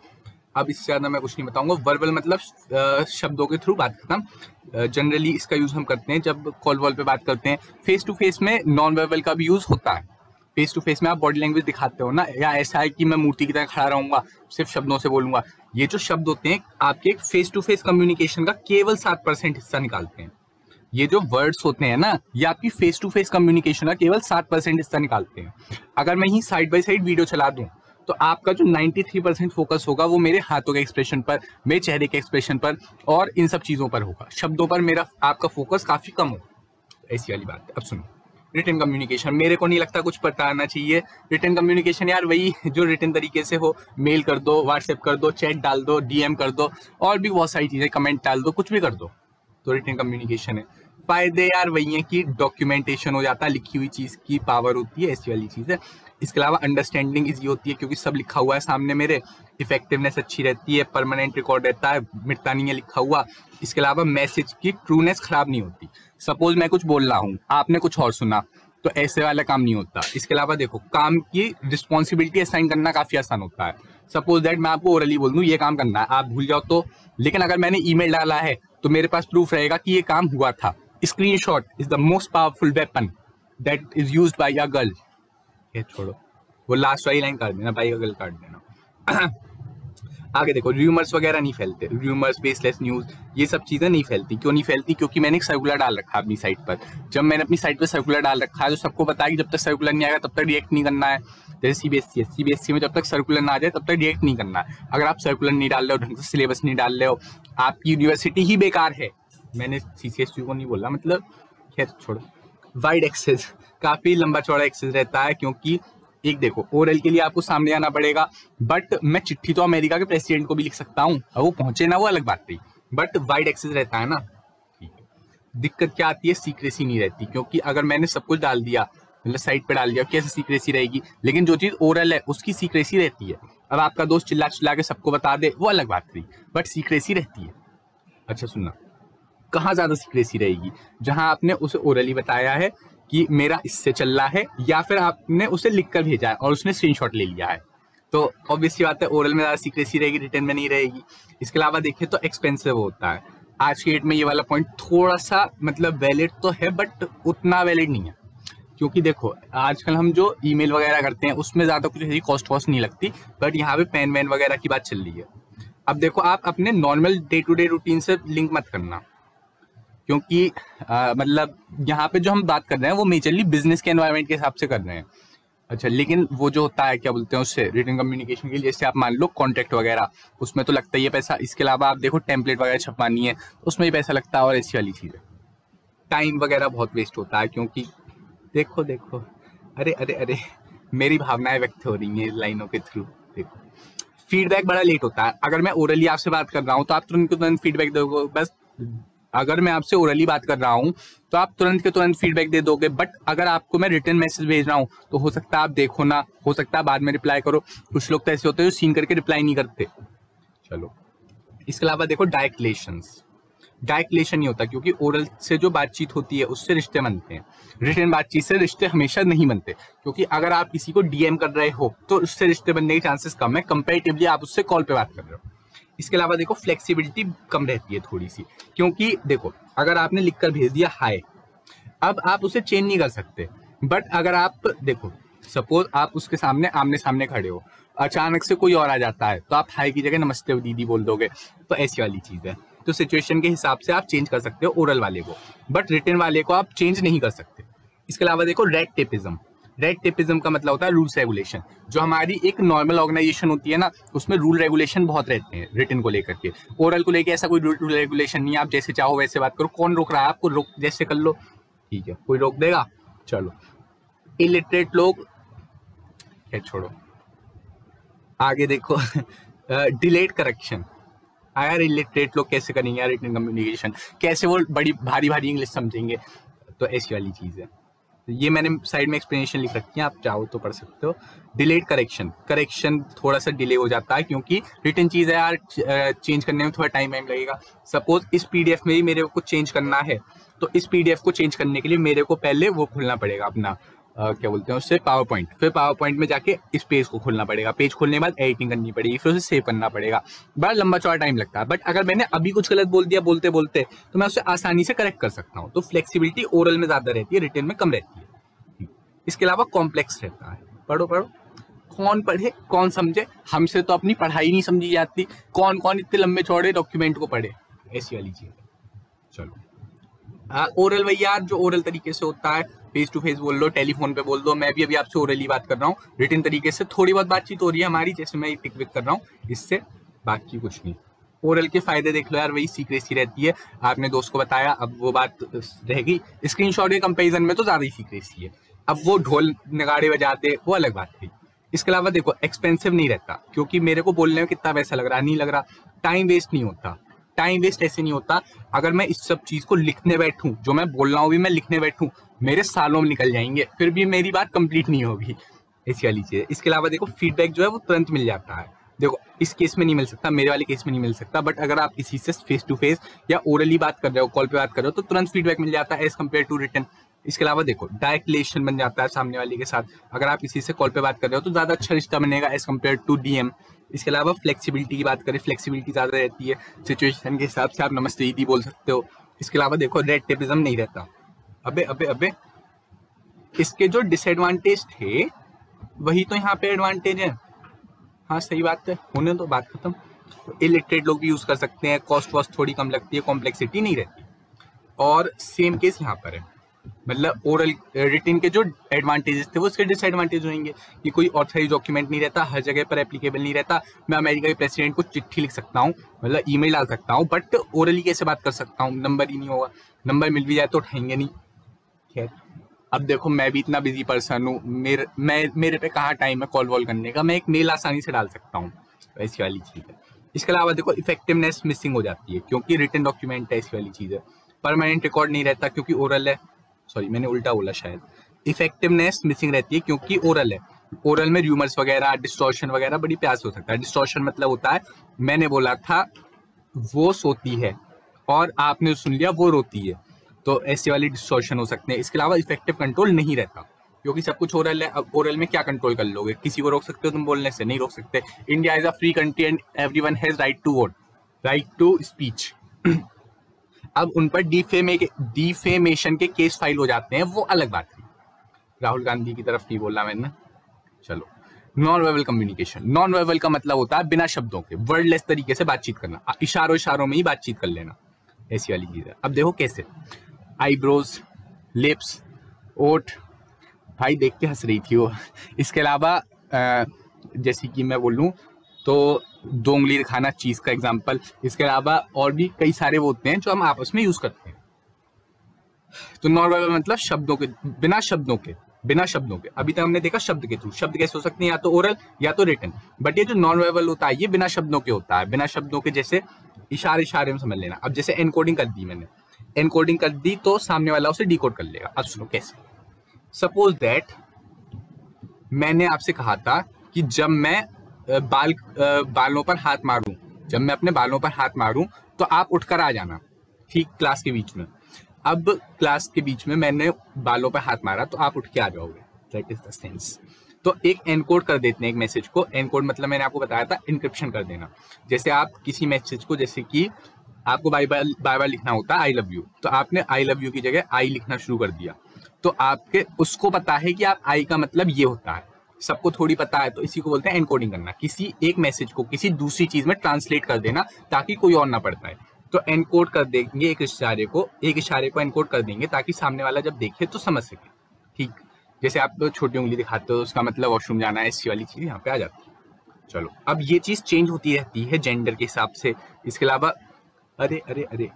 अब इससे ज्यादा मैं कुछ नहीं बताऊंगा। वर्बल मतलब शब्दों के थ्रू, बात खत्म। जनरली इसका यूज हम करते हैं जब कॉल वॉल पे बात करते हैं। फेस टू फेस में नॉन वर्बल का भी यूज होता है। फेस टू फेस में आप बॉडी लैंग्वेज दिखाते हो ना, या ऐसा है कि मैं मूर्ति की तरह खड़ा रहूंगा, सिर्फ शब्दों से बोलूंगा। ये जो शब्द होते हैं आपके फेस टू फेस कम्युनिकेशन का केवल 7% हिस्सा निकालते हैं। ये जो वर्ड्स होते हैं ना, ये आपकी फेस टू फेस कम्युनिकेशन का केवल 7% हिस्सा निकालते हैं। अगर मैं ही साइड बाय साइड वीडियो चला दूं तो आपका जो 93% फोकस होगा वो मेरे हाथों के एक्सप्रेशन पर, मेरे चेहरे के एक्सप्रेशन पर और इन सब चीजों पर होगा। शब्दों पर मेरा आपका फोकस काफी कम होगा। ऐसी वाली बात है। अब सुनो, रिटन कम्युनिकेशन मेरे को नहीं लगता कुछ पता आना चाहिए। रिटन कम्युनिकेशन यार वही जो रिटन तरीके से हो, मेल कर दो, व्हाट्सएप कर दो, चैट डाल दो, DM कर दो, और भी बहुत सारी चीजें, कमेंट डाल दो, कुछ भी कर दो, तो रिटन कम्युनिकेशन है। फायदे यार वही है कि डॉक्यूमेंटेशन हो जाता है, लिखी हुई चीज की पावर होती है, ऐसी वाली चीज है। इसके अलावा अंडरस्टैंडिंग इजी होती है क्योंकि सब लिखा हुआ है सामने मेरे। इफेक्टिवनेस अच्छी रहती है, परमानेंट रिकॉर्ड रहता है, मिटता नहीं है लिखा हुआ। इसके अलावा मैसेज की ट्रूनेस खराब नहीं होती। सपोज मैं कुछ बोल रहा हूँ, आपने कुछ और सुना, तो ऐसे वाला काम नहीं होता। इसके अलावा देखो, काम की रिस्पॉन्सिबिलिटी असाइन करना काफी आसान होता है। सपोज दैट मैं आपको ओरली बोल दूं ये काम करना है, आप भूल जाओ तो, लेकिन अगर मैंने ईमेल डाला है तो मेरे पास प्रूफ रहेगा कि ये काम हुआ था। Screenshot is the most powerful weapon that is used by a girl. ये छोड़ो, वो लास्ट वाली लाइन काट देना, बाय अ गर्ल काट देना। आगे देखो, र्यूमर्स वगैरह नहीं फैलते, र्यूमर्स, बेसलेस न्यूज, ये सब चीजें नहीं फैलती। क्यों नहीं फैलती? क्योंकि मैंने एक सर्कुलर डाल रखा है अपनी साइट पर। जब मैंने अपनी साइट पर सर्कुलर डाल रखा है तो सबको पता है कि जब तक सर्कुलर नहीं आएगा तब तक रिएक्ट नहीं करना है। जैसे सीबीएसई है, सीबीएसई में जब तक सर्कुलर ना आ जाए तब तक रिएक्ट नहीं करना है। अगर आप सर्कुलर नहीं डाल रहे हो, ढंग से सिलेबस नहीं डाल रहे हो, आपकी यूनिवर्सिटी ही बेकार है। मैंने सीसीएसयू को नहीं बोला, मतलब खैर छोड़ो। वाइड एक्सेस, काफी लंबा चौड़ा एक्सेस रहता है क्योंकि एक देखो, ओरल के लिए आपको सामने आना पड़ेगा, बट मैं चिट्ठी तो अमेरिका के प्रेसिडेंट को भी लिख सकता हूँ, और वो पहुंचे ना वो अलग बात थी, बट वाइड एक्सेस रहता है ना। ठीक है। दिक्कत क्या आती है? सीक्रेसी नहीं रहती, क्योंकि अगर मैंने सब कुछ डाल दिया, मतलब साइट पे डाल दिया, कैसे सीक्रेसी रहेगी? लेकिन जो चीज ओरल है उसकी सीक्रेसी रहती है। अब आपका दोस्त चिल्ला चिल्ला के सबको बता दे, वो अलग बात थी, बट सीक्रेसी रहती है। अच्छा सुनना, कहाँ ज्यादा सीक्रेसी रहेगी? जहां आपने उसे ओरली बताया है कि मेरा इससे चल रहा है, या फिर आपने उसे लिख कर भेजा है और उसने स्क्रीनशॉट ले लिया है, तो ऑब्वियसली बात है ओरल में ज्यादा सीक्रेसी रहेगी, रिटर्न में नहीं रहेगी। इसके अलावा देखिए तो एक्सपेंसिव होता है। आज के डेट में ये वाला पॉइंट थोड़ा सा मतलब वैलिड तो है, बट उतना वैलिड नहीं है, क्योंकि देखो आजकल हम जो ईमेल वगैरह करते हैं उसमें ज्यादा कुछ ऐसी कॉस्ट वॉस्ट नहीं लगती, बट यहाँ पे पेन वैन वगैरह की बात चल रही है। अब देखो, आप अपने normal day to day routine से लिंक मत करना, क्योंकि मतलब यहाँ पे जो हम बात कर रहे हैं वो मेजरली बिजनेस के एनवायरनमेंट के हिसाब से कर रहे हैं। अच्छा, लेकिन वो जो होता है क्या बोलते हैं उससे, रिटन कम्युनिकेशन के लिए, जैसे आप मान लो कॉन्ट्रैक्ट वगैरह, उसमें तो लगता ही है पैसा। इसके अलावा आप देखो टेम्पलेट वगैरह छपवानी है, उसमें भी पैसा लगता है, और ऐसी वाली चीज़ है। टाइम वगैरह बहुत वेस्ट होता है, क्योंकि देखो देखो, अरे अरे अरे, मेरी भावनाएं व्यक्त हो रही हैं इन लाइनों के थ्रू। देखो, फीडबैक बड़ा लेट होता है। अगर मैं ओरली आपसे बात कर रहा हूँ तो आप तुरंत फीडबैक दोगे, बस। अगर मैं आपसे ओरली बात कर रहा हूँ तो आप तुरंत के तुरंत फीडबैक दे दोगे, बट अगर आपको मैं रिटर्न मैसेज भेज रहा हूँ तो हो सकता है आप देखो ना, हो सकता है बाद में रिप्लाई करो। कुछ लोग तो ऐसे होते हैं जो सीन करके रिप्लाई नहीं करते। चलो, इसके अलावा देखो डायरेक्ट रिलेशन नहीं होता, क्योंकि ओरल से जो बातचीत होती है उससे रिश्ते बनते हैं। रिटर्न बातचीत से रिश्ते हमेशा नहीं बनते, क्योंकि अगर आप किसी को डीएम कर रहे हो तो उससे रिश्ते बनने के चांसेस कम है, कंपेरेटिवली आप उससे कॉल पे बात कर रहे हो। इसके अलावा देखो फ्लेक्सिबिलिटी कम रहती है थोड़ी सी, क्योंकि देखो अगर आपने लिखकर भेज दिया हाय, अब आप उसे चेंज नहीं कर सकते। बट अगर आप देखो, सपोज आप उसके सामने आमने सामने खड़े हो, अचानक से कोई और आ जाता है तो आप हाय की जगह नमस्ते दीदी बोल दोगे, तो ऐसी वाली चीज है। तो सिचुएशन के हिसाब से आप चेंज कर सकते हो ओरल वाले को, बट रिटन वाले को आप चेंज नहीं कर सकते। इसके अलावा देखो रेड टेपिज्म का मतलब होता है रूल्स रेगुलेशन। जो हमारी एक नॉर्मल ऑर्गेनाइजेशन होती है ना, उसमें रूल रेगुलेशन बहुत रहते हैं रिटन को लेकर के। ओरल को लेकर ऐसा कोई रूल रेगुलेशन नहीं है, आप जैसे चाहो वैसे बात करो। कौन रोक रहा है आपको? रोक जैसे कर लो, ठीक है, कोई रोक देगा? चलो, इलिटरेट लोग, क्या छोड़ो, आगे देखो डिलेड करेक्शन। यार इलिटरेट लोग कैसे करेंगे यार रिटन कम्युनिकेशन? कैसे वो बड़ी भारी भारी इंग्लिश समझेंगे? तो ऐसी वाली चीज है। ये मैंने साइड में एक्सप्लेनेशन लिख रखी है, आप चाहो तो पढ़ सकते हो। डिलेड करेक्शन थोड़ा सा डिले हो जाता है, क्योंकि रिटन चीज है यार, चेंज करने में थोड़ा टाइम लगेगा। सपोज इस पीडीएफ में ही मेरे को कुछ चेंज करना है, तो इस पीडीएफ को चेंज करने के लिए मेरे को पहले वो खोलना पड़ेगा अपना क्या बोलते हैं उससे, पावर पॉइंट। फिर पावर पॉइंट में जाके इस पेज को खोलना पड़ेगा, पेज खोलने के बाद एडिटिंग करनी पड़ेगी, फिर उसे सेव करना पड़ेगा। बड़ा लंबा चौड़ा टाइम लगता है। बट अगर मैंने अभी कुछ गलत बोल दिया बोलते बोलते, तो मैं उसे आसानी से करेक्ट कर सकता हूँ। तो फ्लेक्सिबिलिटी ओरल में ज्यादा रहती है, रिटन में कम रहती है। इसके अलावा कॉम्प्लेक्स रहता है। पढ़ो, कौन पढ़े कौन समझे? हमसे तो अपनी पढ़ाई नहीं समझी जाती, कौन इतने लंबे चौड़े डॉक्यूमेंट को पढ़े? ऐसी वाली चीज। चलो, ओरल भैया जो ओरल तरीके से होता है, फेस टू फेस बोल लो, टेलीफोन पे बोल दो। मैं भी अभी आपसे ओरली बात कर रहा हूँ, रिटन तरीके से थोड़ी बहुत बातचीत हो रही है हमारी, जैसे मैं टिक विक कर रहा हूँ, इससे बाकी कुछ नहीं। ओरल के फायदे देख लो यार, वही सीक्रेसी रहती है, आपने दोस्त को बताया, अब वो बात रहेगी। स्क्रीनशॉट के कंपैरिजन में तो ज्यादा ही सीक्रेसी है। अब वो ढोल नगाड़े बजाते, वो अलग बात थी। इसके अलावा देखो एक्सपेंसिव नहीं रहता, क्योंकि मेरे को बोलने में कितना पैसा लग रहा, नहीं लग रहा, टाइम वेस्ट नहीं होता। टाइम वेस्ट ऐसे नहीं होता। अगर मैं इस सब चीज को लिखने बैठूं, जो मैं बोल रहा हूँ भी मैं लिखने बैठूं, मेरे सालों में निकल जाएंगे, फिर भी मेरी बात कंप्लीट नहीं होगी, ऐसी वाली चीज है। इसके अलावा देखो फीडबैक जो है वो तुरंत मिल जाता है। देखो इस केस में नहीं मिल सकता, मेरे वाले केस में नहीं मिल सकता, बट अगर आप किसी से फेस टू फेस या ओरली बात कर रहे हो, कॉल पे बात कर रहे हो, तो तुरंत फीडबैक मिल जाता है एज कम्पेयर टू रिटन। इसके अलावा देखो डायरेक्ट रिलेशन बन जाता है सामने वाले के साथ। अगर आप किसी से कॉल पे बात कर रहे हो तो ज्यादा अच्छा रिश्ता बनेगा एज कम्पेयर टू डीएम। इसके अलावा फ्लेक्सिबिलिटी की बात करें, फ्लेक्सिबिलिटी ज्यादा रहती है, सिचुएशन के हिसाब से आप नमस्ते दीदी बोल सकते हो। इसके अलावा देखो रेड टेपिज्म नहीं रहता। अबे अबे अबे, इसके जो डिसएडवांटेज थे वही तो यहाँ पे एडवांटेज है। हाँ सही बात है, होने तो बात खत्म। तो इलिटरेट लोग भी यूज कर सकते हैं, कॉस्ट वॉस्ट थोड़ी कम लगती है, कॉम्प्लेक्सिटी नहीं रहती। और सेम केस यहाँ पर है, मतलब ओरल रिटन के जो एडवांटेजेस थे वो उसके डिसएडवांटेज होंगे कि कोई ऑथराइज डॉक्यूमेंट नहीं रहता, हर जगह पर एप्लीकेबल नहीं रहता। मैं अमेरिका के प्रेसिडेंट को चिट्ठी लिख सकता हूँ, मतलब ईमेल डाल सकता हूँ, बट ओरली कैसे बात कर सकता हूँ, नंबर ही नहीं होगा, नंबर मिल भी जाए तो उठाएंगे नहीं। खैर अब देखो मैं भी इतना बिजी पर्सन हूँ, मेरे पे कहाँ टाइम है कॉल वॉल करने का, मैं एक मेल आसानी से डाल सकता हूँ, ऐसी वाली चीज़ है। इसके अलावा देखो इफेक्टिवनेस मिसिंग हो जाती है क्योंकि रिटन डॉक्यूमेंट है, ऐसी वाली चीज़ है। परमानेंट रिकॉर्ड नहीं रहता क्योंकि ओरल है, सॉरी मैंने उल्टा बोला शायद। इफेक्टिवनेस मिसिंग रहती है क्योंकि ओरल है। ओरल में र्यूमर्स वगैरह, डिस्टॉर्शन वगैरह बड़ी प्यार से हो सकता है। डिस्टॉर्शन मतलब होता है मैंने बोला था वो सोती है और आपने सुन लिया वो रोती है, तो ऐसे वाली डिस्टॉर्शन हो सकते हैं। इसके अलावा इफेक्टिव कंट्रोल नहीं रहता क्योंकि सब कुछ ओरल है। अब ओरल में क्या कंट्रोल कर लोगे, किसी को रोक सकते हो तुम बोलने से, नहीं रोक सकते। India is a free country and everyone has right to vote, right to speech. अब उन पर डिफेमेशन के केस फाइल हो जाते हैं, वो अलग बात है। राहुल गांधी की तरफ नहीं बोला मैंने। चलो non verbal communication. Non verbal का मतलब होता है बिना शब्दों के, वर्डलेस तरीके से बातचीत करना, इशारों में ही बातचीत कर लेना, ऐसी वाली चीज है। अब देखो कैसे, आईब्रोज, लिप्स, ओठ, भाई देख के हंस रही थी वो। इसके अलावा जैसे कि मैं बोलूं तो दो उंगली दिखाना, चीज का एग्जांपल। इसके अलावा और भी कई सारे वो होते हैं जो हम आपस में यूज करते हैं। तो नॉन वर्बल मतलब शब्दों के, बिना शब्दों के। अभी तक हमने देखा शब्द के थ्रू, शब्द कैसे हो सकते हैं, या तो ओरल या तो रिटन, बट ये जो नॉन वर्बल होता है ये बिना शब्दों के होता है। बिना शब्दों के जैसे इशारे में समझ लेना। अब जैसे एनकोडिंग कर दी मैंने, एनकोडिंग कर दी तो सामने वाला उसे डिकोड कर लेगा। अब सुनो कैसे। सपोज दैट मैंने आपसे कहा था कि जब मैं बालों पर हाथ मारूं, जब मैं अपने बालों पर हाथ मारूं तो आप उठकर आ जाना, ठीक क्लास के बीच में। अब क्लास के बीच में मैंने बालों पर हाथ मारा तो आप उठ के आ जाओगे, दैट इज द सेंस। तो एक एनकोड कर देते हैं एक मैसेज को। एनकोड मतलब मैंने आपको बताया था इनक्रिप्शन कर देना। जैसे आप किसी मैसेज को, जैसे कि आपको बाय बाय लिखना होता है आई लव यू, तो आपने आई लव यू की जगह आई लिखना शुरू कर दिया, तो आपके उसको पता है कि आप आई का मतलब ये होता है, सबको थोड़ी पता है। तो इसी को बोलते हैं एनकोडिंग करना, किसी एक मैसेज को किसी दूसरी चीज में ट्रांसलेट कर देना ताकि कोई और ना पढ़ पाए। तो एनकोड कर देंगे एक इशारे को एनकोड कर देंगे ताकि सामने वाला जब देखे तो समझ सके, ठीक। जैसे आप तो छोटी उंगली दिखाते हो, उसका मतलब वॉशरूम जाना है, ऐसी वाली चीज यहाँ पे आ जाती है। चलो अब ये चीज चेंज होती रहती है जेंडर के हिसाब से। इसके अलावा अरे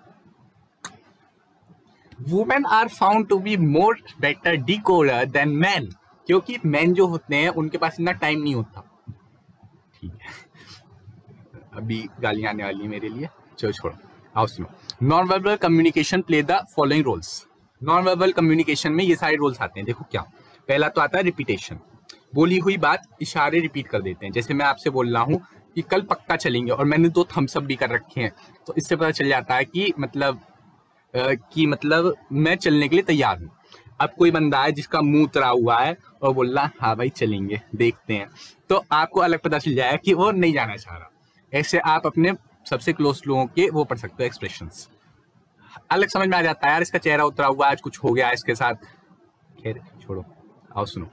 women are found to be more better decoder than man, क्योंकि मैन जो होते हैं उनके पास इतना टाइम नहीं होता, ठीक है। अभी गालियां आने वाली है मेरे लिए, चलो छोड़ो, आओ सुनो। Non verbal communication play the following roles. Non verbal communication में ये सारे रोल्स आते हैं, देखो क्या। पहला तो आता है रिपीटेशन, बोली हुई बात इशारे रिपीट कर देते हैं। जैसे मैं आपसे बोल रहा हूँ कि कल पक्का चलेंगे और मैंने 2 थम्स अप भी कर रखे हैं, तो इससे पता चल जाता है कि मतलब मैं चलने के लिए तैयार हूँ। अब कोई बंदा है जिसका मुंह उतरा हुआ है और बोल रहा हाँ भाई चलेंगे, देखते हैं, तो आपको अलग पता चल जाएगा कि वो नहीं जाना चाह रहा। ऐसे आप अपने सबसे क्लोज लोगों के वो पढ़ सकते हो एक्सप्रेशंस, अलग समझ में आ जाता है यार इसका चेहरा उतरा हुआ है, आज कुछ हो गया इसके साथ। खैर छोड़ो, आओ सुनो।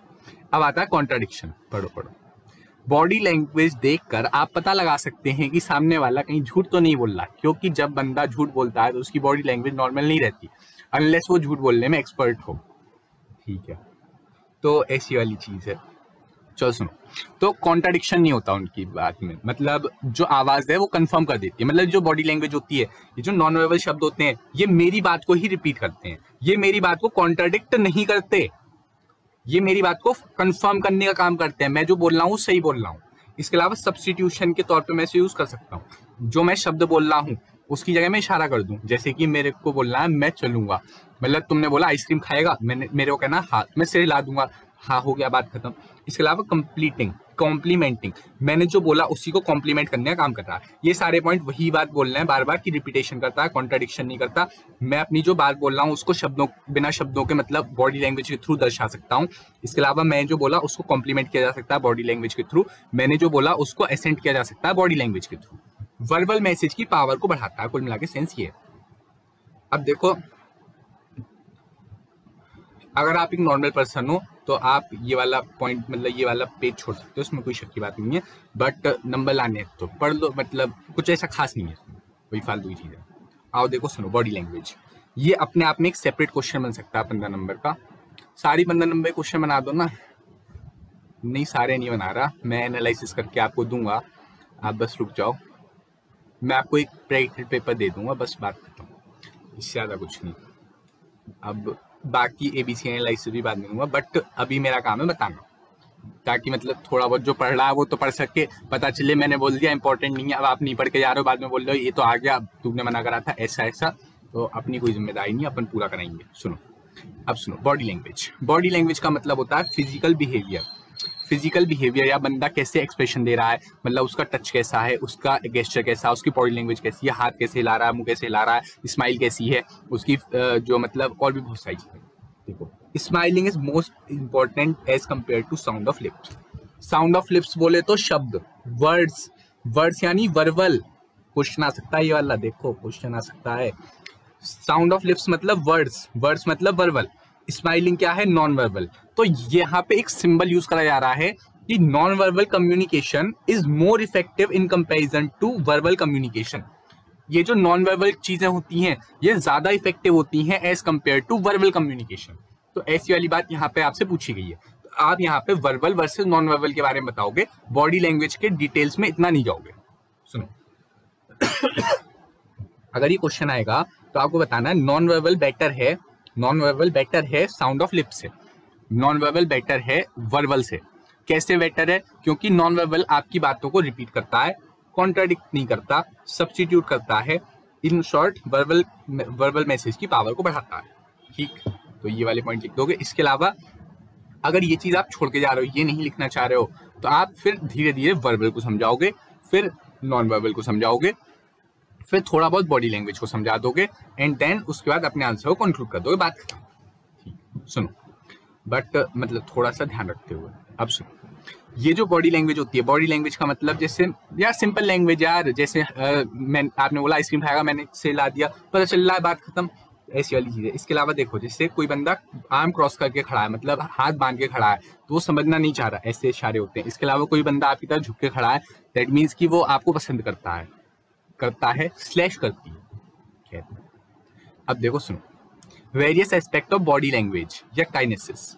अब आता है कॉन्ट्राडिक्शन, पढ़ो। बॉडी लैंग्वेज देखकर आप पता लगा सकते हैं कि सामने वाला कहीं झूठ तो नहीं बोल रहा, क्योंकि जब बंदा झूठ बोलता है तो उसकी बॉडी लैंग्वेज नॉर्मल नहीं रहती अनलेस वो झूठ बोलने में एक्सपर्ट हो, ठीक है। तो ऐसी वाली चीज है। चलो सुनो, तो कॉन्ट्राडिक्शन नहीं होता उनकी बात में, मतलब जो आवाज है वो कंफर्म कर देती है। मतलब जो बॉडी लैंग्वेज होती है, ये जो नॉन वर्बल शब्द होते हैं, ये मेरी बात को ही रिपीट करते हैं, ये मेरी बात को कॉन्ट्राडिक्ट नहीं करते, ये मेरी बात को कंफर्म करने का काम करते हैं, मैं जो बोल रहा हूँ सही बोल रहा हूँ। इसके अलावा सब्स्टिट्यूशन के तौर पे मैं इसे यूज कर सकता हूँ। जो मैं शब्द बोल रहा हूँ उसकी जगह मैं इशारा कर दूं, जैसे कि मेरे को बोलना है मैं चलूंगा, मतलब तुमने बोला आइसक्रीम खाएगा, मैंने मेरे को कहना हाँ, मैं सिर हिला दूंगा, हाँ हो गया, बात खत्म। इसके अलावा कंप्लीटिंग, कॉम्प्लीमेंटिंग, मैंने जो बोला उसी को कॉम्प्लीमेंट करने का काम कर रहा है। ये सारे पॉइंट वही बात बोल रहे हैं बार बार, की रिपीटेशन करता है, कॉन्ट्राडिक्शन नहीं करता। मैं अपनी जो बात बोल रहा हूँ उसको शब्दों, बिना शब्दों के मतलब बॉडी लैंग्वेज के थ्रू दर्शा सकता हूँ। इसके अलावा मैं जो बोला उसको कॉम्प्लीमेंट किया जा सकता है बॉडी लैंग्वेज के थ्रू, मैंने जो बोला उसको एसेंट किया जा सकता है बॉडी लैंग्वेज के थ्रू। वर्बल मैसेज की पावर को बढ़ाता है, कुल मिला के सेंस ये है। अब देखो, अगर आप एक नॉर्मल पर्सन हो तो आप ये वाला पॉइंट, मतलब ये वाला पेज छोड़ सकते हो, उसमें कोई शक की बात नहीं है, बट नंबर लाने हैं तो पढ़ लो, मतलब कुछ ऐसा खास नहीं है, कोई फालतू की चीज़ है। आओ देखो, सुनो, बॉडी लैंग्वेज ये अपने आप में एक सेपरेट क्वेश्चन बन सकता है 15 नंबर का। सारी 15 नंबर क्वेश्चन बना दो ना, नहीं सारे नहीं बना रहा, मैं एनालिसिस करके आपको दूंगा, आप बस रुक जाओ, मैं आपको एक प्रैक्टिकल पेपर दे दूंगा, बस बात खत्म, इससे ज़्यादा कुछ नहीं। अब बाकी ABC एनालिसिस भी बाद में दूंगा, बट अभी मेरा काम है बताना, ताकि मतलब थोड़ा बहुत जो पढ़ रहा है वो तो पढ़ सके, पता चले मैंने बोल दिया इंपॉर्टेंट नहीं है, अब आप नहीं पढ़ के जा रहे हो, बाद में बोल रहे हो ये तो आ गया, तुमने मना करा था ऐसा ऐसा, तो अपनी कोई जिम्मेदारी नहीं, अपन पूरा कराएंगे। सुनो, अब सुनो, बॉडी लैंग्वेज। बॉडी लैंग्वेज का मतलब होता है फिजिकल बिहेवियर। फिजिकल बिहेवियर या बंदा कैसे एक्सप्रेशन दे रहा है, मतलब उसका टच कैसा है, उसका गेस्चर कैसा है, उसकी बॉडी लैंग्वेज कैसी है, हाथ कैसे हिला रहा है, मुंह कैसे हिला रहा है, स्माइल कैसी है उसकी, जो मतलब और भी बहुत सारी चीजें। देखो, smiling is most important as compare to sound of lips. Sound of lips बोले तो शब्द, वर्ड्स, वर्ड्स यानी वर्बल, क्वेश्चन आ सकता है ये वाला, देखो क्वेश्चन आ सकता है। साउंड ऑफ लिप्स मतलब वर्ड्स, वर्ड्स मतलब वर्बल, स्माइलिंग क्या है, नॉन वर्बल। तो यहाँ पे एक सिंबल यूज करा जा रहा है कि non verbal communication is more effective in comparison to verbal communication. ये जो नॉन वर्बल चीजें होती हैं ये ज्यादा इफेक्टिव होती हैं as compare to verbal communication. तो ऐसी वाली बात यहाँ पे आपसे पूछी गई है, तो आप यहाँ पे वर्बल वर्सेस नॉन वर्बल के बारे में बताओगे, बॉडी लैंग्वेज के डिटेल्स में इतना नहीं जाओगे। सुनो अगर ये क्वेश्चन आएगा तो आपको बताना है नॉन वर्बल बेटर है, नॉन वर्बल बेटर है साउंड ऑफ लिप्स से, नॉन वर्बल बेटर है वर्बल से। कैसे बेटर है? क्योंकि नॉन वर्बल आपकी बातों को रिपीट करता है, कॉन्ट्राडिक्ट नहीं करता, सब्स्टिट्यूट करता है, इन शॉर्ट वर्बल मैसेज की पावर को बढ़ाता है। ठीक, तो ये वाले पॉइंट लिख दोगे। इसके अलावा अगर ये चीज आप छोड़ के जा रहे हो, ये नहीं लिखना चाह रहे हो, तो आप फिर धीरे धीरे वर्बल को समझाओगे, फिर नॉन वर्बल को समझाओगे, फिर थोड़ा बहुत बॉडी लैंग्वेज को समझा दोगे, एंड देन उसके बाद अपने आंसर को कंक्लूड कर दोगे, बात खत्म। ठीक, सुनो, बट मतलब थोड़ा सा ध्यान रखते हुए। अब सुनो, ये जो बॉडी लैंग्वेज होती है, बॉडी लैंग्वेज का मतलब जैसे यार सिंपल लैंग्वेज यार, जैसे आपने बोला आइसक्रीम खाएगा, मैंने से ला दिया, पता चल रहा है, बात खत्म, ऐसी वाली चीज है। इसके अलावा देखो, जैसे कोई बंदा आर्म क्रॉस करके खड़ा है, मतलब हाथ बांध के खड़ा है, तो वो समझना नहीं चाह रहा, ऐसे इशारे होते हैं। इसके अलावा कोई बंदा आपकी तरफ झुक के खड़ा है, दैट मीन्स कि वो आपको पसंद करता है, स्लैश करती है। अब देखो सुनो, various aspect of body language या काइनेसिस।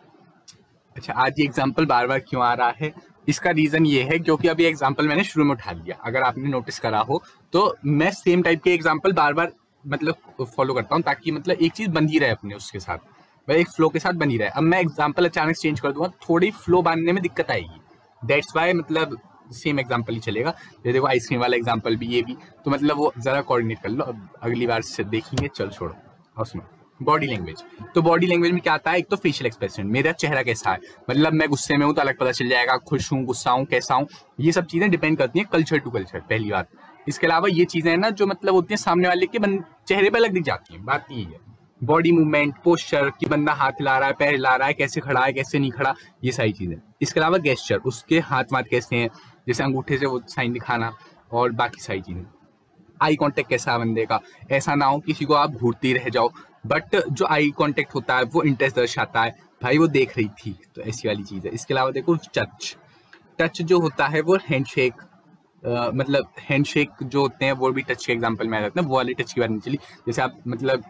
अच्छा, आज ये एग्जांपल बार बार क्यों आ रहा है? इसका रीजन ये है क्योंकि अभी एग्जांपल मैंने शुरू में उठा लिया, अगर आपने नोटिस करा हो तो मैं सेम टाइप के एग्जांपल बार बार मतलब फॉलो करता हूँ, ताकि मतलब एक चीज बन ही रहे अपने उसके साथ, वह एक फ्लो के साथ बनी रहे। अब मैं एग्जांपल अचानक चेंज कर दूंगा, थोड़ी फ्लो बांधने में दिक्कत आएगी, दैट्स वाई मतलब सेम एग्जांपल ही चलेगा। ये देखो आइसक्रीम वाला एग्जांपल भी, ये भी, तो मतलब वो जरा कोऑर्डिनेट कर लो, अब अगली बार से देखेंगे। चल छोड़ो, और सुनो, बॉडी लैंग्वेज। तो बॉडी लैंग्वेज में क्या आता है? एक तो फेशियल एक्सप्रेशन, मेरा चेहरा कैसा है, मतलब मैं गुस्से में हूँ तो अलग पता चल जाएगा, खुश हूँ, गुस्सा हूँ, कैसा हूँ, ये सब चीजें डिपेंड करती हैं कल्चर टू कल्चर, पहली बात। इसके अलावा ये चीजें है ना जो मतलब होती हैं सामने वाले के चेहरे पे अलग दिख जाती हैं, बात यही है। बॉडी मूवमेंट, पोस्चर, कि बंदा हाथ हिला रहा है, पैर हिला रहा है, कैसे खड़ा है, कैसे नहीं खड़ा, ये सारी चीजें। इसके अलावा गेस्चर, उसके हाथ वाथ कैसे हैं, जैसे अंगूठे से वो साइन दिखाना, और बाकी सारी चीजें। आई कांटेक्ट कैसा है बंदे का, ऐसा ना हो किसी को आप घूरते रह जाओ, बट जो आई कांटेक्ट होता है वो इंटरेस्ट दर्शाता है, भाई वो देख रही थी, तो ऐसी वाली चीज है। इसके अलावा देखो टच, टच जो होता है वो हैंडशेक, मतलब हैंडशेक जो होते हैं वो भी टच के एग्जांपल में आ जाते हैं, वो वाले टच की बात नहीं चली, जैसे आप मतलब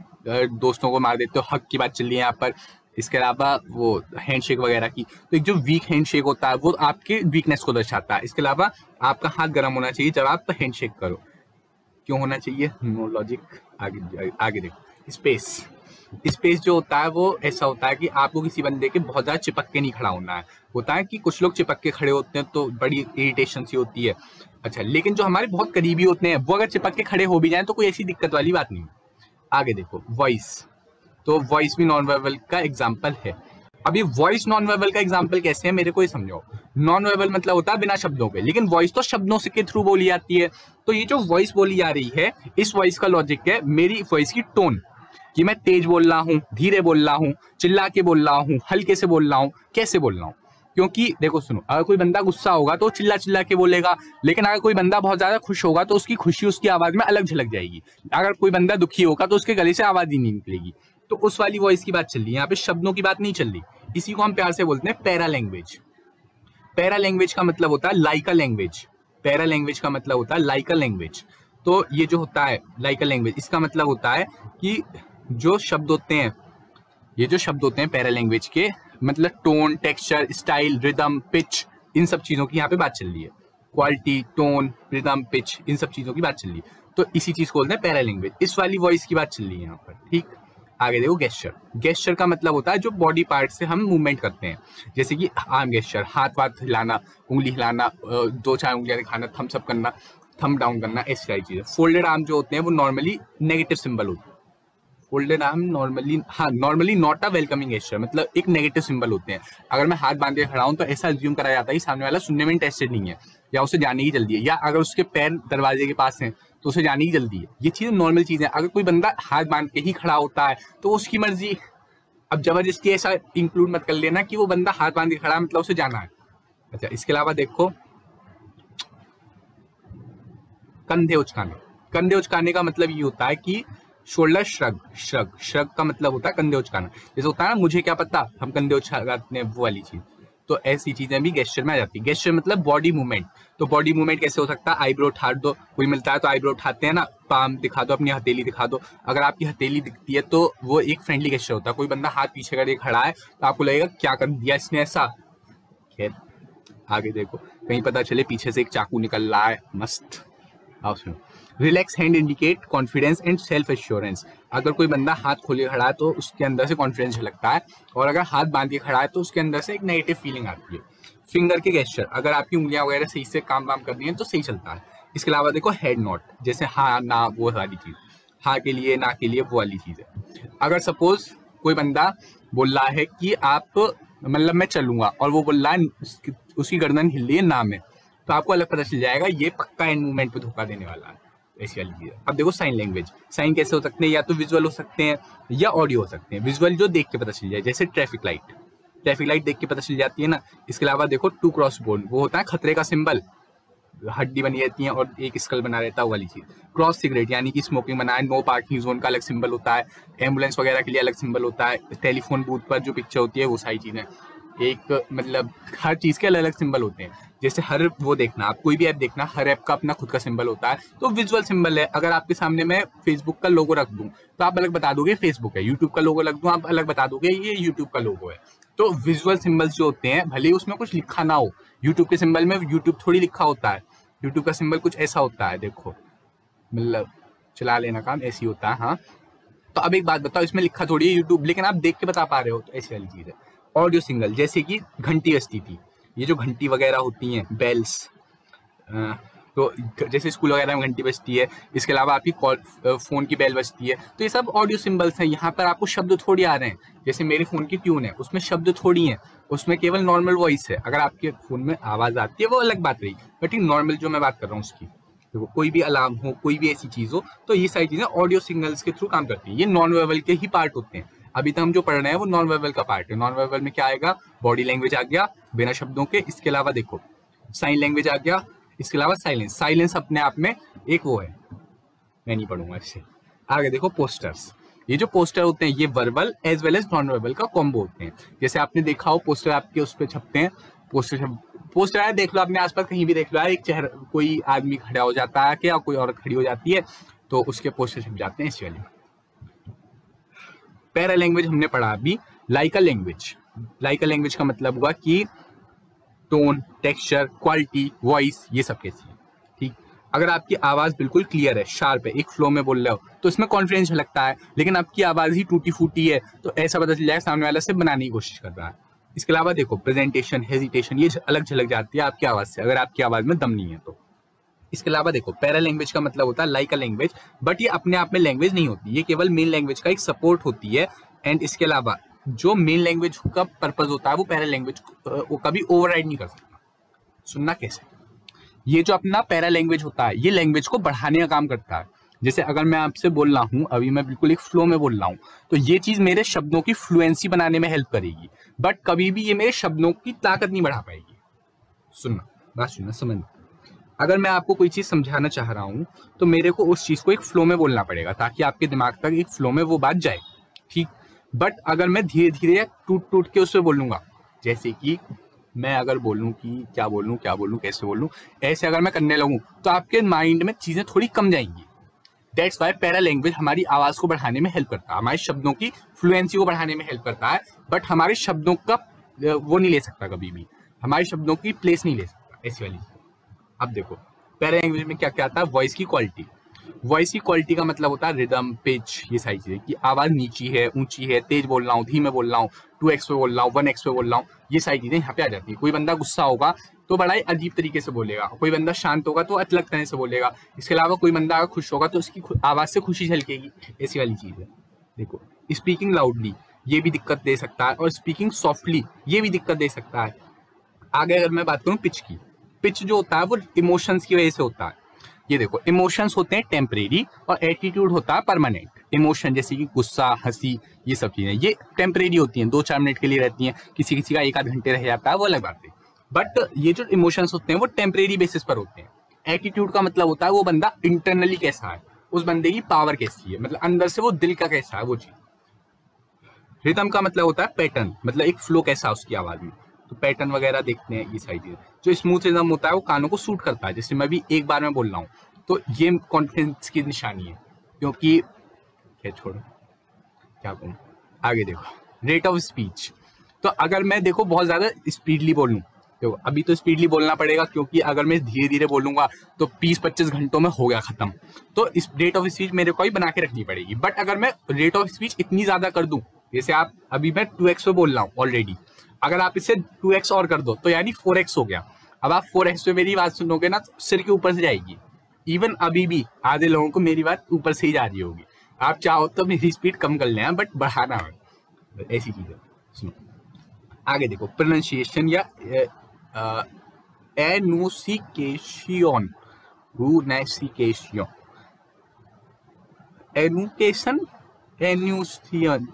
दोस्तों को मार देते हो, हक की बात चल रही है यहाँ पर। इसके अलावा वो हैंडशेक वगैरह की, तो एक जो वीक हैंडशेक होता है वो आपके वीकनेस को दर्शाता है। इसके अलावा आपका हाथ गर्म होना चाहिए जब आप हैंडशेक करो, क्यों होना चाहिए? नो लॉजिक, आगे देखो। स्पेस, स्पेस जो होता है वो ऐसा होता है कि आपको किसी बंदे के बहुत ज़्यादा चिपक के नहीं खड़ा होना है। होता है कि कुछ लोग चिपक के खड़े होते हैं तो बड़ी इरिटेशन सी होती है। अच्छा, लेकिन जो हमारे बहुत करीबी होते हैं वो अगर चिपक के खड़े हो भी जाएं तो कोई ऐसी दिक्कत वाली बात नहीं। आगे देखो वॉइस, तो वॉइस भी नॉन वर्बल का एग्जाम्पल है। अभी वॉइस नॉन वर्बल का एग्जाम्पल कैसे है मेरे को ये समझाओ। नॉन वर्बल मतलब होता है बिना शब्दों के, लेकिन वॉइस तो शब्दों से के थ्रू बोली जाती है। तो ये जो वॉइस बोली जा रही है, इस वॉइस का लॉजिक है मेरी वॉइस की टोन, कि मैं तेज बोल रहा हूँ, धीरे बोल रहा हूँ, चिल्ला के बोल रहा हूँ, हल्के से बोल रहा हूँ, कैसे बोल रहा हूँ। क्योंकि देखो सुनो, अगर कोई बंदा गुस्सा होगा तो चिल्ला चिल्ला के बोलेगा, लेकिन अगर कोई बंदा बहुत ज्यादा खुश होगा तो उसकी खुशी उसकी आवाज में अलग झलक जाएगी। अगर कोई बंदा दुखी होगा तो उसके गले से आवाज ही नहीं निकलेगी। तो उस वाली वॉइस की बात चल रही है, यहाँ पे शब्दों की बात नहीं चल रही। इसी को हम प्यार से बोलते हैं पैरा लैंग्वेज। पैरा लैंग्वेज का मतलब होता है like a language. Para language का मतलब होता है लाइक अ लैंग्वेज। तो ये जो होता है लाइक अ लैंग्वेज, इसका मतलब होता है कि जो शब्द होते हैं, ये जो शब्द होते हैं पैरा लैंग्वेज के, मतलब tone, texture, style, rhythm, pitch, इन सब चीजों की यहाँ पे बात चल रही है। क्वालिटी, टोन, रिदम, पिच, इन सब चीजों की बात चल रही है। तो इसी चीज को बोलते हैं पैरा लैंग्वेज। इस वाली वॉइस की बात चल रही है यहाँ पर, ठीक। आगे देखो गेस्चर। गेस्चर का मतलब होता है जो बॉडी पार्ट से हम मूवमेंट करते हैं, जैसे कि आर्म गेस्चर, हाथ वाथ हिलाना, उंगली हिलाना, 2-4 उंगलियां दिखाना, थम्स अप करना, थंब डाउन करना, ऐसी सारी चीजें। फोल्डेड आर्म जो होते हैं वो नॉर्मली नेगेटिव सिंबल होते हैं। Folded arm normally not a welcoming gesture, मतलब एक नेगेटिव सिंबल होते हैं। अगर मैं हाथ बांध के खड़ा हूं तो ऐसा अज्यूम करा जाता है कि सामने वाला सुनने में इंटरेस्टेड नहीं है, या उसे जाने की जल्दी है, या अगर उसके पैर दरवाजे के पास हैं तो उसे जाने की जल्दी है। ये चीज नॉर्मल चीज है। अगर कोई बंदा हाथ बांध के ही खड़ा होता है तो उसकी मर्जी। अब जबरदस्ती ऐसा इंक्लूड मत कर लेना कि वो बंदा हाथ बांध के खड़ा है मतलब उसे जाना है। अच्छा, इसके अलावा देखो कंधे उचकाने। कंधे उचकाने का मतलब ये होता है कि शोल्डर श्रग। श्रग का मतलब होता है कंधे उचकाना। जैसे होता है ना मुझे क्या पता, हम कंधे उचकाते हैं, वो वाली चीज। तो ऐसी चीजें भी गेस्चर में आ जाती है। गेस्चर मतलब बॉडी मूवमेंट। तो बॉडी मूवमेंट कैसे हो सकता है, आईब्रो उठा दो, कोई मिलता है तो आईब्रो उठाते हैं ना, पाम दिखा दो, अपनी हथेली दिखा दो। अगर आपकी हथेली दिखती है तो वो एक फ्रेंडली गेस्चर होता है। कोई बंदा हाथ पीछे करके खड़ा है तो आपको लगेगा क्या कर दिया इसने ऐसा। खैर आगे देखो, कहीं पता चले पीछे से एक चाकू निकल रहा है, मस्त। आओ सुनो, relax hand indicate confidence and self assurance. अगर कोई बंदा हाथ खोले खड़ा है तो उसके अंदर से कॉन्फिडेंस झलकता है, और अगर हाथ बांध के खड़ा है तो उसके अंदर से एक नेगेटिव फीलिंग आती है। फिंगर के गेस्चर, अगर आपकी उंगलियां वगैरह सही से काम कर रही हैं तो सही चलता है। इसके अलावा देखो हेड नॉट, जैसे हाँ ना वो वाली चीज, हाँ के लिए ना के लिए वो वाली चीज है। अगर सपोज कोई बंदा बोल रहा है कि आप, मतलब मैं चलूंगा, और वो बोल रहा है उसकी गर्दन हिल रही है ना में, तो आपको अलग पता चल जाएगा ये पक्का एंड मूवमेंट पे धोखा देने वाला है। ऐसी वाली चीज है। अब देखो साइन लैंग्वेज। साइन कैसे हो सकते हैं, या तो विजुअल हो सकते हैं या ऑडियो हो सकते हैं। विजुअल जो देख के पता चल जाए, जैसे ट्रैफिक लाइट। ट्रैफिक लाइट देख के पता चल जाती है ना। इसके अलावा देखो टू क्रॉस बोन, वो होता है खतरे का सिंबल, हड्डी बनी रहती है और एक स्कल बना रहता है, वाली चीज। क्रॉस सिगरेट यानी कि स्मोकिंग बना है। नो पार्किंग जोन का अलग सिंबल होता है। एम्बुलेंस वगैरह के लिए अलग सिंबल होता है। टेलीफोन बूथ पर जो पिक्चर होती है वो सारी चीजें, एक मतलब हर चीज के अलग अलग सिंबल होते हैं। जैसे हर वो देखना, आप कोई भी ऐप देखना, हर ऐप का अपना खुद का सिंबल होता है। तो विजुअल सिंबल है। अगर आपके सामने मैं फेसबुक का लोगो रख दूं तो आप अलग बता दोगे फेसबुक है। यूट्यूब का लोगो रख दूं आप अलग बता दोगे ये यूट्यूब का लोगो है। तो विजुअल सिंबल्स जो होते हैं, भले ही उसमें कुछ लिखा ना हो, यूट्यूब के सिंबल में यूट्यूब थोड़ी लिखा होता है। यूट्यूब का सिंबल कुछ ऐसा होता है, देखो मतलब चला लेना काम ऐसी होता है। हाँ, तो अब एक बात बताओ, इसमें लिखा थोड़ी है यूट्यूब, लेकिन आप देख के बता पा रहे हो, तो ऐसी वाली चीज है। ऑडियो सिंगल, जैसे कि घंटी बजती थी, ये जो घंटी वगैरह होती हैं, बेल्स, तो जैसे स्कूल वगैरह में घंटी बजती है। इसके अलावा आपकी फोन की बेल बजती है। तो ये सब ऑडियो सिंबल्स हैं। यहाँ पर आपको शब्द थोड़ी आ रहे हैं। जैसे मेरे फोन की ट्यून है, उसमें शब्द थोड़ी हैं, उसमें केवल नॉर्मल वॉइस है। अगर आपके फोन में आवाज आती है वो अलग बात रही, बट ये नॉर्मल जो मैं बात कर रहा हूँ उसकी, देखो कोई भी अलार्म हो, कोई भी ऐसी चीज हो, तो ये सारी चीजें ऑडियो सिग्नल्स के थ्रू काम करती है। ये नॉन वर्बल के ही पार्ट होते हैं। अभी तक हम जो पढ़ रहे हैं वो नॉन वर्बल का पार्ट है। नॉन वर्बल में क्या आएगा, बॉडी लैंग्वेज आ गया बिना शब्दों के। इसके अलावा देखो साइन लैंग्वेज आ गया। इसके अलावा साइलेंस। साइलेंस अपने आप में एक वो है, मैं नहीं पढ़ूंगा इससे। आगे देखो पोस्टर्स। ये जो पोस्टर होते हैं ये verbal as well as non verbal का कॉम्बो होते हैं। जैसे आपने देखा हो पोस्टर आपके उस पर छपते हैं, पोस्टर है, देख लो अपने आसपास कहीं भी देख लो, एक चेहरा, कोई आदमी खड़ा हो जाता है क्या, कोई औरत खड़ी हो जाती है तो उसके पोस्टर छप जाते हैं। इस वाले पैरा लैंग्वेज हमने पढ़ा अभी। Like a language. Like a language का मतलब हुआ कि टोन, टेक्सचर, क्वालिटी, वॉइस, ये सब कैसी है, ठीक। अगर आपकी आवाज बिल्कुल क्लियर है, शार्प है, एक फ्लो में बोल रहे हो, तो इसमें कॉन्फिडेंस लगता है। लेकिन आपकी आवाज ही टूटी फूटी है तो ऐसा पता चल जाएगा सामने वाला से बनाने की कोशिश कर रहा है। इसके अलावा देखो प्रेजेंटेशन, हेजिटेशन, ये अलग झलक जाती है आपकी आवाज से, अगर आपकी आवाज में दम नहीं है तो। इसके अलावा देखो पैरा लैंग्वेज का मतलब होता है लाइक अ लैंग्वेज, बट ये अपने आप में लैंग्वेज नहीं होती, ये केवल मेन लैंग्वेज का एक सपोर्ट होती है। एंड इसके अलावा जो मेन लैंग्वेज का पर्पज होता है वो पैरा लैंग्वेज को कभी ओवरराइड नहीं कर सकता। सुनना कैसे, ये जो अपना पैरा लैंग्वेज होता है ये लैंग्वेज को बढ़ाने का काम करता है। जैसे अगर मैं आपसे बोल रहा हूँ, अभी मैं बिल्कुल एक फ्लो में बोल रहा हूँ, तो ये चीज मेरे शब्दों की फ्लुएंसी बनाने में हेल्प करेगी, बट कभी भी ये मेरे शब्दों की ताकत नहीं बढ़ा पाएगी। सुनना, बात सुनना, समझना। अगर मैं आपको कोई चीज समझाना चाह रहा हूँ तो मेरे को उस चीज को एक फ्लो में बोलना पड़ेगा ताकि आपके दिमाग तक एक फ्लो में वो बात जाए, ठीक। बट अगर मैं धीरे धीरे टूट टूट के उससे बोलूंगा, जैसे कि मैं अगर बोलूं कि क्या बोलूं कैसे बोलूं, ऐसे अगर मैं करने लगूं तो आपके माइंड में चीजें थोड़ी कम जाएंगी। दैट्स वाई पैरा लैंग्वेज हमारी आवाज को बढ़ाने में हेल्प करता है, हमारे शब्दों की फ्लुएंसी को बढ़ाने में हेल्प करता है, बट हमारे शब्दों का वो नहीं ले सकता, कभी भी हमारे शब्दों की प्लेस नहीं ले सकता, ऐसी वाली। अब देखो पैरा लैंग्वेज में क्या क्या आता है, वॉइस की क्वालिटी। वॉइस की क्वालिटी का मतलब होता है रिदम, पिच, ये सारी चीजें, कि आवाज नीची है, ऊंची है, तेज बोल रहा हूँ, धीमे बोल रहा हूँ, 2x पे बोल रहा हूँ, 1x पे बोल रहा हूँ, ये सारी चीजें यहाँ पे आ जाती है। कोई बंदा गुस्सा होगा तो बड़ा ही अजीब तरीके से बोलेगा, कोई बंदा शांत होगा तो अलग तरह से बोलेगा। इसके अलावा कोई बंदा अगर खुश होगा तो उसकी आवाज से खुशी झलकेगी, ऐसी वाली चीज है। देखो स्पीकिंग लाउडली ये भी दिक्कत दे सकता है, और स्पीकिंग सॉफ्टली ये भी दिक्कत दे सकता है। आगे अगर मैं बात करूँ पिच की, पिच जो होता है वो इमोशंस की वजह से होता है। ये देखो इमोशंस होते हैं टेम्परेरी और एटीट्यूड होता है परमानेंट। इमोशन जैसे कि गुस्सा, हंसी, ये सब चीजें ये टेम्परेरी होती हैं, 2-4 मिनट के लिए रहती हैं, किसी किसी का 1-8 घंटे रह जाता है, वो अलग बात है। बट ये जो इमोशंस होते हैं वो टेम्परेरी बेसिस पर होते हैं। एटीट्यूड का मतलब होता है वो बंदा इंटरनली कैसा है, उस बंदे की पावर कैसी है, मतलब अंदर से वो दिल का कैसा है वो चीज। रिदम का मतलब होता है पैटर्न, मतलब एक फ्लो कैसा है उसकी आवाज में, तो पैटर्न वगैरह देखते हैं, ये सारी चीजें। जो स्मूथ रिदम होता है वो कानों को सूट करता है, जैसे मैं भी एक बार में बोल रहा हूँ, तो ये कॉन्फिडेंस की निशानी है। क्योंकि क्या छोड़ो क्या कहूँ, आगे देखो रेट ऑफ स्पीच। तो अगर मैं देखो बहुत ज्यादा स्पीडली बोलूँ, देखो अभी तो स्पीडली बोलना पड़ेगा क्योंकि अगर मैं धीरे धीरे बोलूंगा तो 20-25 घंटों में हो गया खत्म, तो इस रेट ऑफ स्पीच मेरे को ही बना के रखनी पड़ेगी। बट अगर मैं रेट ऑफ स्पीच इतनी ज्यादा कर दूं, जैसे आप अभी मैं 2x पे बोल रहा हूँ ऑलरेडी, अगर आप इसे 2x और कर दो तो यानी 4x हो गया। अब आप 4x पे मेरी बात सुनोगे ना तो सिर के ऊपर से जाएगी। इवन अभी भी आधे लोगों को मेरी बात ऊपर से ही जा रही होगी। आप चाहो तो मेरी स्पीड कम कर लेना, बट बढ़ाना है, ऐसी चीज है। सुनो आगे देखो प्रोनाउंसिएशन या एनुसिकेशन, एनुकेशन, एन्यूसियन,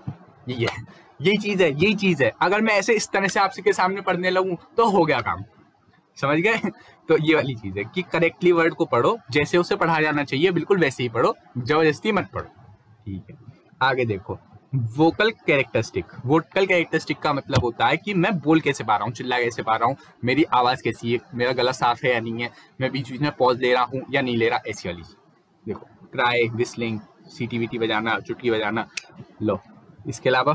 यही चीज है। अगर मैं ऐसे इस तरह से आपसे के सामने पढ़ने लगूं तो हो गया काम, समझ गए। तो ये वाली चीज है कि करेक्टली वर्ड को पढ़ो, जैसे उसे पढ़ा जाना चाहिए बिल्कुल वैसे ही पढ़ो, जबरदस्ती मत पढ़ो, ठीक है। आगे देखो वोकल कैरेक्टरिस्टिक का मतलब होता है कि मैं बोल कैसे पा रहा हूँ, चिल्ला कैसे पा रहा हूँ, मेरी आवाज कैसी है, मेरा गला साफ है या नहीं है, मैं बीच बीच में पॉज ले रहा हूँ या नहीं ले रहा, ऐसी वाली चीज। देखो क्राई, विस्लिंग, सीटी बजाना, चुटकी बजाना। लो इसके अलावा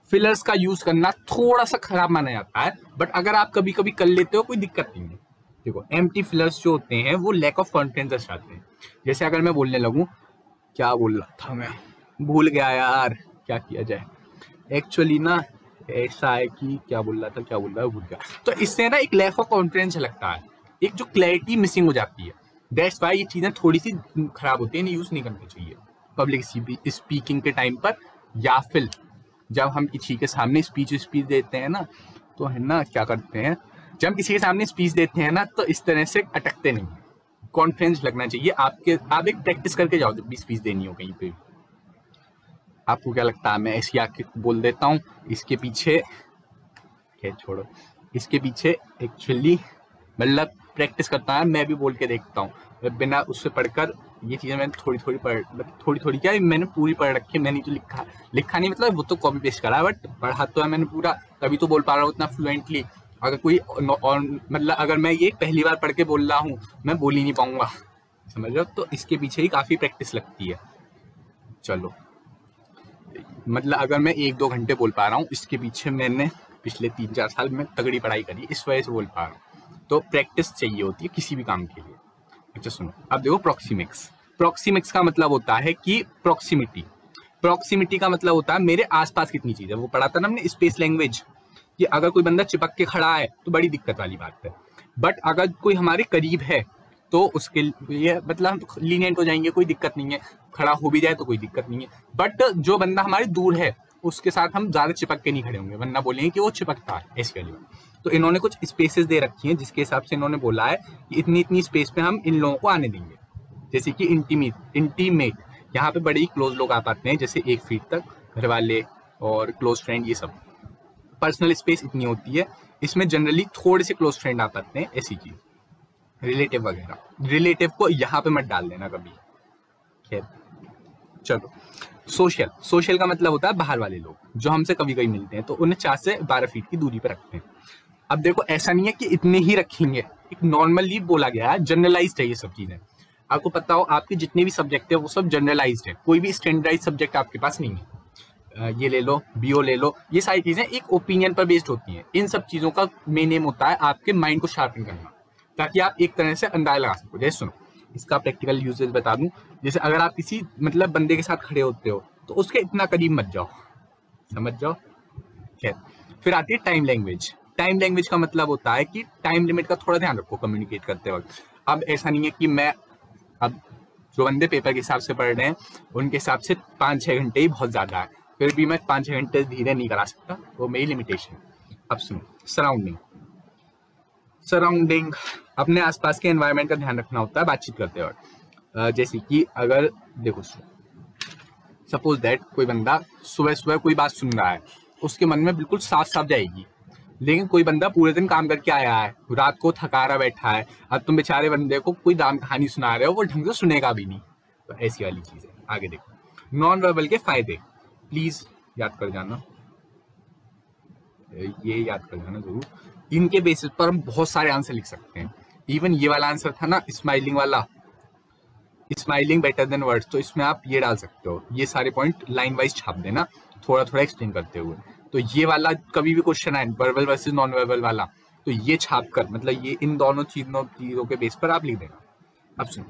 फिलर्स का यूज करना थोड़ा सा खराब माना जाता है, बट अगर आप कभी कभी कर लेते हो कोई दिक्कत नहीं है। देखो एम्प्टी फिलर्स जो होते हैं वो लैक ऑफ कॉन्फिडेंस दर्शाते हैं। जैसे अगर मैं बोलने लगूं, क्या बोल रहा था मैं, भूल गया यार, क्या किया जाए। एक्चुअली ना ऐसा है कि क्या बोल रहा था, भूल गया। तो इससे ना एक लैक ऑफ कॉन्फिडेंस लगता है, एक जो क्लैरिटी मिसिंग हो जाती है। दैट्स वाई ये चीजें थोड़ी सी खराब होती है, इन्हें यूज नहीं करनी चाहिए पब्लिक स्पीकिंग के टाइम पर, या फिर जब हम किसी के सामने स्पीच देते हैं ना, तो है ना क्या करते हैं, जब हम किसी के सामने स्पीच देते हैं ना तो इस तरह से अटकते नहीं, कॉन्फिडेंस लगना चाहिए आपके। आप एक प्रैक्टिस करके जाओ जब भी स्पीच देनी हो कहीं पे। आपको क्या लगता है मैं ऐसी आके बोल देता हूँ, इसके पीछे छोड़ो, इसके पीछे एक्चुअली मतलब प्रैक्टिस करता है, मैं भी बोल के देखता हूँ बिना उससे पढ़कर। ये चीजें मैंने थोड़ी क्या मैंने पूरी पढ़ रखी है, मैंने तो लिखा नहीं, मतलब वो तो कॉपी पेस्ट करा है, बट पढ़ा तो है मैंने पूरा, तभी तो बोल पा रहा हूँ इतना फ्लुएंटली। अगर कोई और मतलब अगर मैं ये पहली बार पढ़ के बोल रहा हूँ, मैं बोल ही नहीं पाऊंगा, समझ रहे हो। तो इसके पीछे ही काफी प्रैक्टिस लगती है। चलो मतलब अगर मैं 1-2 घंटे बोल पा रहा हूँ, इसके पीछे मैंने पिछले 3-4 साल में तगड़ी पढ़ाई करी, इस वजह से बोल पा रहा हूँ। तो प्रैक्टिस चाहिए होती है किसी भी काम के लिए। अच्छा सुनो, अब देखो प्रॉक्सिमिक्स। प्रॉक्सिमिक्स का मतलब होता है कि प्रॉक्सिमिटी। प्रॉक्सिमिटी का मतलब होता है मेरे आसपास कितनी चीज है। वो पढ़ा था ना हमने स्पेस लैंग्वेज, कि अगर कोई बंदा चिपक के खड़ा है तो बड़ी दिक्कत वाली बात है, बट अगर कोई हमारे करीब है तो उसके लिए मतलब लीनियंट हो जाएंगे, कोई दिक्कत नहीं है, खड़ा हो भी जाए तो कोई दिक्कत नहीं है। बट जो बंदा हमारे दूर है उसके साथ हम ज्यादा चिपक के नहीं खड़े होंगे, वरना बोलेंगे कि वो चिपकता है, ऐसी वाली बात। तो इन्होंने कुछ स्पेसेस दे रखी हैं जिसके हिसाब से इन्होंने बोला है कि इतनी इतनी स्पेस पे हम इन लोगों को आने देंगे। जैसे कि इंटीमेट, यहाँ पे बड़े ही क्लोज लोग आ पाते हैं, जैसे 1 फीट तक, घर वाले और क्लोज फ्रेंड, ये सब पर्सनल स्पेस इतनी होती है। इसमें जनरली थोड़े से क्लोज फ्रेंड आ पाते हैं, ऐसी चीज। रिलेटिव वगैरह, रिलेटिव को यहाँ पे मत डाल देना कभी। खैर चलो, सोशल। सोशल का मतलब होता है बाहर वाले लोग जो हमसे कभी कभी मिलते हैं, तो उन्हें 4 से 12 फीट की दूरी पर रखते हैं। अब देखो ऐसा नहीं है कि इतने ही रखेंगे, एक नॉर्मली बोला गया है, जनरलाइज्ड है ये सब चीजें। आपको पता हो आपके जितने भी सब्जेक्ट है वो सब जनरलाइज्ड है, कोई भी स्टैंडर्डाइज सब्जेक्ट आपके पास नहीं है। ये ले लो, बीओ ले लो, ये सारी चीजें एक ओपिनियन पर बेस्ड होती हैं। इन सब चीजों का मेन एम होता है आपके माइंड को शार्पन करना, ताकि आप एक तरह से अंदाजा लगा सको। जैसे सुनो, इसका प्रैक्टिकल यूजेज बता दूं। जैसे अगर आप किसी मतलब बंदे के साथ खड़े होते हो तो उसके इतना करीब मत जाओ, समझ जाओ। खैर, फिर आती है टाइम लैंग्वेज। टाइम लैंग्वेज का मतलब होता है कि टाइम लिमिट का थोड़ा ध्यान रखो कम्युनिकेट करते वक्त। अब ऐसा नहीं है कि मैं, अब जो बंदे पेपर के हिसाब से पढ़ रहे हैं उनके हिसाब से 5-6 घंटे ही बहुत ज्यादा है, फिर भी मैं 5-6 घंटे धीरे नहीं करा सकता, वो मेरी लिमिटेशन। अब सुनो, सराउंडिंग। सराउंडिंग, अपने आसपास के एनवायरनमेंट का ध्यान रखना होता है बातचीत करते वक्त। जैसे कि अगर देखो, सपोज दैट कोई बंदा सुबह सुबह कोई बात सुन रहा है, उसके मन में बिल्कुल साफ साफ जाएगी। लेकिन कोई बंदा पूरे दिन काम करके आया है, रात को थका रहा बैठा है, अब तुम बेचारे बंदे को कोई राम कहानी सुना रहे हो, वो ढंग से सुनेगा भी नहीं। तो ऐसी वाली चीज है। आगे देखो, नॉन वर्बल के फायदे, प्लीज याद कर जाना, ये याद कर जाना जरूर। इनके बेसिस पर हम बहुत सारे आंसर लिख सकते हैं। इवन ये वाला आंसर था ना स्माइलिंग वाला, स्माइलिंग बेटर देन वर्ड्स, तो इसमें आप ये डाल सकते हो। ये सारे पॉइंट लाइन वाइज छाप देना, थोड़ा थोड़ा एक्सप्लेन करते हुए। तो ये वाला कभी भी क्वेश्चन आए वर्बल वर्सेस नॉन वर्बल वाला, तो ये छाप कर, मतलब ये इन दोनों चीजों के बेस पर आप लिख देना। अब सुनो,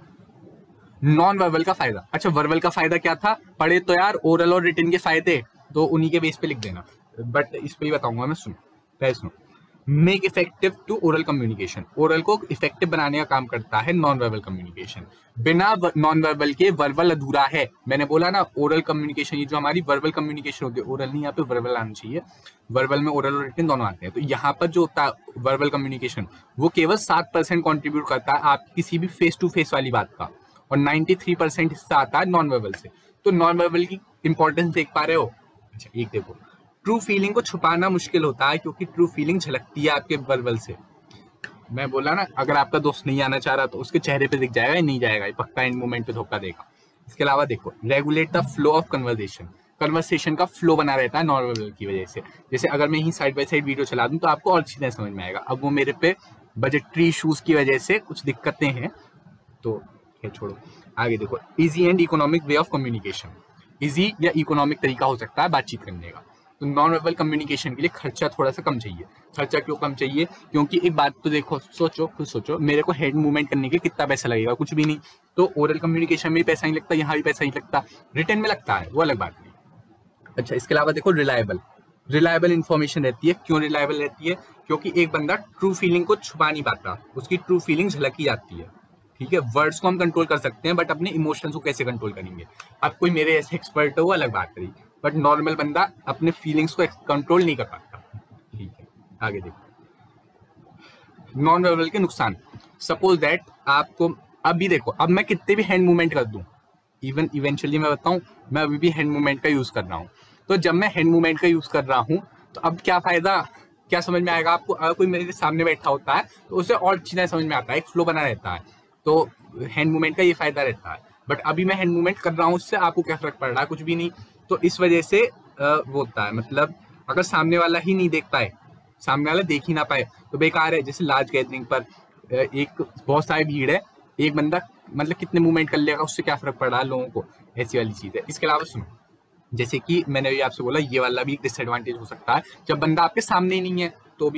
नॉन वर्बल का फायदा। अच्छा, वर्बल का फायदा क्या था, पढ़े तो यार, ओरल और रिटन के फायदे तो उन्हीं के बेस पे लिख देना, बट इस पे ही बताऊंगा मैं। सुनो पहले सुनो, make effective to oral communication. Oral को इफेक्टिव बनाने का काम करता है नॉन वर्बल कम्युनिकेशन। बिना नॉन वर्बल के वर्बल अधूरा है। मैंने बोला ना, ओरल कम्युनिकेशन, ये जो हमारी वर्बल कम्युनिकेशन होती है, ओरल नहीं, यहाँ पे वर्बल आना चाहिए। वर्बल में ओरल और रिटन दोनों आते हैं। तो यहाँ पर जो होता है वर्बल कम्युनिकेशन, वो केवल 7% कॉन्ट्रीब्यूट करता है आप किसी भी फेस टू फेस वाली बात का, और 93% हिस्सा आता है नॉन वर्बल से। तो नॉन वर्बल की इंपॉर्टेंस देख पा रहे हो। अच्छा, एक देखो, ट्रू फीलिंग को छुपाना मुश्किल होता है क्योंकि ट्रू फीलिंग झलकती है आपके वर्बल से। मैं बोला ना, अगर आपका दोस्त नहीं आना चाह रहा तो उसके चेहरे पे दिख जाएगा, नहीं जाएगा, पक्का एंड मोमेंट पे धोखा देगा। इसके अलावा देखो, regulate the flow of conversation. Conversation का फ्लो बना रहता है नॉन वर्बल की वजह से। जैसे अगर मैं ही साइड बाय साइड वीडियो चला दूं तो आपको और अच्छी तरह समझ में आएगा। अब वो मेरे पे बजटरी इशूज की वजह से कुछ दिक्कतें हैं, तो खैर छोड़ो। आगे देखो, easy and economic way of communication. Easy या इकोनॉमिक तरीका हो सकता है बातचीत करने का। तो नॉन वर्बल कम्युनिकेशन के लिए खर्चा थोड़ा सा कम चाहिए। खर्चा क्यों कम चाहिए, क्योंकि एक बात तो देखो, सोचो, खुद सोचो, मेरे को हेड मूवमेंट करने के लिए कितना पैसा लगेगा, कुछ भी नहीं। तो ओरल कम्युनिकेशन में भी पैसा नहीं लगता, यहाँ भी पैसा नहीं लगता, रिटन में लगता है, वो अलग बात नहीं। अच्छा, इसके अलावा देखो, रिलायबल इन्फॉर्मेशन रहती है। क्यों रिलायबल रहती है, क्योंकि एक बंदा ट्रू फीलिंग को छुपा नहीं पाता, उसकी ट्रू फीलिंग झलकी जाती है। ठीक है, वर्ड्स को हम कंट्रोल कर सकते हैं, बट अपने इमोशंस को कैसे कंट्रोल करेंगे। अब कोई मेरे ऐसे एक्सपर्ट हो, वो अलग बात रही, बट नॉर्मल बंदा अपने फीलिंग्स को कंट्रोल नहीं कर पाता। ठीक है, आगे देखो, नॉन वर्बल के नुकसान। सपोज दैट आपको, अभी देखो, अब मैं कितने भी हैंड मूवमेंट कर दूं, इवेंचुअली मैं बताऊं, मैं अभी भी हैंड मूवमेंट का यूज कर रहा हूँ। तो जब मैं हैंड मूवमेंट का यूज कर रहा हूँ तो अब क्या फायदा, क्या समझ में आएगा आपको। अगर कोई मेरे सामने बैठा होता है तो उसे और चीजें समझ में आता है, एक फ्लो बना रहता है। तो हैंड मूवमेंट का ये फायदा रहता है, बट अभी मैं हैंड मूवमेंट कर रहा हूँ, उससे आपको क्या फर्क पड़ रहा है, कुछ भी नहीं। तो इस वजह से वो होता है, मतलब अगर सामने वाला ही नहीं देख पाए, सामने वाला देख ही ना पाए तो बेकार है। जैसे लार्ज गैदरिंग पर एक बहुत सारी भीड़ है, एक बंदा मतलब कितने मूवमेंट कर लेगा, उससे क्या फर्क पड़ रहा है लोगों को, ऐसी वाली चीज है। इसके अलावा सुनो, जैसे कि मैंने अभी आपसे बोला, ये वाला भी डिसएडवांटेज हो सकता है, जब बंदा आपके सामने ही नहीं है तो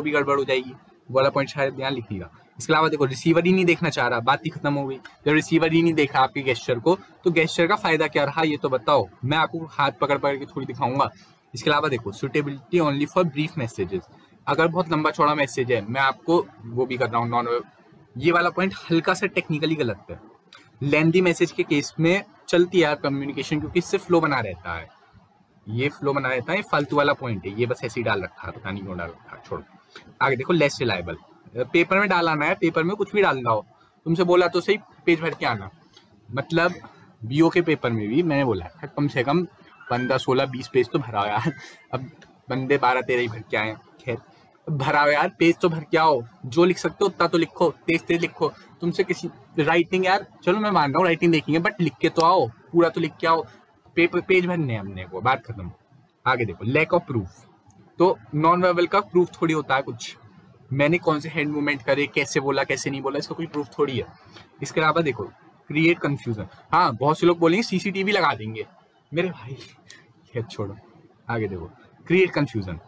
भी गड़बड़ हो जाएगी। वाला पॉइंट शायद ध्यान लिखिएगा। इसके अलावा देखो रिसीवर ही नहीं देखना चाह रहा, बात ही खत्म हो गई। जब रिसीवर ही नहीं देखा आपके गेस्चर को तो गेस्चर का फायदा क्या रहा ये तो बताओ, मैं आपको हाथ पकड़ पकड़ के थोड़ी दिखाऊंगा। इसके अलावा देखो suitability only for brief messages, अगर बहुत लंबा चौड़ा मैसेज है मैं आपको वो भी कर रहा हूँ नॉन, ये वाला पॉइंट हल्का सा टेक्निकली गलत है। लेंथी मैसेज के केस में चलती है यार कम्युनिकेशन, क्योंकि इससे फ्लो बना रहता है, ये फ्लो बना रहता है, फालतू वाला पॉइंट है, ये बस ऐसे ही डाल रखा है, पता नहीं क्यों डाल रखा है, छोड़ो। आगे देखो लेस रिलायबल, पेपर में डालाना है, पेपर में कुछ भी डाल रहा हो, तुमसे बोला तो सही पेज भर के आना, मतलब बीओ के पेपर में भी मैंने बोला था कम से कम 15, 16, 20 पेज तो भरा यार, अब बंदे 12, 13 ही भर के आए। खैर भरा हो यार, पेज तो भर के आओ, जो लिख सकते हो उतना तो लिखो, तेज तेज लिखो। तुमसे किसी राइटिंग यार चलो मैं मान रहा हूँ राइटिंग देखेंगे, बट लिख के तो आओ, पूरा तो लिख के आओ, पेपर पेज भरने हमने को, बात खत्म। आगे देखो लैक ऑफ प्रूफ, तो नॉन वर्बल का प्रूफ थोड़ी होता है कुछ, मैंने कौन से हैंड मूवमेंट करे, कैसे बोला कैसे नहीं बोला, इसका कोई प्रूफ थोड़ी है। इसके अलावा देखो क्रिएट कंफ्यूजन, हाँ बहुत से लोग बोलेंगे सीसीटीवी लगा देंगे, मेरे भाई खैर छोड़ो। आगे देखो क्रिएट कंफ्यूजन,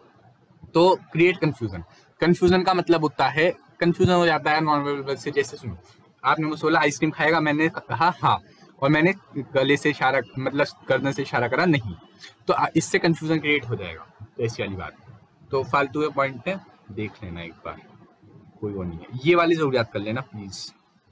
तो क्रिएट कंफ्यूजन, कंफ्यूजन का मतलब होता है कंफ्यूजन हो जाता है नॉन वर्बल से। जैसे सुनो आपने मुझसे बोला आइसक्रीम खाएगा, मैंने कहा हाँ, और मैंने गले से इशारा मतलब गर्दन से इशारा करा नहीं, तो इससे कंफ्यूजन क्रिएट हो जाएगा, तो ऐसी वाली बात। तो फालतू के पॉइंट है देख लेना एक बार, कोई वो नहीं है, ये वाली जरूर याद कर लेना प्लीज,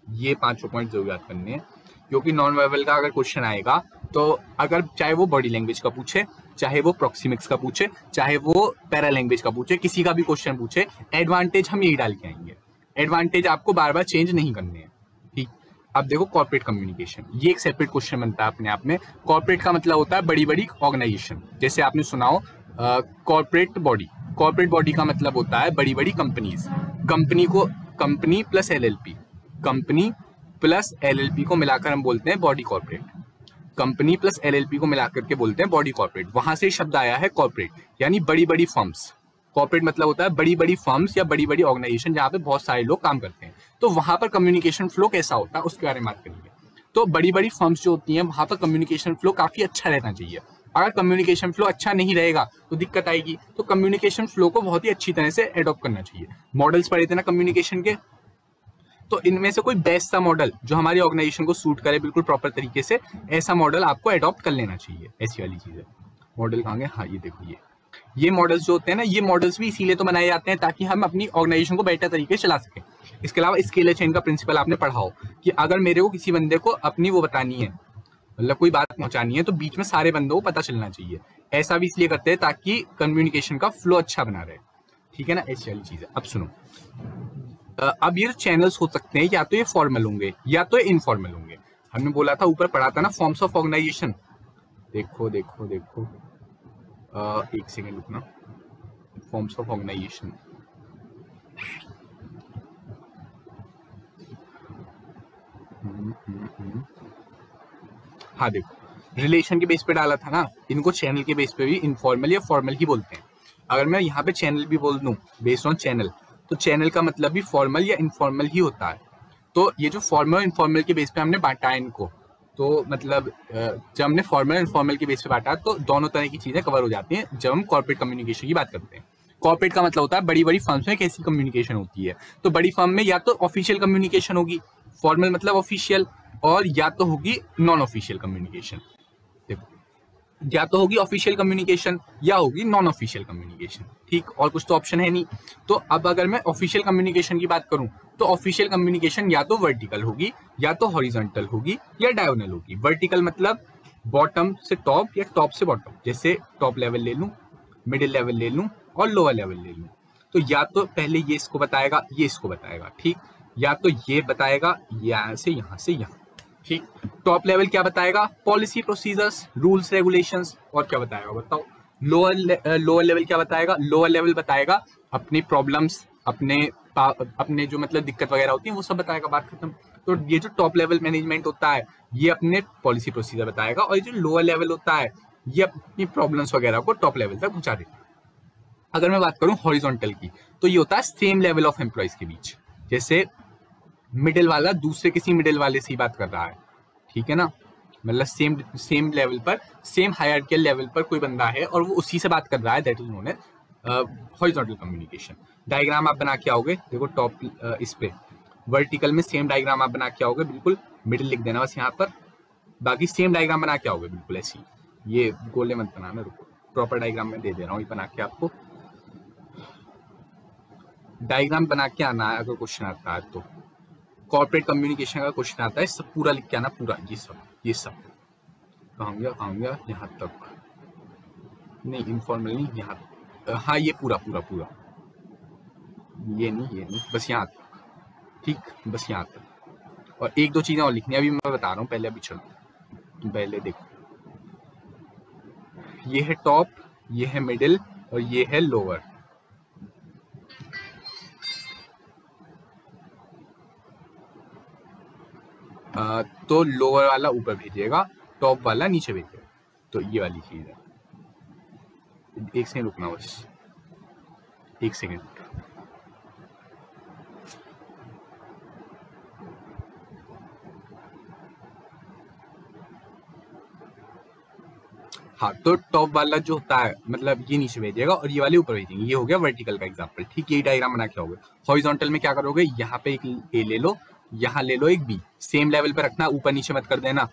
ये 5 पॉइंट जरूर याद करने हैं, क्योंकि नॉन वर्बल का अगर क्वेश्चन आएगा तो अगर चाहे वो बॉडी लैंग्वेज का पूछे, चाहे वो प्रॉक्सिमिक्स का पूछे, चाहे वो पैरा लैंग्वेज का पूछे, किसी का भी क्वेश्चन पूछे, एडवांटेज हम यही डाल के आएंगे, एडवांटेज आपको बार बार चेंज नहीं करने हैं, ठीक। अब देखो कॉर्पोरेट कम्युनिकेशन, ये एक सेपरेट क्वेश्चन बनता है अपने आप में। कॉर्पोरेट का मतलब होता है बड़ी बड़ी ऑर्गेनाइजेशन, जैसे आपने सुनाओ कॉर्पोरेट बॉडी, कॉर्पोरेट बॉडी का मतलब होता है बड़ी बड़ी कंपनीज, कंपनी को company plus LLP, company plus LLP को मिलाकर हम बोलते हैं body corporate, company plus LLP को मिलाकर के बोलते हैं बॉडी कॉर्पोरेट, वहां से शब्द आया है कॉर्पोरेट, यानी बड़ी बड़ी फर्म्स। कॉर्पोरेट मतलब होता है बड़ी बड़ी फर्म्स या बड़ी बड़ी ऑर्गेनाइजेशन जहाँ पे बहुत सारे लोग काम करते हैं, तो वहां पर कम्युनिकेशन फ्लो कैसा होता है उसके बारे में बात करेंगे। तो बड़ी बड़ी फर्म्स जो होती हैं वहां पर कम्युनिकेशन फ्लो काफी अच्छा रहना चाहिए, अगर कम्युनिकेशन फ्लो अच्छा नहीं रहेगा तो दिक्कत आएगी, तो कम्युनिकेशन फ्लो को बहुत ही अच्छी तरह से एडॉप्ट करना चाहिए। मॉडल्स पढ़े थे ना कम्युनिकेशन के, तो इनमें से कोई बेस्ट सा मॉडल जो हमारी ऑर्गेनाइजेशन को सूट करे बिल्कुल प्रॉपर तरीके से, ऐसा मॉडल आपको एडॉप्ट कर लेना चाहिए, ऐसी वाली चीज है। मॉडल कहाँ गए, हाँ ये देखो ये मॉडल्स जो होते हैं ना, ये मॉडल्स भी इसीलिए तो बनाए जाते हैं ताकि हम अपनी ऑर्गेनाइजेशन को बेटर तरीके से चला सकें। इसके अलावा स्केलर चेन का प्रिंसिपल आपने पढ़ा हो कि अगर मेरे को किसी बंदे को अपनी वो बतानी है, मतलब कोई बात पहुंचानी है, तो बीच में सारे बंदों को पता चलना चाहिए, ऐसा भी इसलिए करते हैं ताकि कम्युनिकेशन का फ्लो अच्छा बना रहे, ठीक है ना, ऐसी वाली चीज है। अब सुनो, अब ये चैनल्स हो सकते हैं या तो ये फॉर्मल होंगे या तो ये इनफॉर्मल होंगे। हमने बोला था ऊपर पढ़ा था ना फॉर्म्स ऑफ ऑर्गेनाइजेशन, देखो देखो देखो एक सेकेंड रुकना, फॉर्म्स ऑफ ऑर्गेनाइजेशन, हाँ देखो रिलेशन के बेस पे डाला था ना, इनको चैनल के बेस पे भी इनफॉर्मल या फॉर्मल ही बोलते हैं। अगर मैं यहाँ पे चैनल भी बोल दूं बेस्ड ऑन चैनल, तो चैनल का मतलब भी फॉर्मल या इनफॉर्मल ही होता है। तो ये जो फॉर्मल और इनफॉर्मल के बेस पे हमने बांटा है इनको, तो मतलब जब हमने फॉर्मल और इनफॉर्मल के बेस पे बांटा तो दोनों तरह की चीजें कवर हो जाती हैं जब हम कॉर्पोरेट कम्युनिकेशन की बात करते हैं। कॉर्पोरेट का मतलब होता है बड़ी बड़ी फर्म्स में कैसी कम्युनिकेशन होती है, तो बड़ी फर्म में या तो ऑफिशियल कम्युनिकेशन होगी, फॉर्मल मतलब ऑफिशियल, और या तो होगी नॉन ऑफिशियल कम्युनिकेशन, या तो होगी ऑफिशियल कम्युनिकेशन या होगी नॉन ऑफिशियल कम्युनिकेशन, ठीक, और कुछ तो ऑप्शन है नहीं। तो अब अगर मैं ऑफिशियल कम्युनिकेशन की बात करूं तो ऑफिशियल कम्युनिकेशन या तो वर्टिकल होगी या तो हॉरिजॉन्टल होगी या डायगोनल होगी। वर्टिकल मतलब बॉटम से टॉप या टॉप से बॉटम, जैसे टॉप लेवल ले लूं, मिडिल लेवल ले लूं और लोअर लेवल ले लूं, तो या तो पहले ये इसको बताएगा ये इसको बताएगा, ठीक, या तो ये बताएगा यहाँ से यहाँ, ठीक। टॉप लेवल क्या बताएगा, पॉलिसी प्रोसीजर्स रूल्स रेगुलेशंस, और क्या बताएगा बताओ। लोअर लेवल क्या बताएगा, लोअर लेवल बताएगा अपनी प्रॉब्लम्स, अपने जो मतलब दिक्कत वगैरह होती है वो सब बताएगा, बात खत्म। तो ये जो टॉप लेवल मैनेजमेंट होता है ये अपने पॉलिसी प्रोसीजर बताएगा, और ये जो लोअर लेवल होता है ये अपनी प्रॉब्लम्स वगैरह को टॉप लेवल तक पहुंचा देगा। अगर मैं बात करूं हॉरिजॉन्टल की, तो ये होता है सेम लेवल ऑफ एम्प्लॉइज के बीच, जैसे मिडिल वाला दूसरे किसी मिडिल वाले से ही बात कर रहा है, ठीक है ना, मतलब सेम लेवल पर, सेम हायरार्किकल लेवल पर कोई बंदा है और वो उसी से बात कर रहा है, that is known as horizontal communication. Diagram आप बना के आओगे, देखो टॉप इस पे वर्टिकल में सेम डायग्राम आप बना के आओगे, बिल्कुल मिडिल लिख देना बस यहाँ पर, बाकी सेम डायग्राम बना के आओगे बिल्कुल ऐसी। ये गोले मत बनाना, रुको प्रॉपर डायग्राम में दे रहा हूँ बना के आपको। डायग्राम बना के आना है अगर क्वेश्चन आता है तो। कॉर्पोरेट कम्युनिकेशन का क्वेश्चन आता है, सब पूरा लिख के आना, पूरा ये सब कहाँ गया यहाँ तक नहीं, इनफॉर्मल नहीं यहाँ, हाँ ये पूरा ये नहीं बस यहाँ तक, ठीक बस यहाँ तक। और एक दो चीजें और लिखनी है अभी मैं बता रहा हूँ, पहले अभी चलो पहले देखो, ये है टॉप, ये है मिडिल और ये है लोअर। तो लोअर वाला ऊपर भेजिएगा, टॉप वाला नीचे भेजिएगा, तो ये वाली चीज है। एक सेकंड रुकना बस, एक सेकंड। हाँ तो टॉप वाला जो होता है मतलब ये नीचे भेजिएगा और ये वाले ऊपर भेजेंगे, ये हो गया वर्टिकल का एग्जांपल, ठीक। यही डायग्राम बना के आओगे। हॉरिजॉन्टल में क्या करोगे, यहाँ पे एक ए ले लो, यहाँ ले लो एक बी, सेम लेवल पे रखना, ऊपर नीचे मत कर देना,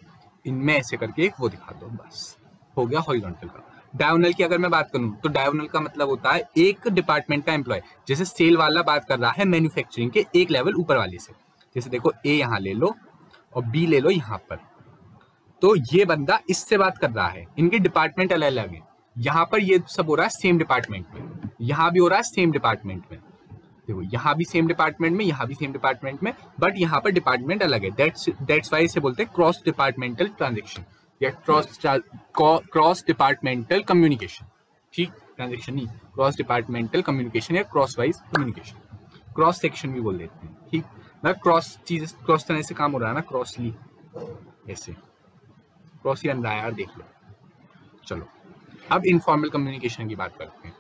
इनमें ऐसे करके एक वो दिखा दो, बस हो गया हॉरिजॉन्टल का। डायगोनल की अगर मैं बात करूं तो डायगोनल का मतलब होता है एक डिपार्टमेंट का एम्प्लॉय, जैसे सेल वाला बात कर रहा है मैन्युफैक्चरिंग के एक लेवल ऊपर वाले से, जैसे देखो ए यहाँ ले लो और बी ले लो यहाँ पर, तो ये बंदा इससे बात कर रहा है, इनके डिपार्टमेंट अलग अलग है। यहाँ पर ये सब हो रहा है सेम डिपार्टमेंट में, यहाँ भी हो रहा है सेम डिपार्टमेंट में, देखो यहाँ भी सेम डिपार्टमेंट में, यहाँ भी सेम डिपार्टमेंट में, बट यहाँ पर डिपार्टमेंट अलग है। दैट्स वाई इसे बोलते हैं क्रॉस डिपार्टमेंटल ट्रांजेक्शन या क्रॉस डिपार्टमेंटल कम्युनिकेशन, ठीक। ट्रांजेक्शन नहीं, क्रॉस डिपार्टमेंटल कम्युनिकेशन या cross wise communication, cross section भी बोल देते हैं, ठीक। मतलब क्रॉस चीज, क्रॉस तरह से काम हो रहा है ना, क्रॉसली ऐसे क्रॉस ही बन रहा है यार, देख लो। चलो अब इनफॉर्मल कम्युनिकेशन की बात करते हैं।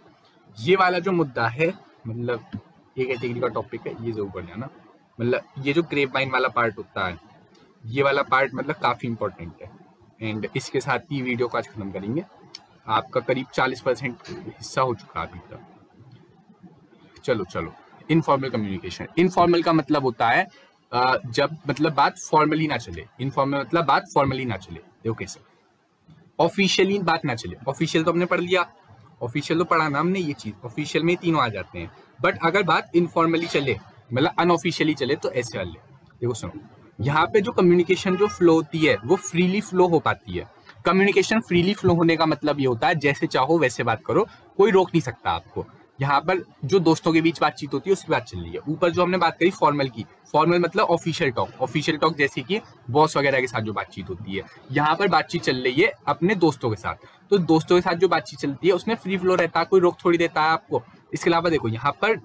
ये वाला जो मुद्दा है, मतलब ये कैटेगरी का टॉपिक है, ये जरूर पढ़ जाना। मतलब ये जो ग्रेपवाइन वाला पार्ट होता है, ये वाला पार्ट मतलब काफी इंपॉर्टेंट है, एंड इसके साथ ही वीडियो को आज खत्म करेंगे। आपका करीब 40% हिस्सा हो चुका अभी तक। चलो इनफॉर्मल कम्युनिकेशन। इनफॉर्मल का मतलब होता है जब मतलब बात फॉर्मली ना चले, इनफॉर्मल मतलब बात फॉर्मली ना चले। देखो कैसे, ऑफिशियली बात ना चले, ऑफिशियल तो हमने पढ़ लिया, ऑफिशियल तो पढ़ा ना हमने, ये चीज ऑफिशियल में तीनों आ जाते हैं। बट अगर बात इनफॉर्मली चले मतलब अनऑफिशियली चले तो ऐसे वाले, देखो सुनो, यहाँ पे जो कम्युनिकेशन जो फ्लो होती है वो फ्रीली फ्लो हो पाती है। कम्युनिकेशन फ्रीली फ्लो होने का मतलब ये होता है जैसे चाहो वैसे बात करो, कोई रोक नहीं सकता आपको। यहाँ पर जो दोस्तों के बीच बातचीत होती है उसकी बात चल रही है। ऊपर जो हमने बात करी फॉर्मल की, फॉर्मल मतलब ऑफिशियल टॉक, ऑफिशियल टॉक जैसे कि बॉस वगैरह के साथ जो बातचीत होती है, यहाँ पर बातचीत चल रही है अपने दोस्तों के साथ, तो दोस्तों के साथ जो बातचीत चलती है उसमें फ्री फ्लो रहता है, कोई रोक थोड़ी देता है आपको। इसके अलावा देखो यहाँ पर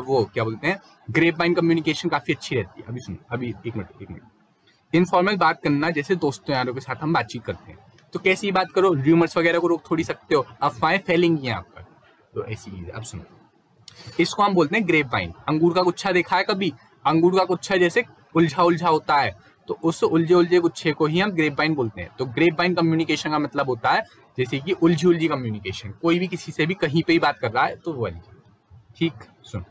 वो क्या बोलते हैं, ग्रेपवाइन कम्युनिकेशन काफी अच्छी रहती है। अभी सुनो, अभी एक मिनट, इनफॉर्मल बात करना जैसे दोस्तों यारों के साथ हम बातचीत करते हैं, तो कैसी ही बात करो, र्यूमर्स वगैरह को रोक थोड़ी सकते हो, अफवाहें फैलेंगी यहाँ पर, तो ऐसी चीज है। अब सुनो, इसको हम बोलते हैं ग्रेपवाइन। अंगूर का गुच्छा देखा है कभी? अंगूर का गुच्छा जैसे उलझा उलझा होता है, तो उस उलझे उलझे गुच्छे को ही हम ग्रेपवाइन बोलते हैं। तो ग्रेपवाइन कम्युनिकेशन का मतलब होता है जैसे कि उलझी उलझी कम्युनिकेशन, कोई भी किसी से भी कहीं पे ही बात कर रहा है, तो वो वाली, ठीक। सुन,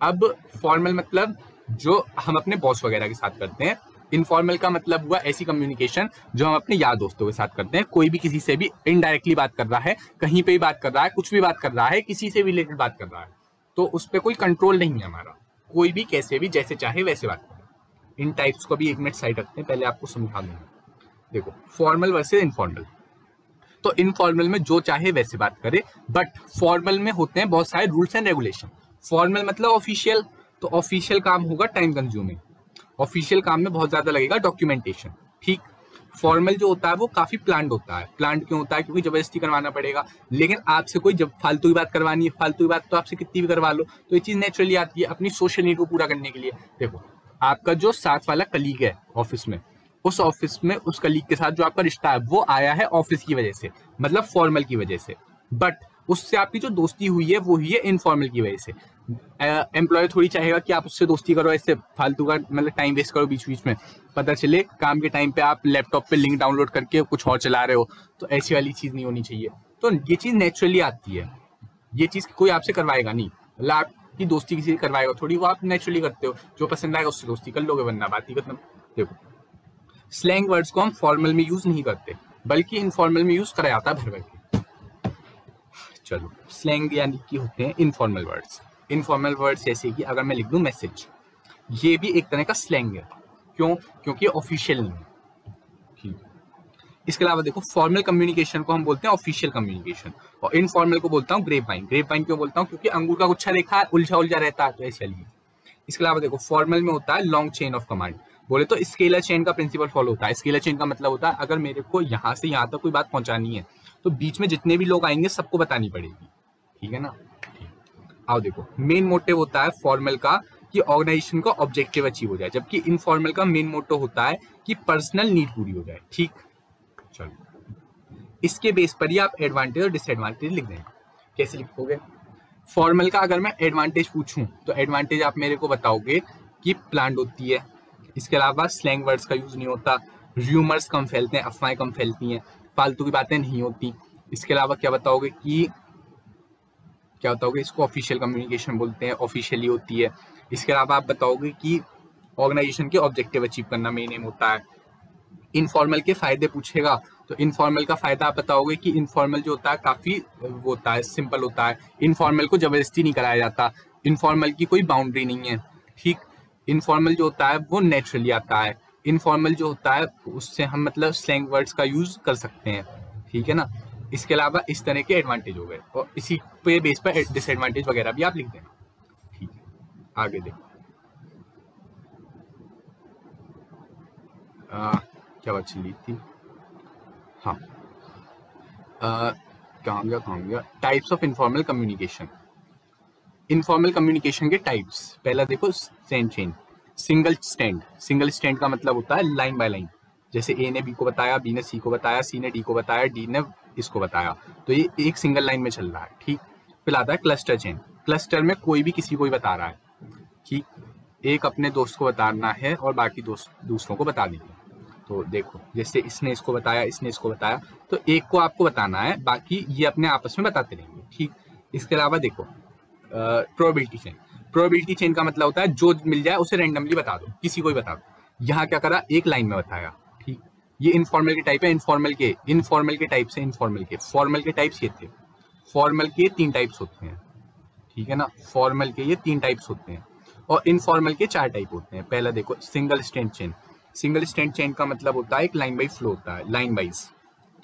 अब फॉर्मल मतलब जो हम अपने बॉस वगैरह के साथ करते हैं। इनफॉर्मल का मतलब हुआ ऐसी कम्युनिकेशन जो हम अपने यार दोस्तों के साथ करते हैं, कोई भी किसी से भी इनडायरेक्टली बात कर रहा है, कहीं पे भी बात कर रहा है, कुछ भी बात कर रहा है, किसी से भी रिलेटेड बात कर रहा है, तो उस पर कोई कंट्रोल नहीं है हमारा, कोई भी कैसे भी जैसे चाहे वैसे बात करे। इन टाइप्स को भी एक मिनट साइड रखते हैं, पहले आपको समझा दूंगा। देखो फॉर्मल वर्सेस इनफॉर्मल, तो इनफॉर्मल में जो चाहे वैसे बात करे, बट फॉर्मल में होते हैं बहुत सारे रूल्स एंड रेगुलेशन। फॉर्मल मतलब ऑफिशियल, तो ऑफिशियल काम होगा टाइम कंज्यूमिंग, ऑफिशियल काम में बहुत ज्यादा लगेगा डॉक्यूमेंटेशन, ठीक। फॉर्मल जो होता है वो काफी प्लान्ड होता है। प्लान्ड क्यों होता है? क्योंकि जबरदस्ती करवाना पड़ेगा, लेकिन आपसे कोई जब फालतू की बात करवानी है, फालतू की बात तो आपसे कितनी भी करवा लो, तो ये चीज नेचुरली आती है अपनी सोशल नीड को पूरा करने के लिए। देखो आपका जो साथ वाला कलीग है ऑफिस में, उस ऑफिस में उस कलीग के साथ जो आपका रिश्ता है वो आया है ऑफिस की वजह से, मतलब फॉर्मल की वजह से, बट उससे आपकी जो दोस्ती हुई है वो हुई है इनफॉर्मल की वजह से। एम्प्लॉय थोड़ी चाहेगा कि आप उससे दोस्ती करो, ऐसे फालतू का मतलब टाइम वेस्ट करो बीच बीच में, पता चले काम के टाइम पे आप लैपटॉप पे लिंक डाउनलोड करके कुछ और चला रहे हो, तो ऐसी वाली चीज नहीं होनी चाहिए। तो ये चीज नेचुरली आती है, ये चीज कोई आपसे करवाएगा नहीं, मतलब आप कि दोस्ती किसी से करवाएगा थोड़ी, वो आप नेचुरली करते हो, जो पसंद आएगा उससे दोस्ती कर लोगे, वरना बात ही खत्म। देखो स्लैंग वर्ड्स को हम फॉर्मल में यूज नहीं करते, बल्कि इनफॉर्मल में यूज करा जाता है भर भर के। चलो स्लैंग यानी कि होते हैं इनफॉर्मल वर्ड्स। इनफॉर्मल वर्ड्स जैसे कि अगर मैं लिख दूं मैसेज, ये भी एक तरह का स्लैंग है। क्यों? क्योंकि ऑफिशियल नहीं है। ठीक। इसके अलावा देखो फॉर्मल कम्युनिकेशन को हम बोलते हैं ऑफिशियल कम्युनिकेशन, और इनफॉर्मल को बोलता हूँ ग्रेप वाइन। ग्रेप वाइन क्यों बोलता हूँ? क्योंकि अंगूर का गुच्छा देखा है, उलझा उलझा रहता है, तो ऐसे लिए। इसके अलावा देखो फॉर्मल में होता है लॉन्ग चेन ऑफ कमांड, बोले तो स्केलर चेन का प्रिंसिपल फॉलो होता है। स्केलर चेन का मतलब होता है अगर मेरे को यहाँ से यहाँ तक कोई बात पहुंचानी है तो बीच में जितने भी लोग आएंगे सबको बतानी पड़ेगी। ठीक है ना? आओ देखो मेन मोटिव होता है फॉर्मल का कि ऑर्गेनाइजेशन का ऑब्जेक्टिव अचीव हो जाए, जबकि इनफॉर्मल का मेन मोटिव होता है कि पर्सनल नीड पूरी हो जाए। ठीक, चलो इसके बेस पर ही आप एडवांटेज और डिसएडवांटेज लिख देंगे। कैसे लिखोगे? फॉर्मल का अगर मैं एडवांटेज पूछूं तो एडवांटेज आप मेरे को बताओगे कि प्लांट होती है, इसके अलावा स्लैंग वर्ड्स का यूज नहीं होता, र्यूमर्स कम फैलते हैं, अफवाहें कम फैलती हैं, फालतू की बातें नहीं होती। इसके अलावा क्या बताओगे इसको ऑफिशियल कम्युनिकेशन बोलते हैं, ऑफिशियली होती है। इसके अलावा आप बताओगे कि ऑर्गेनाइजेशन के ऑब्जेक्टिव अचीव करना मेन एम होता है। इनफॉर्मल के फायदे पूछेगा तो इनफॉर्मल का फायदा आप बताओगे कि इनफॉर्मल जो होता है काफी वो होता है, सिंपल होता है। इनफॉर्मल को जबरदस्ती नहीं कराया जाता, इनफॉर्मल की कोई बाउंड्री नहीं है। ठीक, इनफॉर्मल जो होता है वो नेचुरली आता है। इनफॉर्मल जो होता है उससे हम मतलब स्लैंग वर्ड्स का यूज कर सकते हैं। ठीक है ना? इसके अलावा इस तरह के एडवांटेज हो गए, और इसी पे बेस पर डिसएडवांटेज वगैरह भी आप लिख देना। ठीक है, आगे देखो क्या बात चली थी? हाँ, कहाँ गया? Types of informal communication. Informal communication के टाइप्स, पहला देखो स्टैंड चेन। सिंगल स्टैंड का मतलब होता है लाइन बाय लाइन, जैसे ए ने बी को बताया, बी ने सी को बताया, सी ने डी को बताया, डी ने इसको बताया, तो ये एक सिंगल लाइन में चल रहा है। ठीक, फिर आता है क्लस्टर चेन। क्लस्टर में कोई भी किसी को ही बता रहा है। ठीक, एक अपने दोस्त को बताना है और बाकी दोस्त दूसरों को बता देंगे। तो देखो जैसे इसने इसको बताया, इसने इसको बताया, तो एक को आपको बताना है, बाकी ये अपने आपस में बताते रहेंगे। ठीक, इसके अलावा देखो प्रोबेबिलिटी चेन। प्रोबेबिलिटी चेन का मतलब होता है जो मिल जाए उसे रैंडमली बता दो, किसी को ही बता दो। यहाँ क्या करा, एक लाइन में बताया। ठीक, ये इनफॉर्मल के टाइप है। इनफॉर्मल के टाइप से इनफॉर्मल के फॉर्मल के टाइप्स ये थे। फॉर्मल के 3 टाइप्स होते हैं। ठीक है ना? फॉर्मल के ये 3 टाइप्स होते हैं, और इनफॉर्मल के 4 टाइप होते हैं। पहला देखो single stand chain. Single stand chain का मतलब होता है एक लाइन बाई फ्लो होता है, लाइन वाइज।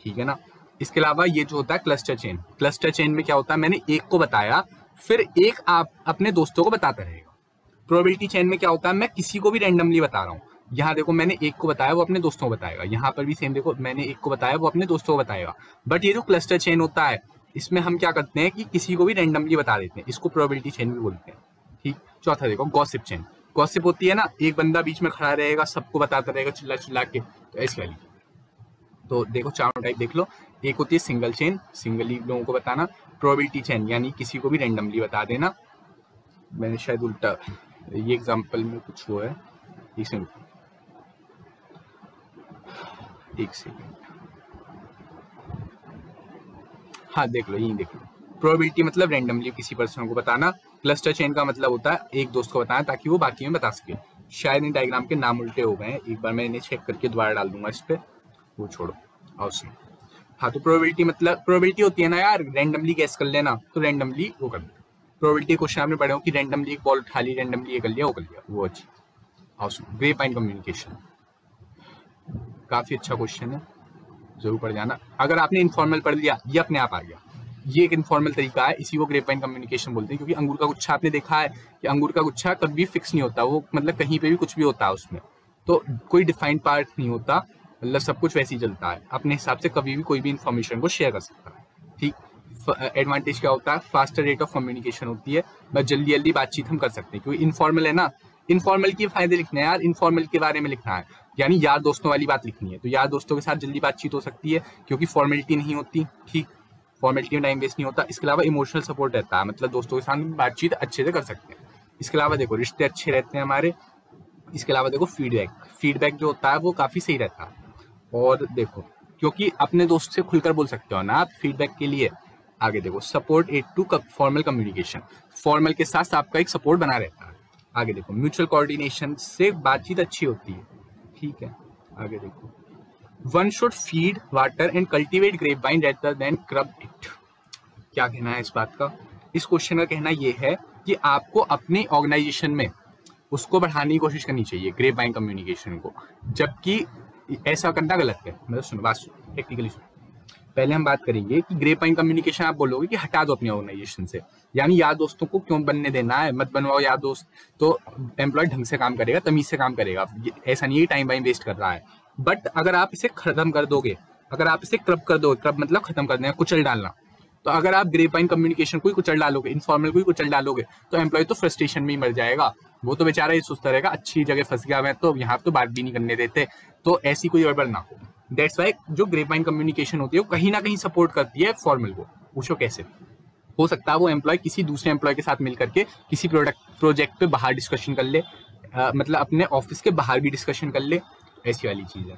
ठीक है ना? इसके अलावा ये जो होता है क्लस्टर चेन। क्लस्टर चेन में क्या होता है, मैंने एक को बताया, फिर एक आप अपने दोस्तों को बताता रहेगा। प्रोबेबिलिटी चेन में क्या होता है, मैं किसी को भी रैंडमली बता रहा हूँ। यहाँ देखो मैंने एक को बताया, वो अपने दोस्तों को बताएगा। यहाँ पर भी सेम देखो, मैंने एक को बताया, वो अपने दोस्तों को बताएगा। बट ये जो क्लस्टर चेन होता है इसमें हम क्या करते हैं कि किसी को भी रैंडमली बता देते हैं, इसको प्रोबेबिलिटी चेन भी बोलते हैं। ठीक, चौथा देखो गॉसिप चेन। गॉसिप होती है ना, एक बंदा बीच में खड़ा रहेगा, सबको बताता रहेगा चिल्ला चिल्ला के, तो ऐसी वाली। तो देखो चारों टाइप देख लो। एक होती है सिंगल चेन, सिंगली लोगों को बताना। प्रोबेबिलिटी चेन यानी किसी को भी रैंडमली बता देना। मैंने शायद उल्टा, ये एग्जांपल में कुछ हुआ है, एक सेकंड। हाँ देख लो, यही देख लो। प्रोबेबिलिटी मतलब रैंडमली किसी पर्सन को बताना। क्लस्टर चेन का मतलब होता है एक दोस्त को बताना ताकि वो बाकी में बता सके। शायद इन डायग्राम के नाम उल्टे हो गए हैं, एक बार मैं इन्हें चेक करके दोबारा डाल दूंगा इस पे, वो छोड़ो और सुनो। हाँ, तो प्रोबेबिलिटी मतलब प्रोबेबिलिटी होती है ना यार, रैंडमली गैस कर लेना, तो रैंडमली वो कर दो। प्रोबेबिलिटी क्वेश्चन आपने पढ़े हो कि रैंडमली एक बॉल उठा ली, रैंडमली ये कर लिया, वो कर लिया, वो अच्छी। और सुनो ग्रेप वाइन कम्युनिकेशन, काफी अच्छा क्वेश्चन है, जरूर पढ़ जाना। अगर आपने इनफॉर्मल पढ़ लिया, ये अपने आप आ गया। ये एक इनफॉर्मल तरीका है, इसी को ग्रेप वाइन कम्युनिकेशन बोलते हैं। क्योंकि अंगूर का गुच्छा आपने देखा है कि अंगूर का गुच्छा कभी फिक्स नहीं होता, वो मतलब कहीं पे भी कुछ भी होता है उसमें, तो कोई डिफाइंड पार्ट नहीं होता, मतलब सब कुछ वैसे ही चलता है। अपने हिसाब से कभी भी कोई भी इन्फॉर्मेशन को शेयर कर सकता है। ठीक, एडवांटेज क्या होता है, फास्टर रेट ऑफ कम्युनिकेशन होती है, बस जल्दी जल्दी बातचीत हम कर सकते हैं। क्योंकि इनफॉर्मल है ना, इनफॉर्मल के फायदे लिखने हैं यार, इनफॉर्मल के बारे में लिखना है, यानी यार दोस्तों वाली बात लिखनी है। तो यार दोस्तों के साथ जल्दी बातचीत हो सकती है क्योंकि फॉर्मेलिटी नहीं होती। ठीक, फॉर्मेलिटी में टाइम वेस्ट नहीं होता। इसके अलावा इमोशनल सपोर्ट रहता है, मतलब दोस्तों के साथ बातचीत अच्छे से कर सकते हैं। इसके अलावा देखो रिश्ते अच्छे रहते हैं हमारे। इसके अलावा देखो फीडबैक जो होता है वो काफ़ी सही रहता है। और देखो क्योंकि अपने दोस्त से खुलकर बोल सकते हो ना आप फीडबैक के लिए, आगे देखो support aid to formal communication, formal के साथ आपका एक सपोर्ट बना रहता है। आगे देखो म्यूचुअल कोऑर्डिनेशन से बातचीत अच्छी होती है, ठीक है। आगे देखो one should feed water and cultivate grapevine rather than curb it. क्या कहना है इस बात का? इस क्वेश्चन का कहना यह है कि आपको अपने ऑर्गेनाइजेशन में उसको बढ़ाने की कोशिश करनी चाहिए ग्रेप वाइन कम्युनिकेशन को, जबकि ऐसा करना गलत है। मतलब सुनो बात, टेक्निकली सुनो। पहले हम बात करेंगे कि ग्रेप वाइन कम्युनिकेशन आप बोलोगे कि हटा दो अपनी ऑर्गेनाइजेशन से, यानी यार दोस्तों को क्यों बनने देना है, मत बनवाओ यार दोस्त, तो एम्प्लॉय ढंग से काम करेगा, तमीज से काम करेगा, ऐसा नहीं है टाइम वाइम वेस्ट कर रहा है। बट अगर आप इसे खत्म कर दोगे, अगर आप इसे क्रब कर दोगे, क्रब मतलब खत्म कर देना, कुचल डालना, तो अगर आप ग्रेप वाइन कम्युनिकेशन को ही कुचल डालोगे, इनफॉर्मल को ही कुचल डालोगे, तो एम्प्लॉय तो फ्रस्ट्रेशन में ही मर जाएगा। वो तो बेचारा ये सोचता रहेगा अच्छी जगह फंस गया मैं, तो यहाँ तो बात भी नहीं करने देते, तो ऐसी कोई गड़बड़ ना हो। दैट्स वाई जो ग्रेप वाइन कम्युनिकेशन होती है वो कहीं ना कहीं सपोर्ट करती है फॉर्मल को। पूछो कैसे? हो सकता है वो एम्प्लॉय किसी दूसरे एम्प्लॉय के साथ मिल करके किसी प्रोजेक्ट पे बाहर डिस्कशन कर ले, मतलब अपने ऑफिस के बाहर भी डिस्कशन कर ले, ऐसी वाली चीज़ है।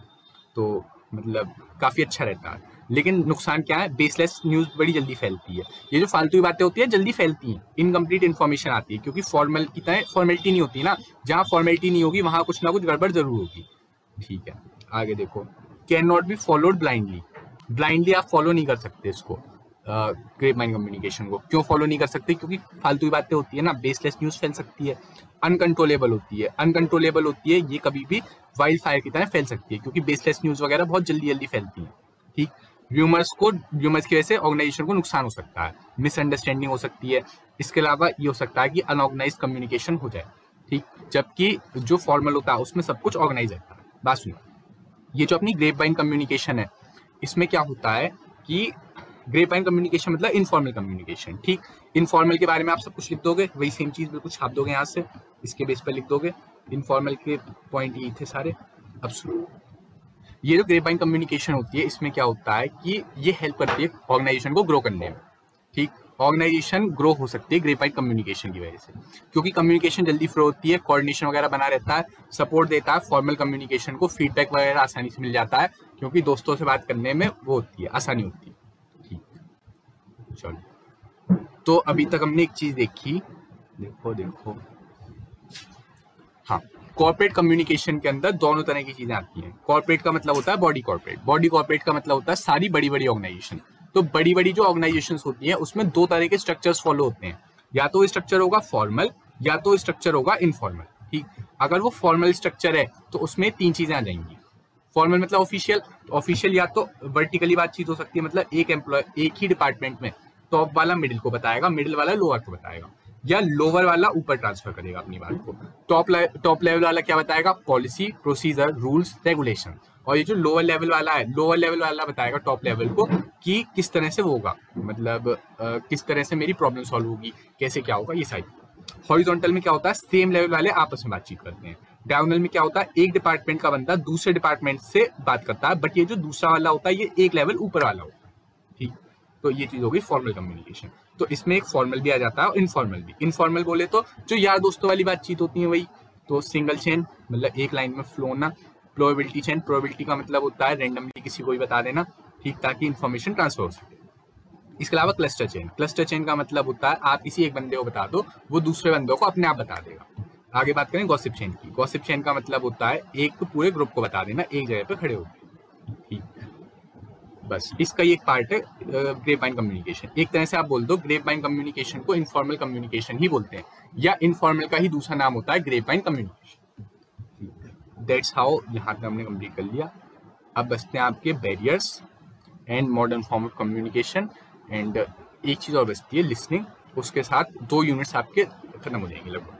तो मतलब काफ़ी अच्छा रहता है। लेकिन नुकसान क्या है? बेसलेस न्यूज़ बड़ी जल्दी फैलती है। ये जो फालतू की बातें होती है जल्दी फैलती हैं, इनकम्प्लीट इन्फॉर्मेशन आती है, क्योंकि फॉर्मल की तरह फॉर्मेलिटी नहीं होती ना। जहाँ फॉर्मेलिटी नहीं होगी वहाँ कुछ ना कुछ गड़बड़ जरूर होगी, ठीक है। आगे देखो can not be followed blindly, blindly आप फॉलो नहीं कर सकते इसको, ग्रेप वाइन कम्युनिकेशन को। क्यों फॉलो नहीं कर सकते? क्योंकि फालतू की बातें होती है ना, बेसलेस न्यूज़ फैल सकती है, अनकंट्रोलेबल होती है। अनकंट्रोलेबल होती है, ये कभी भी वाइल्ड फायर की तरह फैल सकती है, क्योंकि बेसलेस न्यूज़ वगैरह बहुत जल्दी जल्दी फैलती हैं, ठीक। र्यूमर्स की वजह से ऑर्गेनाइजेशन को नुकसान हो सकता है, मिसअंडरस्टैंडिंग हो सकती है। इसके अलावा ये हो सकता है कि अनऑर्गेनाइज कम्युनिकेशन हो जाए, ठीक। जबकि जो फॉर्मल होता है उसमें सब कुछ ऑर्गेनाइज रहता है। बात सुनो, ये जो अपनी ग्रेप वाइन कम्युनिकेशन है, इसमें क्या होता है कि ग्रेप वाइन कम्युनिकेशन मतलब इनफॉर्मल कम्युनिकेशन, ठीक। इनफॉर्मल के बारे में आप सब कुछ लिख दोगे, वही सेम चीज़ बिल्कुल छाप दोगे यहाँ से, इसके बेस पर लिख दोगे। इनफॉर्मल के पॉइंट ये थे सारे। अब सुनो, ये जो ग्रेप वाइन कम्युनिकेशन होती है इसमें क्या होता है कि ये हेल्प करती है ऑर्गेनाइजेशन को ग्रो करने में, ठीक। ऑर्गेनाइजेशन ग्रो हो सकती है ग्रेप वाइन कम्युनिकेशन की वजह से, क्योंकि कम्युनिकेशन जल्दी फ्लो होती है, कोऑर्डिनेशन वगैरह बना रहता है, सपोर्ट देता है फॉर्मल कम्युनिकेशन को, फीडबैक वगैरह आसानी से मिल जाता है, क्योंकि दोस्तों से बात करने में वो होती है, आसानी होती है, ठीक। चलो, तो अभी तक हमने एक चीज देखी, देखो हाँ, कॉर्पोरेट कम्युनिकेशन के अंदर दोनों तरह की चीजें आती हैं। कॉर्पोरेट का मतलब होता है बॉडी कॉर्पोरेट, बॉडी कॉर्पोरेट का मतलब होता है सारी बड़ी बड़ी ऑर्गेनाइजेशन। तो बड़ी बड़ी जो ऑर्गेनाइजेशंस होती हैं उसमें दो तरह के स्ट्रक्चर्स फॉलो होते हैं, या तो स्ट्रक्चर होगा फॉर्मल या तो स्ट्रक्चर होगा इनफॉर्मल, ठीक। अगर वो फॉर्मल स्ट्रक्चर है तो उसमें तीन चीजें आ जाएंगी। फॉर्मल मतलब ऑफिशियल, ऑफिशियल या तो वर्टिकली बातचीत हो सकती है, मतलब एक एम्प्लॉय एक ही डिपार्टमेंट में टॉप वाला मिडिल को बताएगा, मिडिल वाला लोअर को बताएगा, या लोअर वाला ऊपर ट्रांसफर करेगा अपनी बात को। टॉप लेवल वाला क्या बताएगा? Policy, procedure, rules, regulation. और ये जो लोअर लेवल वाला है, लोअर लेवल वाला बताएगा टॉप लेवल को कि किस तरह से वो होगा, मतलब किस तरह से मेरी प्रॉब्लम सॉल्व होगी, कैसे क्या होगा, ये सारी। हॉरिजॉन्टल में क्या होता है? सेम लेवल वाले आपस में बातचीत करते हैं। डायगोनल में क्या होता है? एक डिपार्टमेंट का बंदा दूसरे डिपार्टमेंट से बात करता है, बट ये जो दूसरा वाला होता है ये एक लेवल ऊपर वाला होता है, ठीक। तो ये चीज होगी फॉर्मल कम्युनिकेशन। तो इसमें एक फॉर्मल भी आ जाता है और इनफॉर्मल भी। इनफॉर्मल बोले तो जो यार दोस्तों वाली बातचीत होती है वही। तो सिंगल चेन मतलब एक लाइन में फ्लो होना। प्रोबेबिलिटी चेन, प्रोबेबिलिटी का मतलब होता है रैंडमली किसी को भी बता देना, ठीक, ताकि इन्फॉर्मेशन ट्रांसफर हो सके। इसके अलावा क्लस्टर चेन, क्लस्टर चेन का मतलब होता है आप किसी एक बंदे को बता दो, वो दूसरे बंदों को अपने आप बता देगा। आगे बात करें गॉसिप चेन की। गॉसिप चेन का मतलब होता है एक पूरे ग्रुप को बता देना एक जगह पे खड़े होकर, ठीक। बस इसका ये एक पार्ट है ग्रेप वाइन कम्युनिकेशन। एक तरह से आप बोल दो ग्रेप वाइन कम्युनिकेशन को इनफॉर्मल कम्युनिकेशन ही बोलते हैं, या इनफॉर्मल का ही दूसरा नाम होता है grapevine communication. That's how. यहाँ तक हमने कंप्लीट कर लिया। अब बचते हैं आपके barriers and modern form of communication. And एक चीज़ और बचती है लिसनिंग, उसके साथ 2 यूनिट्स आपके खत्म हो जाएंगे, लगभग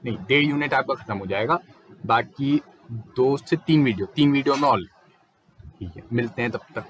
नहीं 1.5 यूनिट आपका खत्म हो जाएगा। बाकी 2 से 3 वीडियो में ऑल, ठीक है। मिलते हैं तब तक।